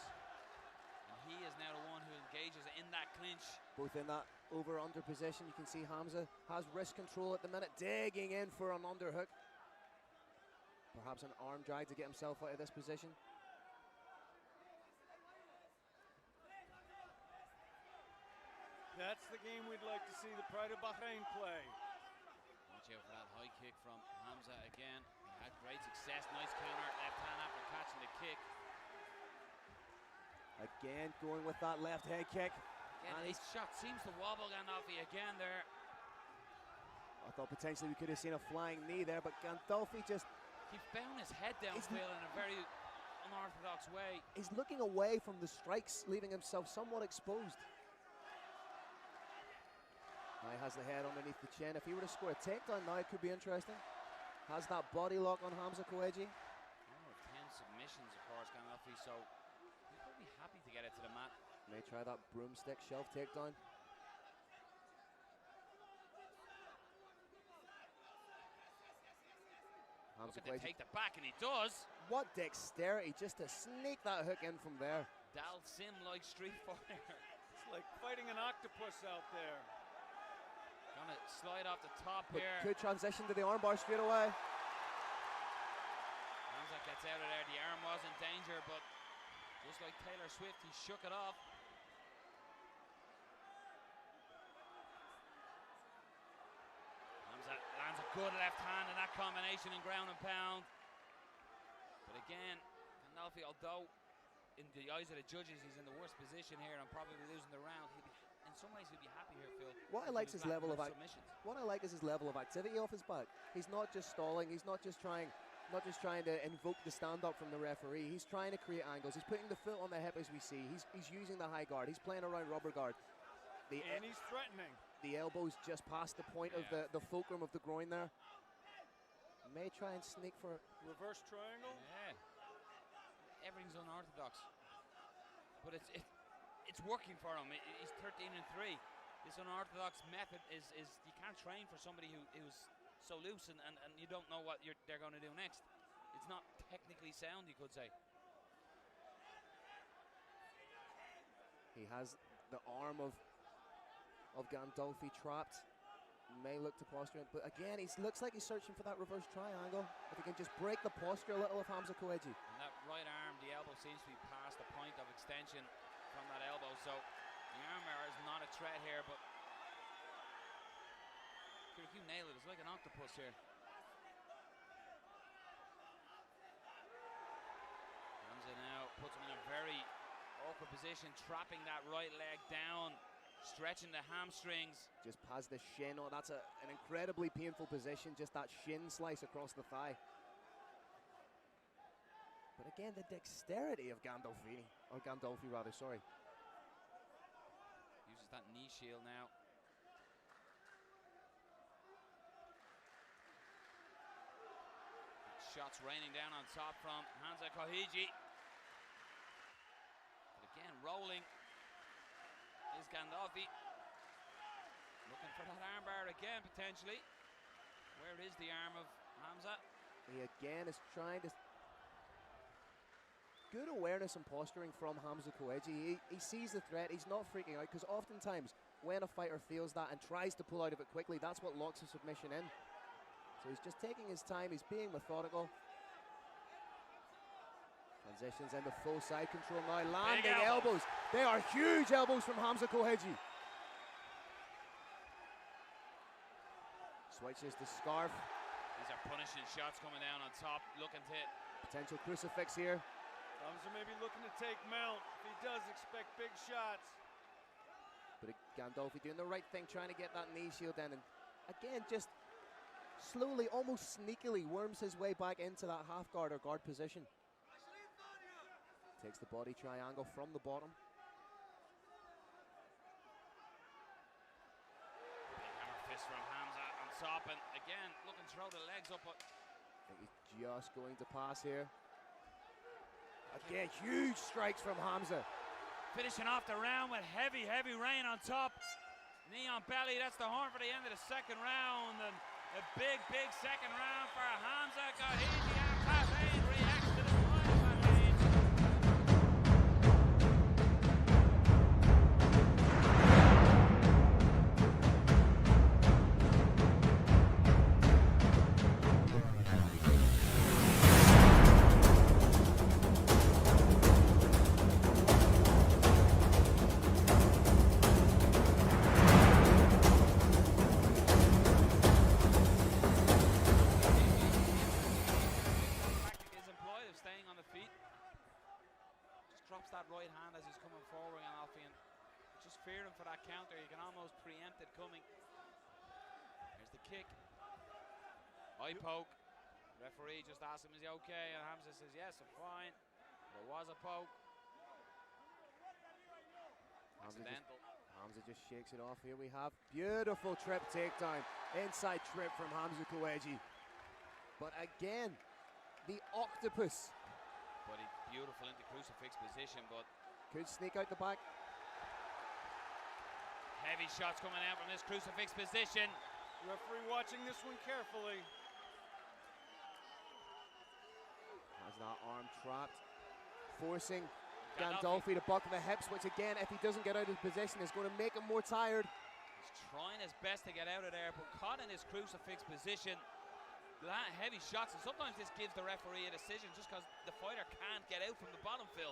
Speaker 5: And he is now the one who engages in that clinch.
Speaker 1: Both in that over-under position. You can see Hamza has wrist control at the minute, digging in for an underhook. Perhaps an arm drag to get himself out of this position.
Speaker 3: That's the game we'd like to see the Pride of Bahrain play.
Speaker 5: Watch out for that high kick from Hamza again. He had great success. Nice counter. Left hand after catching the kick.
Speaker 1: Again, going with that left head kick.
Speaker 5: Again, his shot seems to wobble Gandolfi again there.
Speaker 1: I thought potentially we could have seen a flying knee there, but Gandolfi just
Speaker 5: keeps bowing his head down, Phil, in a very unorthodox way.
Speaker 1: He's looking away from the strikes, leaving himself somewhat exposed. Now he has the head underneath the chin. If he were to score a takedown now, it could be interesting. Has that body lock on Hamza Koheji.
Speaker 5: 10 submissions, of course, Gandolfi, so he's probably happy to get it to the mat.
Speaker 1: May try that broomstick shelf takedown.
Speaker 5: Hamza Koheji to take the back, and he does.
Speaker 1: What dexterity just to sneak that hook in from there.
Speaker 5: Dal Sim like street fighter.
Speaker 3: It's like fighting an octopus out there.
Speaker 5: Gonna slide off the top
Speaker 1: but
Speaker 5: here.
Speaker 1: Could transition to the armbar straight away.
Speaker 5: Hamza gets out of there. The arm was in danger, but just like Taylor Swift, he shook it off. Hamza lands a good left hand in that combination in ground and pound. But again, Gandolfi, although in the eyes of the judges he's in the worst position here and probably losing the round, he'll be in in some ways he'll be happy here, Phil.
Speaker 1: What I like is his level of
Speaker 5: submissions.
Speaker 1: what I like is his level of activity off his back. He's not just stalling. He's not just trying to invoke the stand-up from the referee. He's trying to create angles. He's putting the foot on the hip as we see. He's using the high guard. He's playing around rubber guard.
Speaker 3: And he's threatening.
Speaker 1: The elbow's just past the point of the fulcrum of the groin there. May try and sneak for
Speaker 3: Reverse triangle.
Speaker 5: Yeah. Everything's unorthodox. But it's working for him. He's 13-3. This unorthodox method is you can't train for somebody who's so loose and you don't know what they're going to do next. It's not technically sound, you could say.
Speaker 1: He has the arm of Gandolfi trapped. May look to posture him, but again, he looks like he's searching for that reverse triangle. If he can just break the posture a little of Hamza Koedji.
Speaker 5: And that right arm, the elbow seems to be past the point of extension from that elbow, so the armbar is not a threat here, but you nail it. It's like an octopus here. Hamza now puts him in a very awkward position, trapping that right leg down, stretching the hamstrings.
Speaker 1: Just has the shin. Oh, that's an incredibly painful position, just that shin slice across the thigh. But again, the dexterity of Gandolfi rather, sorry.
Speaker 5: Uses that knee shield now. Shots raining down on top from Hamza Koedji. But again, rolling is Gandolfi. Looking for that armbar again, potentially. Where is the arm of Hamza?
Speaker 1: He again is trying to... Good awareness and posturing from Hamza Koedji. He sees the threat. He's not freaking out, because oftentimes when a fighter feels that and tries to pull out of it quickly, that's what locks a submission in. So he's just taking his time. He's being methodical. Transitions into full side control now. Landing elbows. They are huge elbows from Hamza Koedji. Switches the scarf.
Speaker 5: These are punishing shots coming down on top. Looking to hit.
Speaker 1: Potential crucifix here.
Speaker 3: Hamza may be looking to take mount. If he does, expect big shots.
Speaker 1: But Gandolfi doing the right thing, trying to get that knee shield in. And again, just slowly, almost sneakily, worms his way back into that half guard or guard position. Takes the body triangle from the bottom.
Speaker 5: Big hammer fist from Hamza on top, and again looking to throw the legs up. But
Speaker 1: I think he's just going to pass here. Again, huge strikes from Hamza.
Speaker 5: finishing off the round with heavy rain on top. Knee on belly. That's the horn for the end of the second round, and a big second round for Hamza Koedji. Bahrain reacts to the final Bahrain. Drops that right hand as he's coming forward, and Alfian just fearing for that counter. You can almost preempt it coming. Here's the kick. Eye poke. Referee just asks him, is he okay? And Hamza says, yes, I'm fine. There was a poke.
Speaker 1: Hamza just shakes it off. Here we have beautiful trip takedown. Inside trip from Hamza Koedji. But again, the octopus.
Speaker 5: But he's beautiful into crucifix position, but
Speaker 1: could sneak out the back.
Speaker 5: Heavy shots coming out from this crucifix position.
Speaker 3: Referee watching this one carefully.
Speaker 1: Has that arm trapped, forcing Gandolfi to buck the hips, which again, if he doesn't get out of position, is going to make him more tired.
Speaker 5: He's trying his best to get out of there, but caught in his crucifix position. Heavy shots, and sometimes this gives the referee a decision just because the fighter can't get out from the bottom, Phil.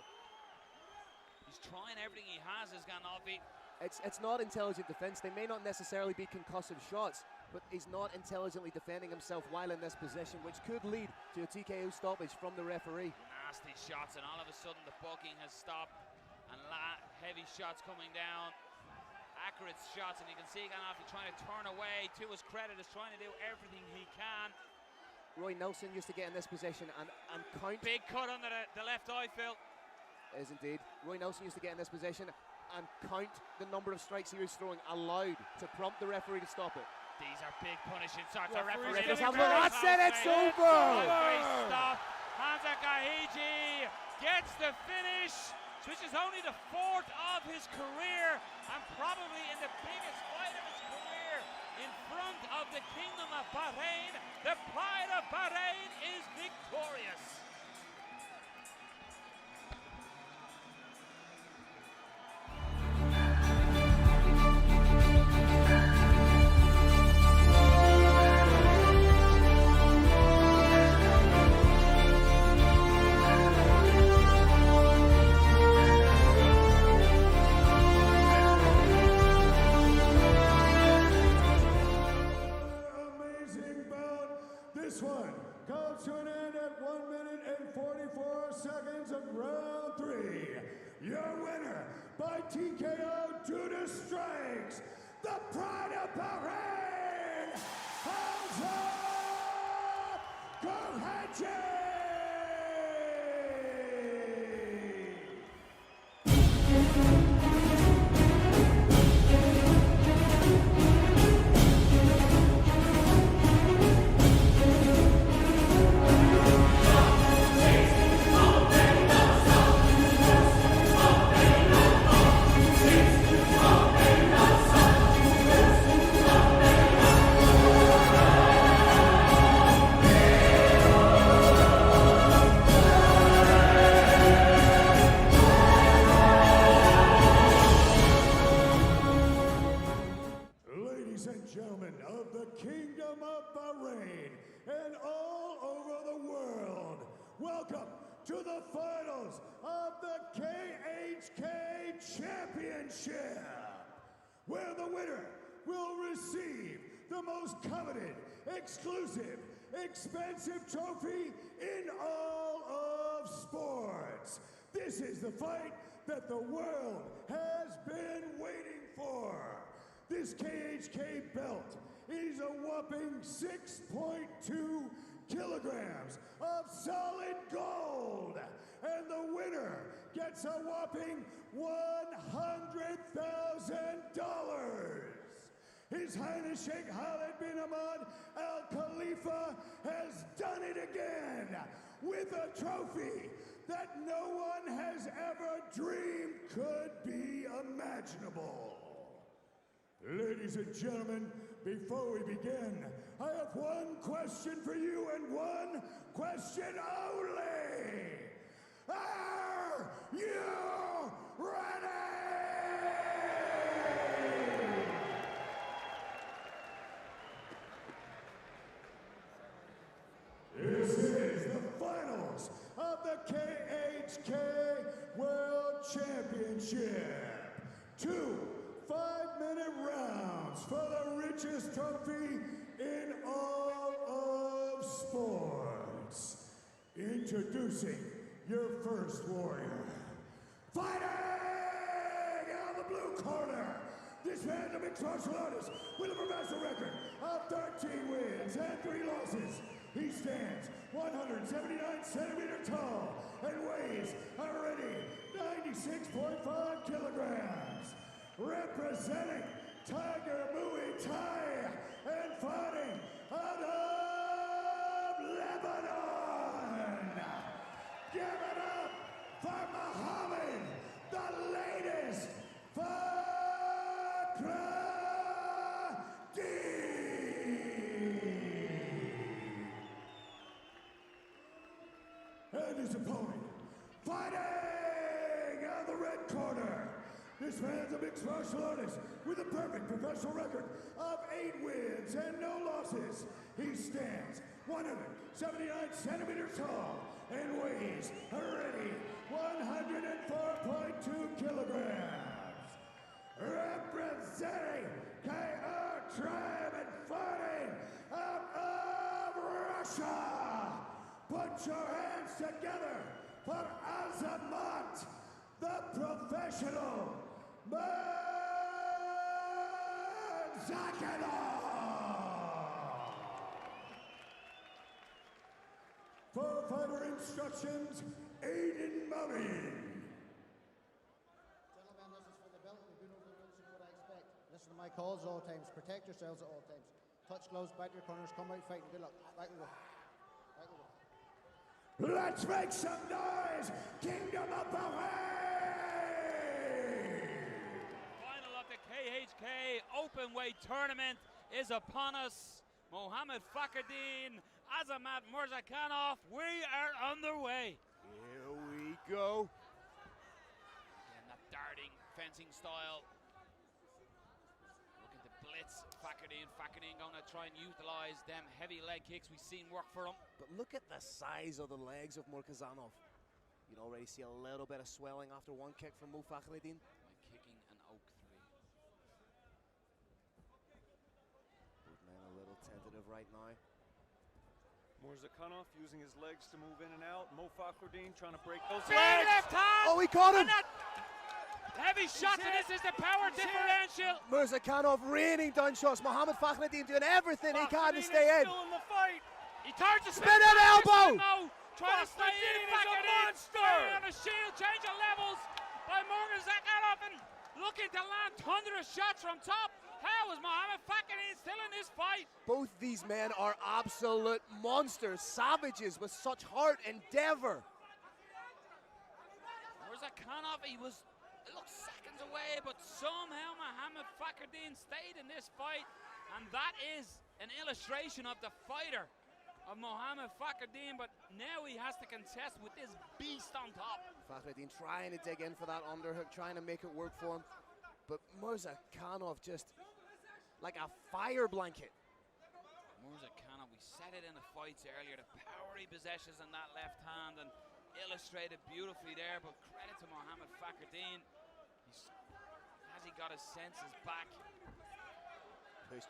Speaker 5: He's trying everything he has as Gandolfi.
Speaker 1: It's not intelligent defense. They may not necessarily be concussive shots, but he's not intelligently defending himself while in this position, which could lead to a TKO stoppage from the referee.
Speaker 5: Nasty shots, and all of a sudden the bucking has stopped, and heavy shots coming down
Speaker 2: accurate shots, and you can see Gadzhi trying to turn away. To his credit, is trying to do everything he can.
Speaker 1: Roy Nelson used to get in this position and count.
Speaker 2: Big cut under the left eye, Phil.
Speaker 1: Is indeed. Roy Nelson used to get in this position and count the number of strikes he was throwing aloud to prompt the referee to stop it.
Speaker 2: These are big punishing shots. The
Speaker 1: Referee's
Speaker 2: referee
Speaker 1: have that's it, it's over!
Speaker 2: Stop. Al Qaisi gets the finish, which is only the 4th of his career, and probably in the biggest fight of his career, in front of the Kingdom of Bahrain. The pride of Bahrain is victorious.
Speaker 4: This one comes to an end at 1 minute and 44 seconds of round 3. Your winner by TKO due to strikes, the pride of Bahrain, Gadzhi! Welcome to the finals of the KHK Championship, where the winner will receive the most coveted, exclusive, expensive trophy in all of sports. This is the fight that the world has been waiting for. This KHK belt is a whopping 6.2 kilograms of solid gold, and the winner gets a whopping $100,000. His Highness Sheikh Khalid bin Ahmad Al Khalifa has done it again with a trophy that no one has ever dreamed could be imaginable. Ladies and gentlemen, before we begin, I have one question for you and one question only. Are you ready? This is the finals of the KHK World Championship. 2 5-minute rounds for the richest trophy in all of sports. Introducing your first warrior. Fighting out of the blue corner, this man's a mixed martial artist with a professional record of 13 wins and 3 losses. He stands 179 centimeters tall and weighs already 96.5 kilograms. Representing Tiger Muay Thai and fighting out of Lebanon. Give it up for Mohammad, the latest Fakhreddine. And his opponent, fighting out of the red corner. This man's a mixed martial artist with a perfect professional record of 8 wins and no losses. He stands 179 centimeters tall and weighs already 104.2 kilograms. Representing KO tribe and fighting out of Russia. Put your hands together for Azamat, the professional Murzakanov. Murzakanov. For fighter instructions, Aiden Mummy.
Speaker 7: Gentlemen, this is for the belt. We've been over the rules, you know what I expect. Listen to my calls at all times. Protect yourselves at all times. Touch gloves, back your corners, come out fighting. Good luck. Back we go. Back we go.
Speaker 4: Let's make some noise, Kingdom of Bahrain!
Speaker 2: Final of the KHK Openweight Tournament is upon us. Mohammad Fakhreddine, Azamat Murzakanov, we are underway.
Speaker 1: Here we go.
Speaker 2: Again, that darting fencing style. Looking to blitz Fakhreddine. Fakhreddine going to try and utilize them heavy leg kicks we've seen work for him.
Speaker 1: But look at the size of the legs of Murzakanov. You can already see a little bit of swelling after one kick from Fakhreddine.
Speaker 2: By kicking an oak 3.
Speaker 1: Both men a little tentative right now.
Speaker 3: Murzakanov using his legs to move in and out. Fakhreddine trying to break those
Speaker 2: Big
Speaker 3: legs.
Speaker 2: left hand!
Speaker 1: Oh, he caught him!
Speaker 2: And that heavy shots, and this is the power differential.
Speaker 1: Murzakanov raining down shots. Mohammad Fakhreddine doing everything he can to
Speaker 3: Fakhreddine
Speaker 1: stay
Speaker 3: is
Speaker 1: in.
Speaker 3: still in the fight.
Speaker 2: He turns to
Speaker 1: Spin at elbow!
Speaker 2: Trying to stay in.
Speaker 3: Fakhreddine is a monster!
Speaker 2: On a shield, change of levels by Murzakanov, and looking to land thunderous shots from top. How is Mohammad Fakhreddine still in this fight?
Speaker 1: Both these men are absolute monsters, savages with such heart and endeavor.
Speaker 2: Murzakanov, he looked seconds away, but somehow Mohammad Fakhreddine stayed in this fight, and that is an illustration of the fighter of Mohammad Fakhreddine, but now he has to contest with this beast on top.
Speaker 1: Fakhreddine trying to dig in for that underhook, trying to make it work for him. But Murzakanov just like a fire blanket.
Speaker 2: Murzakanov, we said it in the fights earlier, the power he possesses in that left hand, and illustrated beautifully there, but credit to Mohammad Fakhreddine. Has he got his senses back?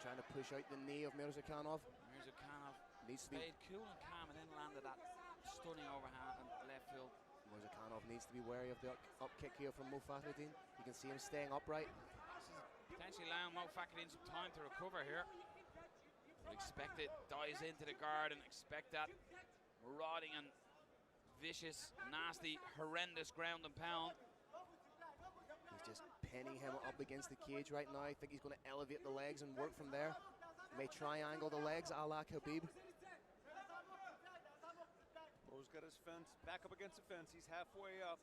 Speaker 1: Trying to push out the knee of Murzakanov.
Speaker 2: Murzakanov
Speaker 1: Needs to be
Speaker 2: stayed cool and calm and then landed that stunning overhand and left field.
Speaker 1: Murzakanov needs to be wary of the up kick here from Fakhreddine. You can see him staying upright.
Speaker 2: This is potentially allowing Fakhreddine some time to recover here. But expect it, dives into the guard, and expect that marauding and vicious, nasty, horrendous ground and pound.
Speaker 1: He's just pinning him up against the cage right now. I think he's going to elevate the legs and work from there. May triangle the legs a la Khabib.
Speaker 3: Mo's got his fence back up against the fence. He's halfway up.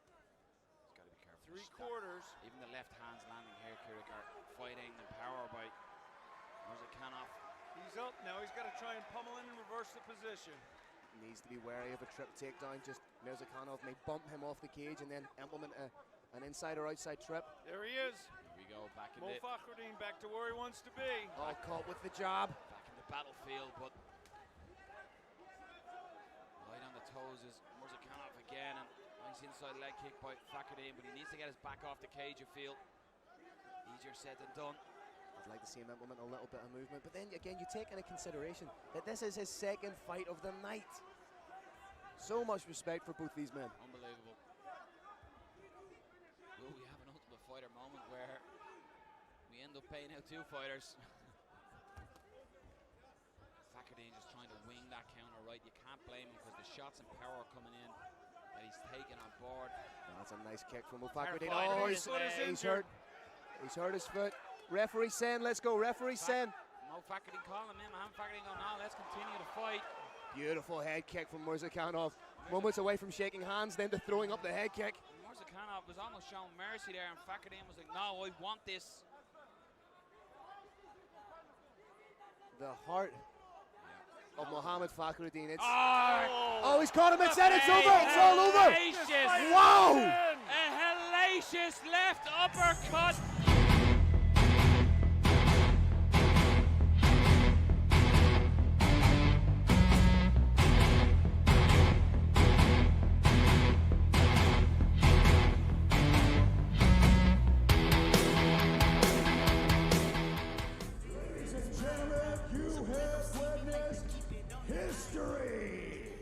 Speaker 2: He's got to be careful.
Speaker 3: 3/4.
Speaker 2: Even the left hands landing here, Erick, are fighting the power by Murzakanov.
Speaker 3: He's up. Now he's got to try and pummel in and reverse the position.
Speaker 1: Needs to be wary of a trip takedown. Just Murzakanov may bump him off the cage and then implement an inside or outside trip.
Speaker 3: There he is.
Speaker 2: Here we go, back in
Speaker 3: Fakhreddine back to where he wants to be.
Speaker 1: All caught with the jab.
Speaker 2: back in the battlefield, but light on the toes is Murzakanov again, and nice inside leg kick by Fakhreddine, but he needs to get his back off the cage, I feel. Easier said than done.
Speaker 1: I'd like to see him implement a little bit of movement, but then again, you take into consideration that this is his second fight of the night. So much respect for both these men.
Speaker 2: Unbelievable. Will we have an Ultimate Fighter moment where we end up paying out 2 fighters? Fakhreddine just trying to wing that counter right. You can't blame him because the shots and power coming in that he's taken on board.
Speaker 1: That's a nice kick from Fakhreddine.
Speaker 2: Terrifying.
Speaker 1: Oh,
Speaker 2: His foot is
Speaker 1: he's hurt. He's hurt his foot. Referee send, let's go. Referee send.
Speaker 2: Fakhreddine calling him in. Mohammad Fakhreddine going, no, let's continue the fight.
Speaker 1: Beautiful head kick from Murzakanov. Moments away from shaking hands, then to throwing up the head kick.
Speaker 2: Murzakanov was almost showing mercy there, and Fakhreddine was like, no, I want this.
Speaker 1: The heart of Mohammad Fakhreddine. It's
Speaker 2: Oh,
Speaker 1: he's caught him. It's it. It's over. It's all over.
Speaker 2: Hellacious.
Speaker 1: Wow!
Speaker 2: A hellacious left uppercut.
Speaker 4: Ladies and gentlemen, you have witnessed history.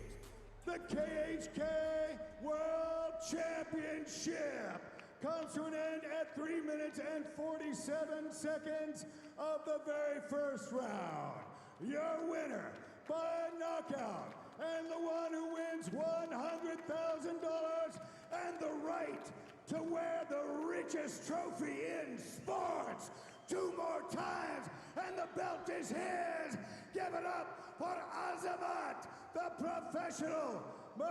Speaker 4: The KHK World Championship comes to an end at 3 minutes and 47 seconds of the very first round. Your winner by knockout, and the one who wins $100,000 and the right to wear the richest trophy in sports 2 more times, and the belt is his. Give it up for Azamat, the professional Murzakanov.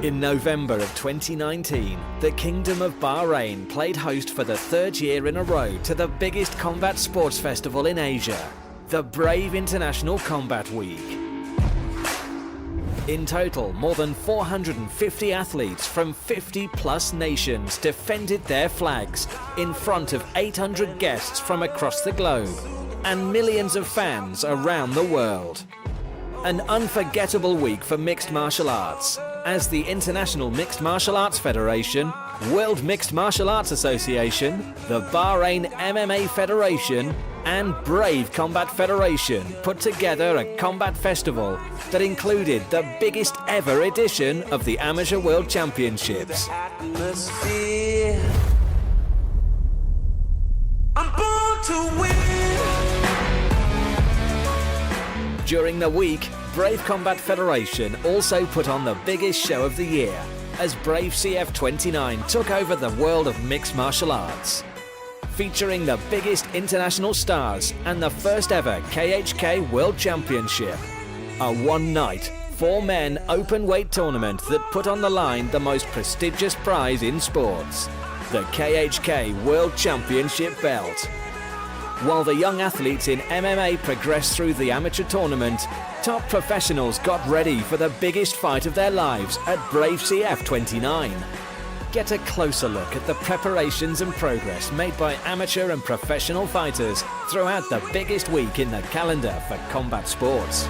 Speaker 8: In November of 2019, the Kingdom of Bahrain played host for the 3rd year in a row to the biggest combat sports festival in Asia, the Brave International Combat Week. In total, more than 450 athletes from 50+ nations defended their flags in front of 800 guests from across the globe and millions of fans around the world. An unforgettable week for mixed martial arts, as the International Mixed Martial Arts Federation, World Mixed Martial Arts Association, the Bahrain MMA Federation, and Brave Combat Federation put together a combat festival that included the biggest ever edition of the Amateur World Championships. I'm born to win. During the week, Brave Combat Federation also put on the biggest show of the year, as Brave CF29 took over the world of mixed martial arts. Featuring the biggest international stars and the first ever KHK World Championship. A one-night, 4-men open-weight tournament that put on the line the most prestigious prize in sports, the KHK World Championship Belt. While the young athletes in MMA progressed through the amateur tournament, top professionals got ready for the biggest fight of their lives at Brave CF29. Get a closer look at the preparations and progress made by amateur and professional fighters throughout the biggest week in the calendar for combat sports.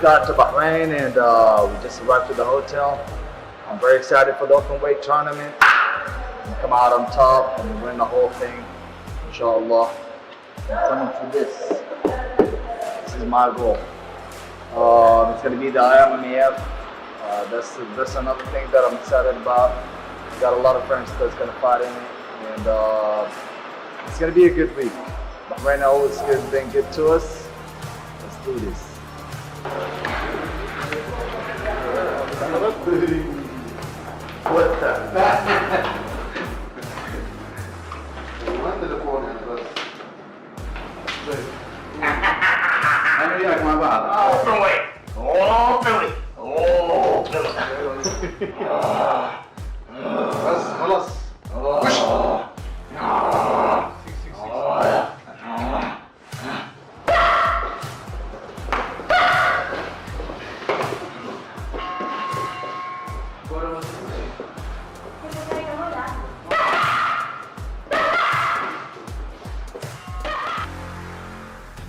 Speaker 9: got to Bahrain and we just arrived to the hotel. I'm very excited for the openweight tournament. And come out on top and win the whole thing, inshallah. I'm coming for this. This is my goal. It's going to be the IMMAF. That's another thing that I'm excited about. Got a lot of friends that's going to fight in it, and it's going to be a good week. Bahrain always been good to us. Let's do this. What the?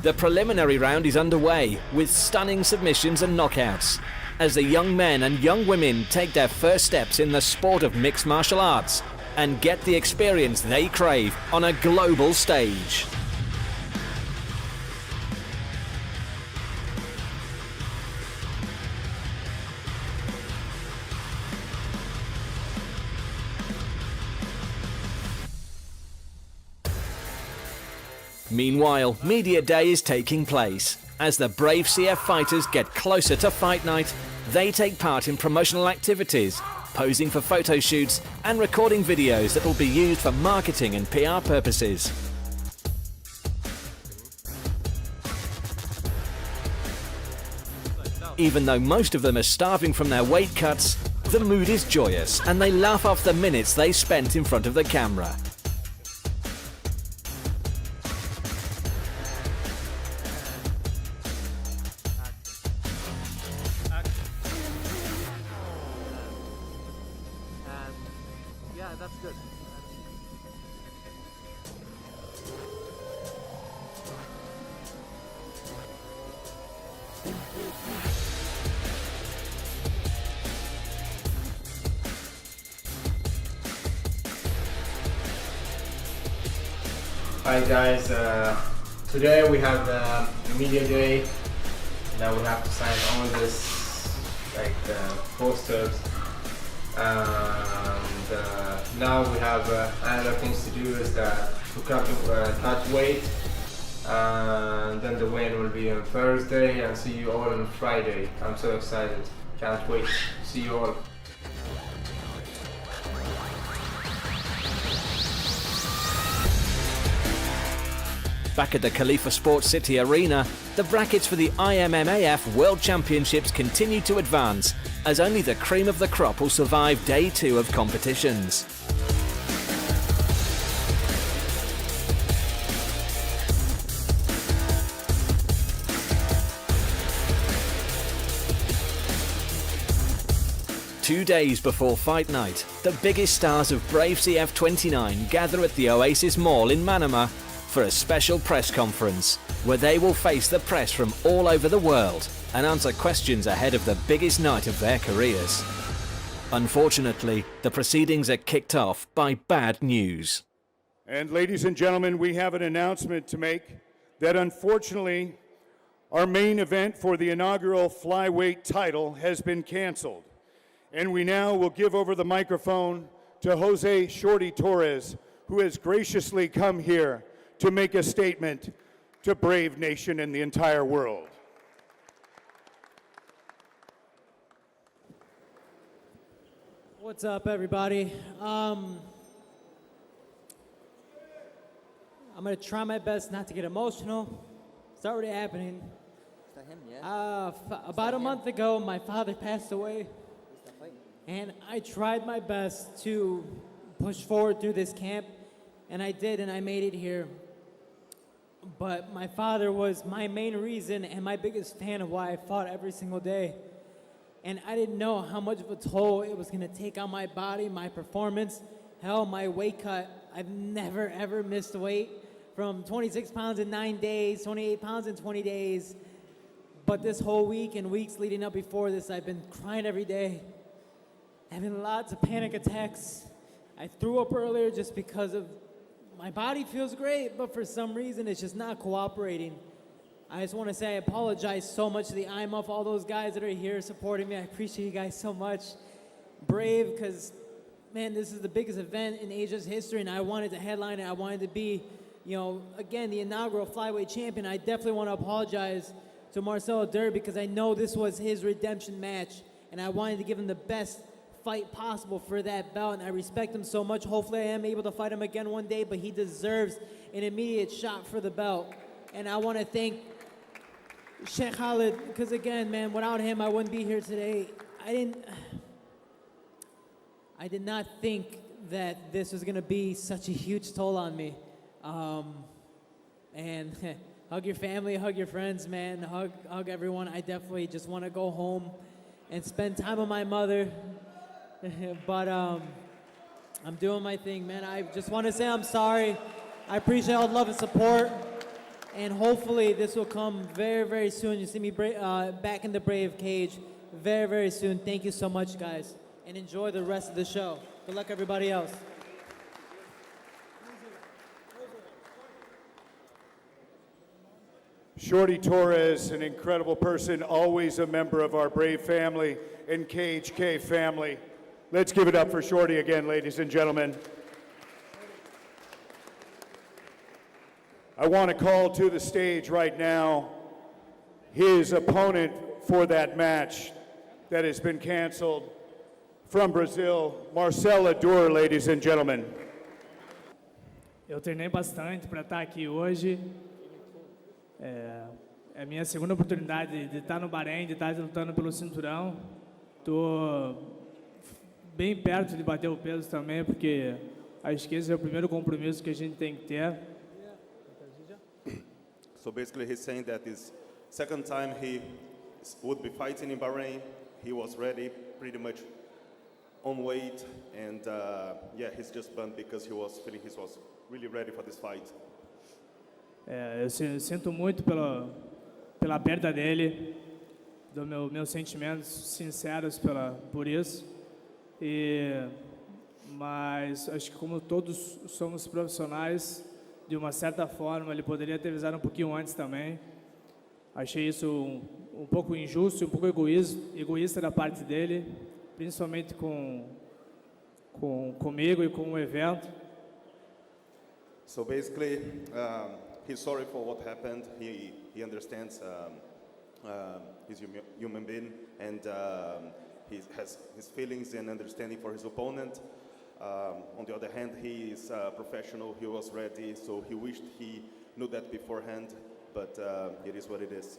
Speaker 8: The preliminary round is underway with stunning submissions and knockouts as the young men and young women take their first steps in the sport of mixed martial arts and get the experience they crave on a global stage. Meanwhile, Media Day is taking place. As the brave CF fighters get closer to fight night, they take part in promotional activities, posing for photo shoots and recording videos that will be used for marketing and PR purposes. Even though most of them are starving from their weight cuts, the mood is joyous and they laugh off the minutes they spent in front of the camera.
Speaker 10: Hi guys, today we have the media day. Now we have to sign all this, like posters, and now we have other things to do is to touch weight, and then the weigh-in will be on Thursday, and see you all on Friday. I'm so excited, can't wait. See you all.
Speaker 8: Back at the Khalifa Sports City Arena, the brackets for the IMMAF World Championships continue to advance, as only the cream of the crop will survive day 2 of competitions. Two days before fight night, the biggest stars of Brave CF 29 gather at the Oasis Mall in Manama for a special press conference where they will face the press from all over the world and answer questions ahead of the biggest night of their careers. Unfortunately, the proceedings are kicked off by bad news.
Speaker 4: And ladies and gentlemen, we have an announcement to make that unfortunately our main event for the inaugural flyweight title has been canceled. And we now will give over the microphone to Jose Shorty Torres, who has graciously come here to make a statement to Brave Nation and the entire world.
Speaker 11: What's up, everybody? I'm gonna try my best not to get emotional. It's already happening.
Speaker 12: Is that him, yeah?
Speaker 11: About a month ago, my father passed away, and I tried my best to push forward through this camp, and I did, and I made it here. But my father was my main reason and my biggest fan of why I fought every single day. And I didn't know how much of a toll it was gonna take on my body, my performance, hell, my weight cut. I've never, ever missed weight from 26 pounds in 9 days, 28 pounds in 20 days. But this whole week and weeks leading up before this, I've been crying every day, having lots of panic attacks. I threw up earlier just because of my body feels great, but for some reason it's just not cooperating. I just want to say I apologize so much to the IMUF, all those guys that are here supporting me. I appreciate you guys so much. Brave, because, man, this is the biggest event in Asia's history, and I wanted to headline it. I wanted to be, you know, again, the inaugural flyweight champion. I definitely want to apologize to Marcelo Dur because I know this was his redemption match, and I wanted to give him the best fight possible for that belt, and I respect him so much. Hopefully I am able to fight him again one day, but he deserves an immediate shot for the belt. And I want to thank Sheikh Khalid, because again, man, without him, I wouldn't be here today. I did not think that this was going to be such a huge toll on me. And hug your family, hug your friends, man, hug everyone. I definitely just want to go home and spend time with my mother. But I'm doing my thing, man. I just want to say I'm sorry. I appreciate all the love and support. And hopefully this will come very, very soon. You see me back in the Brave cage very, very soon. Thank you so much, guys. And enjoy the rest of the show. Good luck, everybody else.
Speaker 4: Shorty Torres, an incredible person, always a member of our Brave family and KHK family. Let's give it up for Shorty again, ladies and gentlemen. I want to call to the stage right now his opponent for that match that has been canceled from Brazil, Marcelo Dur, ladies and gentlemen.
Speaker 13: Eu treinei bastante para estar aqui hoje. É a minha segunda oportunidade de estar no Bahrein, de estar lutando pelo cinturão. Estou bem perto de bater o peso também, porque acho que esse é o primeiro compromisso que a gente tem que ter.
Speaker 14: So basically he's saying that his second time he would be fighting in Bahrain. He was ready, pretty much on weight, and yeah, he's just bummed because he was feeling he was really ready for this fight.
Speaker 13: Eu sinto muito pela perda dele, meus sentimentos sinceros por isso. Mas acho que como todos somos profissionais, de uma certa forma, ele poderia ter avisado um pouquinho antes também. Achei isso um pouco injusto e um pouco egoísta da parte dele, principalmente comigo e com o evento.
Speaker 14: So basically, he's sorry for what happened. He understands he's a human being, and he has his feelings and understanding for his opponent. On the other hand, he is a professional, he was ready, so he wished he knew that beforehand, but it is what it is.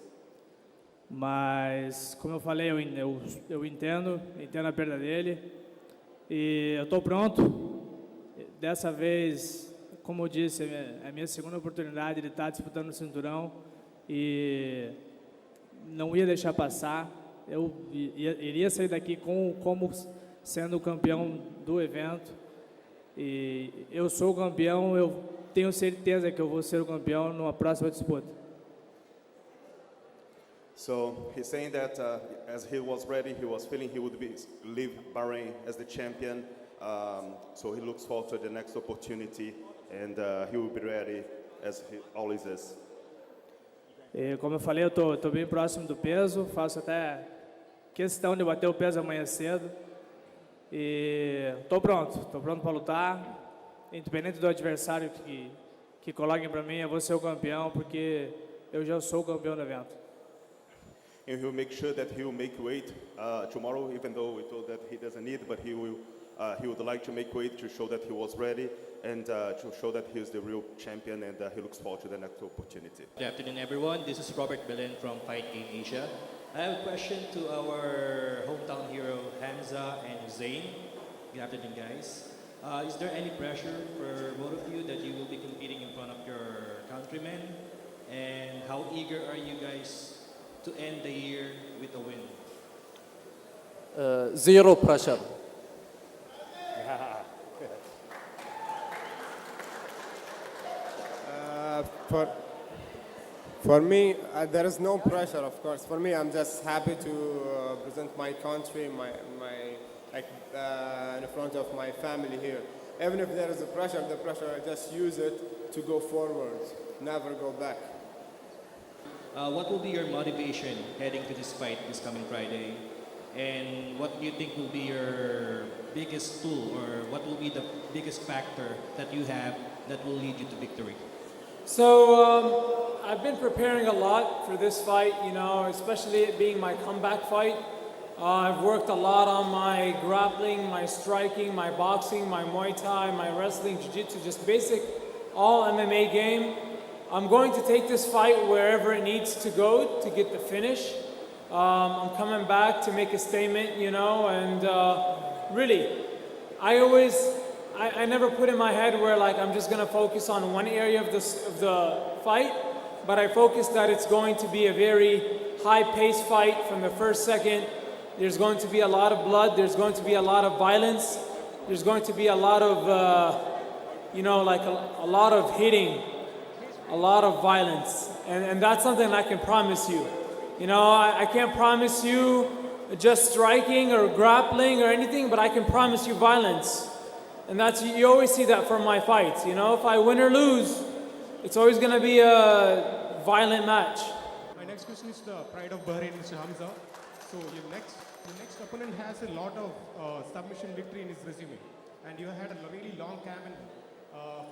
Speaker 13: Mas, como eu falei, eu entendo a perda dele, e eu estou pronto. Dessa vez, como eu disse, é a minha segunda oportunidade de estar disputando o cinturão, e não ia deixar passar. Eu iria sair daqui como sendo o campeão do evento, e eu sou o campeão, eu tenho certeza que eu vou ser o campeão numa próxima disputa.
Speaker 14: So he's saying that as he was ready, he was feeling he would leave Bahrain as the champion, so he looks forward to the next opportunity, and he will be ready as he always is.
Speaker 13: E como eu falei, eu tô bem próximo do peso, faço até questão de bater o peso amanhã cedo. E estou pronto para lutar, independente do adversário que coloquem para mim, eu vou ser o campeão, porque eu já sou o campeão do evento.
Speaker 14: And he'll make sure that he will make weight tomorrow, even though we told that he doesn't need, but he would like to make weight to show that he was ready and to show that he is the real champion, and he looks forward to the next opportunity.
Speaker 15: Good afternoon, everyone. This is Robert Belen from Fight Game Asia. I have a question to our hometown hero, Hamza and Hussein. Good afternoon, guys. Is there any pressure for both of you that you will be competing in front of your countrymen? And how eager are you guys to end the year with a win?
Speaker 16: Zero pressure.
Speaker 10: For me, there is no pressure, of course. For me, I'm just happy to present my country, in front of my family here. Even if there is the pressure, I just use it to go forward, never go back.
Speaker 15: What will be your motivation heading to this fight this coming Friday? And what do you think will be your biggest tool, or what will be the biggest factor that you have that will lead you to victory?
Speaker 13: So I've been preparing a lot for this fight, you know, especially it being my comeback fight. I've worked a lot on my grappling, my striking, my boxing, my Muay Thai, my wrestling, jiu-jitsu, just basic all MMA game. I'm going to take this fight wherever it needs to go to get the finish. I'm coming back to make a statement, you know, and really, I never put in my head where like I'm just gonna focus on one area of the fight, but I focus that it's going to be a very high-paced fight from the first second. There's going to be a lot of blood, there's going to be a lot of violence, there's going to be a lot of, you know, like a lot of hitting, a lot of violence, and that's something I can promise you. You know, I can't promise you just striking or grappling or anything, but I can promise you violence. And that's, you always see that from my fights, you know, if I win or lose, it's always gonna be a violent match.
Speaker 16: My next question is the pride of Bahrain, Mr. Hamza. So your next opponent has a lot of submission victory in his resume, and you had a really long camp in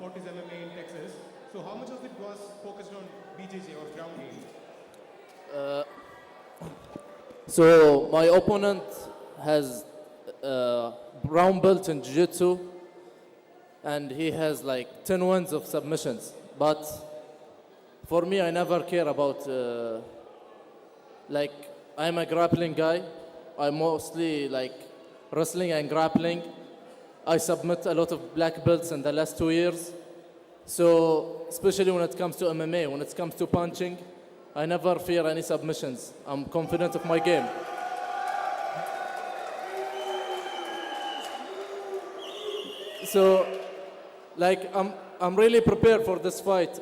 Speaker 16: Fortis MMA in Texas. So how much of it was focused on BJJ or ground game?
Speaker 17: So my opponent has brown belt in jiu-jitsu, and he has like 10 wins of submissions. But for me, I never care about like I'm a grappling guy. I mostly like wrestling and grappling. I submit a lot of black belts in the last 2 years. So especially when it comes to MMA, when it comes to punching, I never fear any submissions. I'm confident of my game. So, like, I'm really prepared for this fight.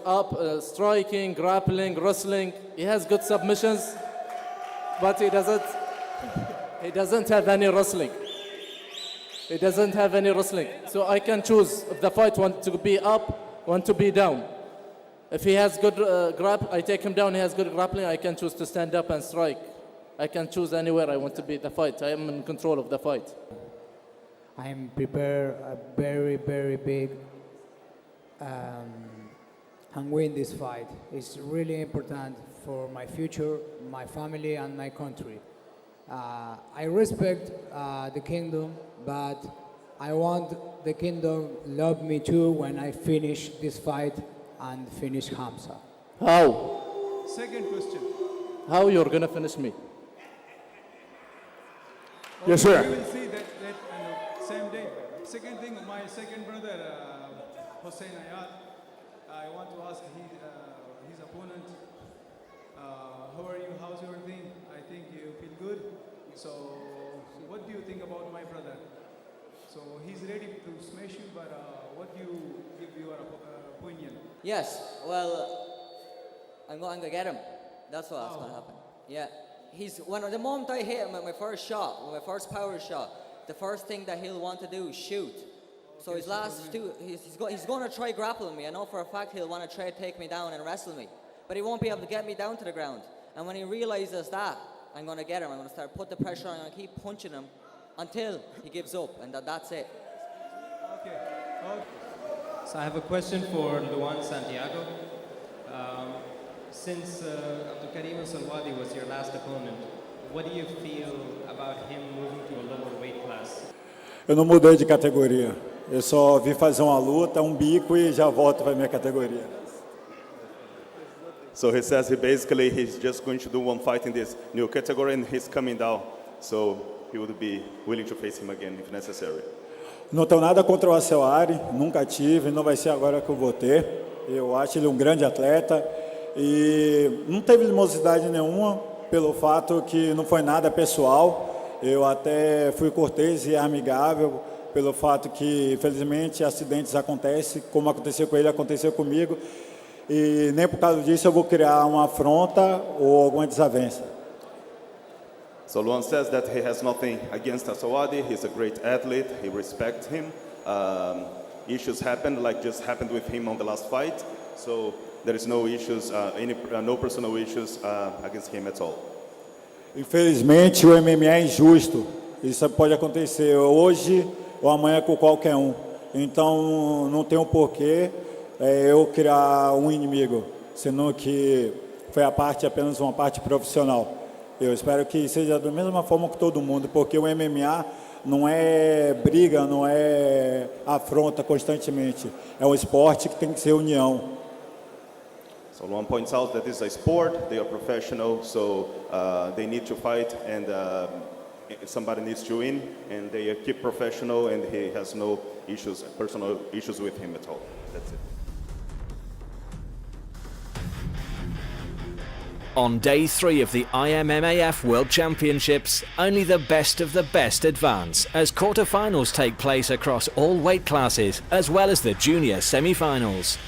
Speaker 17: Striking, grappling, wrestling. He has good submissions, but he doesn't have any wrestling. He doesn't have any wrestling. So I can choose if the fight wants to be up, want to be down. If he has good I take him down, he has good grappling, I can choose to stand up and strike. I can choose anywhere I want to be the fight. I am in control of the fight.
Speaker 6: I'm prepared a very, very big and win this fight. It's really important for my future, my family, and my country. I respect the kingdom, but I want the kingdom love me too when I finish this fight and finish Hamza.
Speaker 17: How?
Speaker 16: Second question.
Speaker 17: How you're gonna finish me?
Speaker 4: Yes, sir.
Speaker 16: We will see that same day. Second thing, my second brother, Hossein Ayat, I want to ask his opponent, how are you, how's your thing? I think you feel good. So what do you think about my brother? So he's ready to smash you, but what do you give your opinion?
Speaker 12: Yes, well, I'm going to get him. That's what's going to happen. Yeah, the moment I hit him at my first shot, with my first power shot, the first thing that he'll want to do is shoot. So his last two, he's going to try grappling me. I know for a fact he'll want to try to take me down and wrestle me, but he won't be able to get me down to the ground. And when he realizes that, I'm going to get him. I'm going to start put the pressure on. I'm going to keep punching him until he gives up, and that's it.
Speaker 16: Okay.
Speaker 15: So I have a question for Luan Santiago. Since Abdulkarim Salwadi was your last opponent, what do you feel about him moving to a lower weight class?
Speaker 4: Eu não mudei de categoria. Eu só vim fazer uma luta, bico e já volto para minha categoria.
Speaker 14: So he says he's just going to do one fight in this new category and he's coming down. So he would be willing to face him again if necessary.
Speaker 4: Não tenho nada contra o Ary, nunca tive, não vai ser agora que eu vou ter. Eu acho ele um grande atleta e não teve animosidade nenhuma pelo fato que não foi nada pessoal. Eu até fui cortês e amigável pelo fato que, infelizmente, acidentes acontecem, como aconteceu com ele, aconteceu comigo. e nem por causa disso eu vou criar uma afronta ou alguma desavença.
Speaker 14: So Luan says that he has nothing against Asawadi. He's a great athlete. He respects him. Issues happened, like just happened with him on the last fight. So there is no issues, no personal issues against him at all.
Speaker 4: Infelizmente o MMA é injusto. Isso pode acontecer hoje ou amanhã com qualquer um. Então não tem um porquê eu criar um inimigo, sendo que foi apenas uma parte profissional. Eu espero que seja da mesma forma que todo mundo, porque o MMA não é briga, não é afronta constantemente. É um esporte que tem que ser união.
Speaker 14: So Luan points out that this is a sport, they are professional, so they need to fight and somebody needs to win, and they keep professional, and he has no issues, personal issues with him at all. That's it.
Speaker 8: On day 3 of the IMMAF World Championships, only the best of the best advance as quarter-finals take place across all weight classes, as well as the junior semi-finals.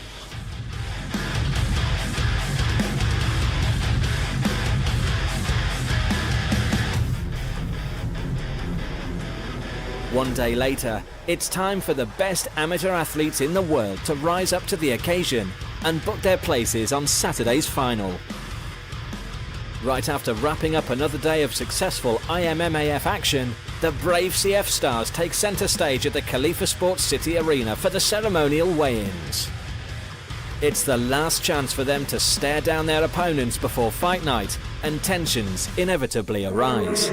Speaker 8: One day later, it's time for the best amateur athletes in the world to rise up to the occasion and book their places on Saturday's final. Right after wrapping up another day of successful IMMAF action, the Brave CF stars take centre stage at the Khalifa Sports City Arena for the ceremonial weigh-ins. It's the last chance for them to stare down their opponents before fight night, and tensions inevitably arise.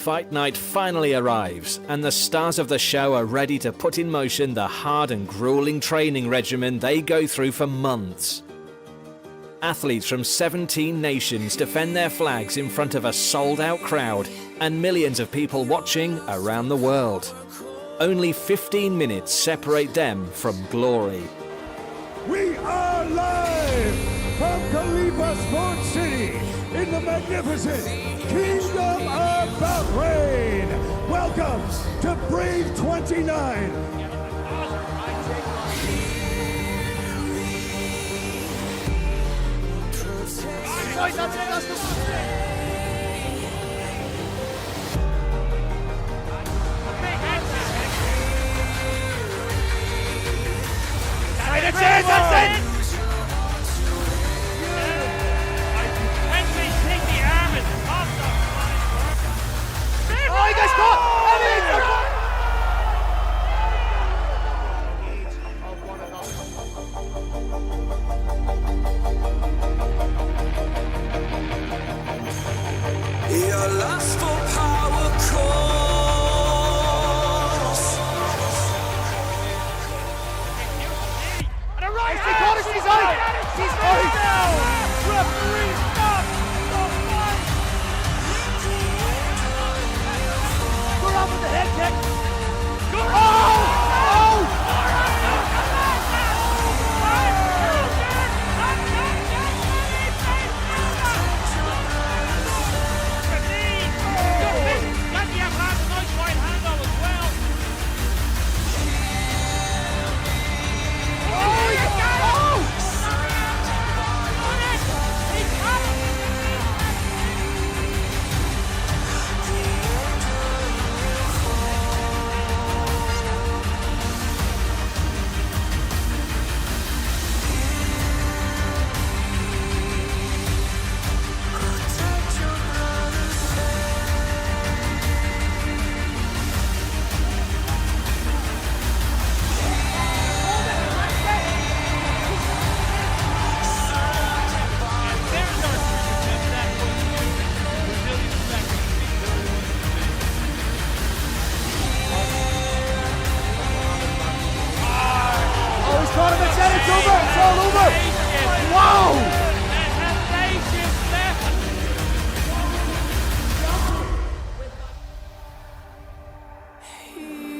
Speaker 8: fight night finally arrives, and the stars of the show are ready to put in motion the hard and grueling training regimen they go through for months. Athletes from 17 nations defend their flags in front of a sold-out crowd and millions of people watching around the world. Only 15 minutes separate them from glory.
Speaker 4: We are live from Khalifa Sports City in the magnificent Kingdom of Bahrain. Welcome to Brave 29.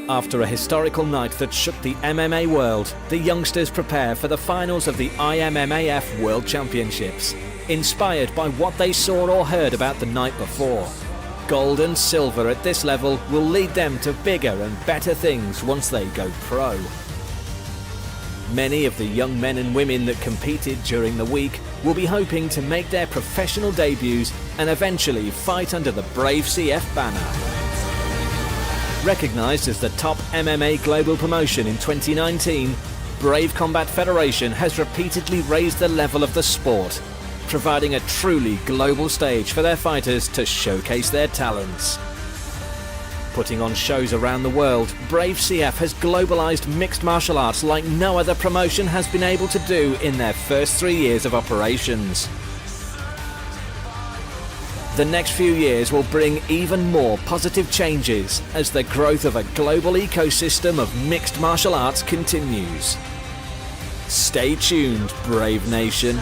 Speaker 8: After a historical night that shook the MMA world, the youngsters prepare for the finals of the IMMAF World Championships, inspired by what they saw or heard about the night before. Gold and silver at this level will lead them to bigger and better things once they go pro. Many of the young men and women that competed during the week will be hoping to make their professional debuts and eventually fight under the Brave CF banner. Recognised as the top MMA global promotion in 2019, Brave Combat Federation has repeatedly raised the level of the sport, providing a truly global stage for their fighters to showcase their talents. Putting on shows around the world, Brave CF has globalised mixed martial arts like no other promotion has been able to do in their first 3 years of operations. The next few years will bring even more positive changes as the growth of a global ecosystem of mixed martial arts continues. Stay tuned, Brave Nation.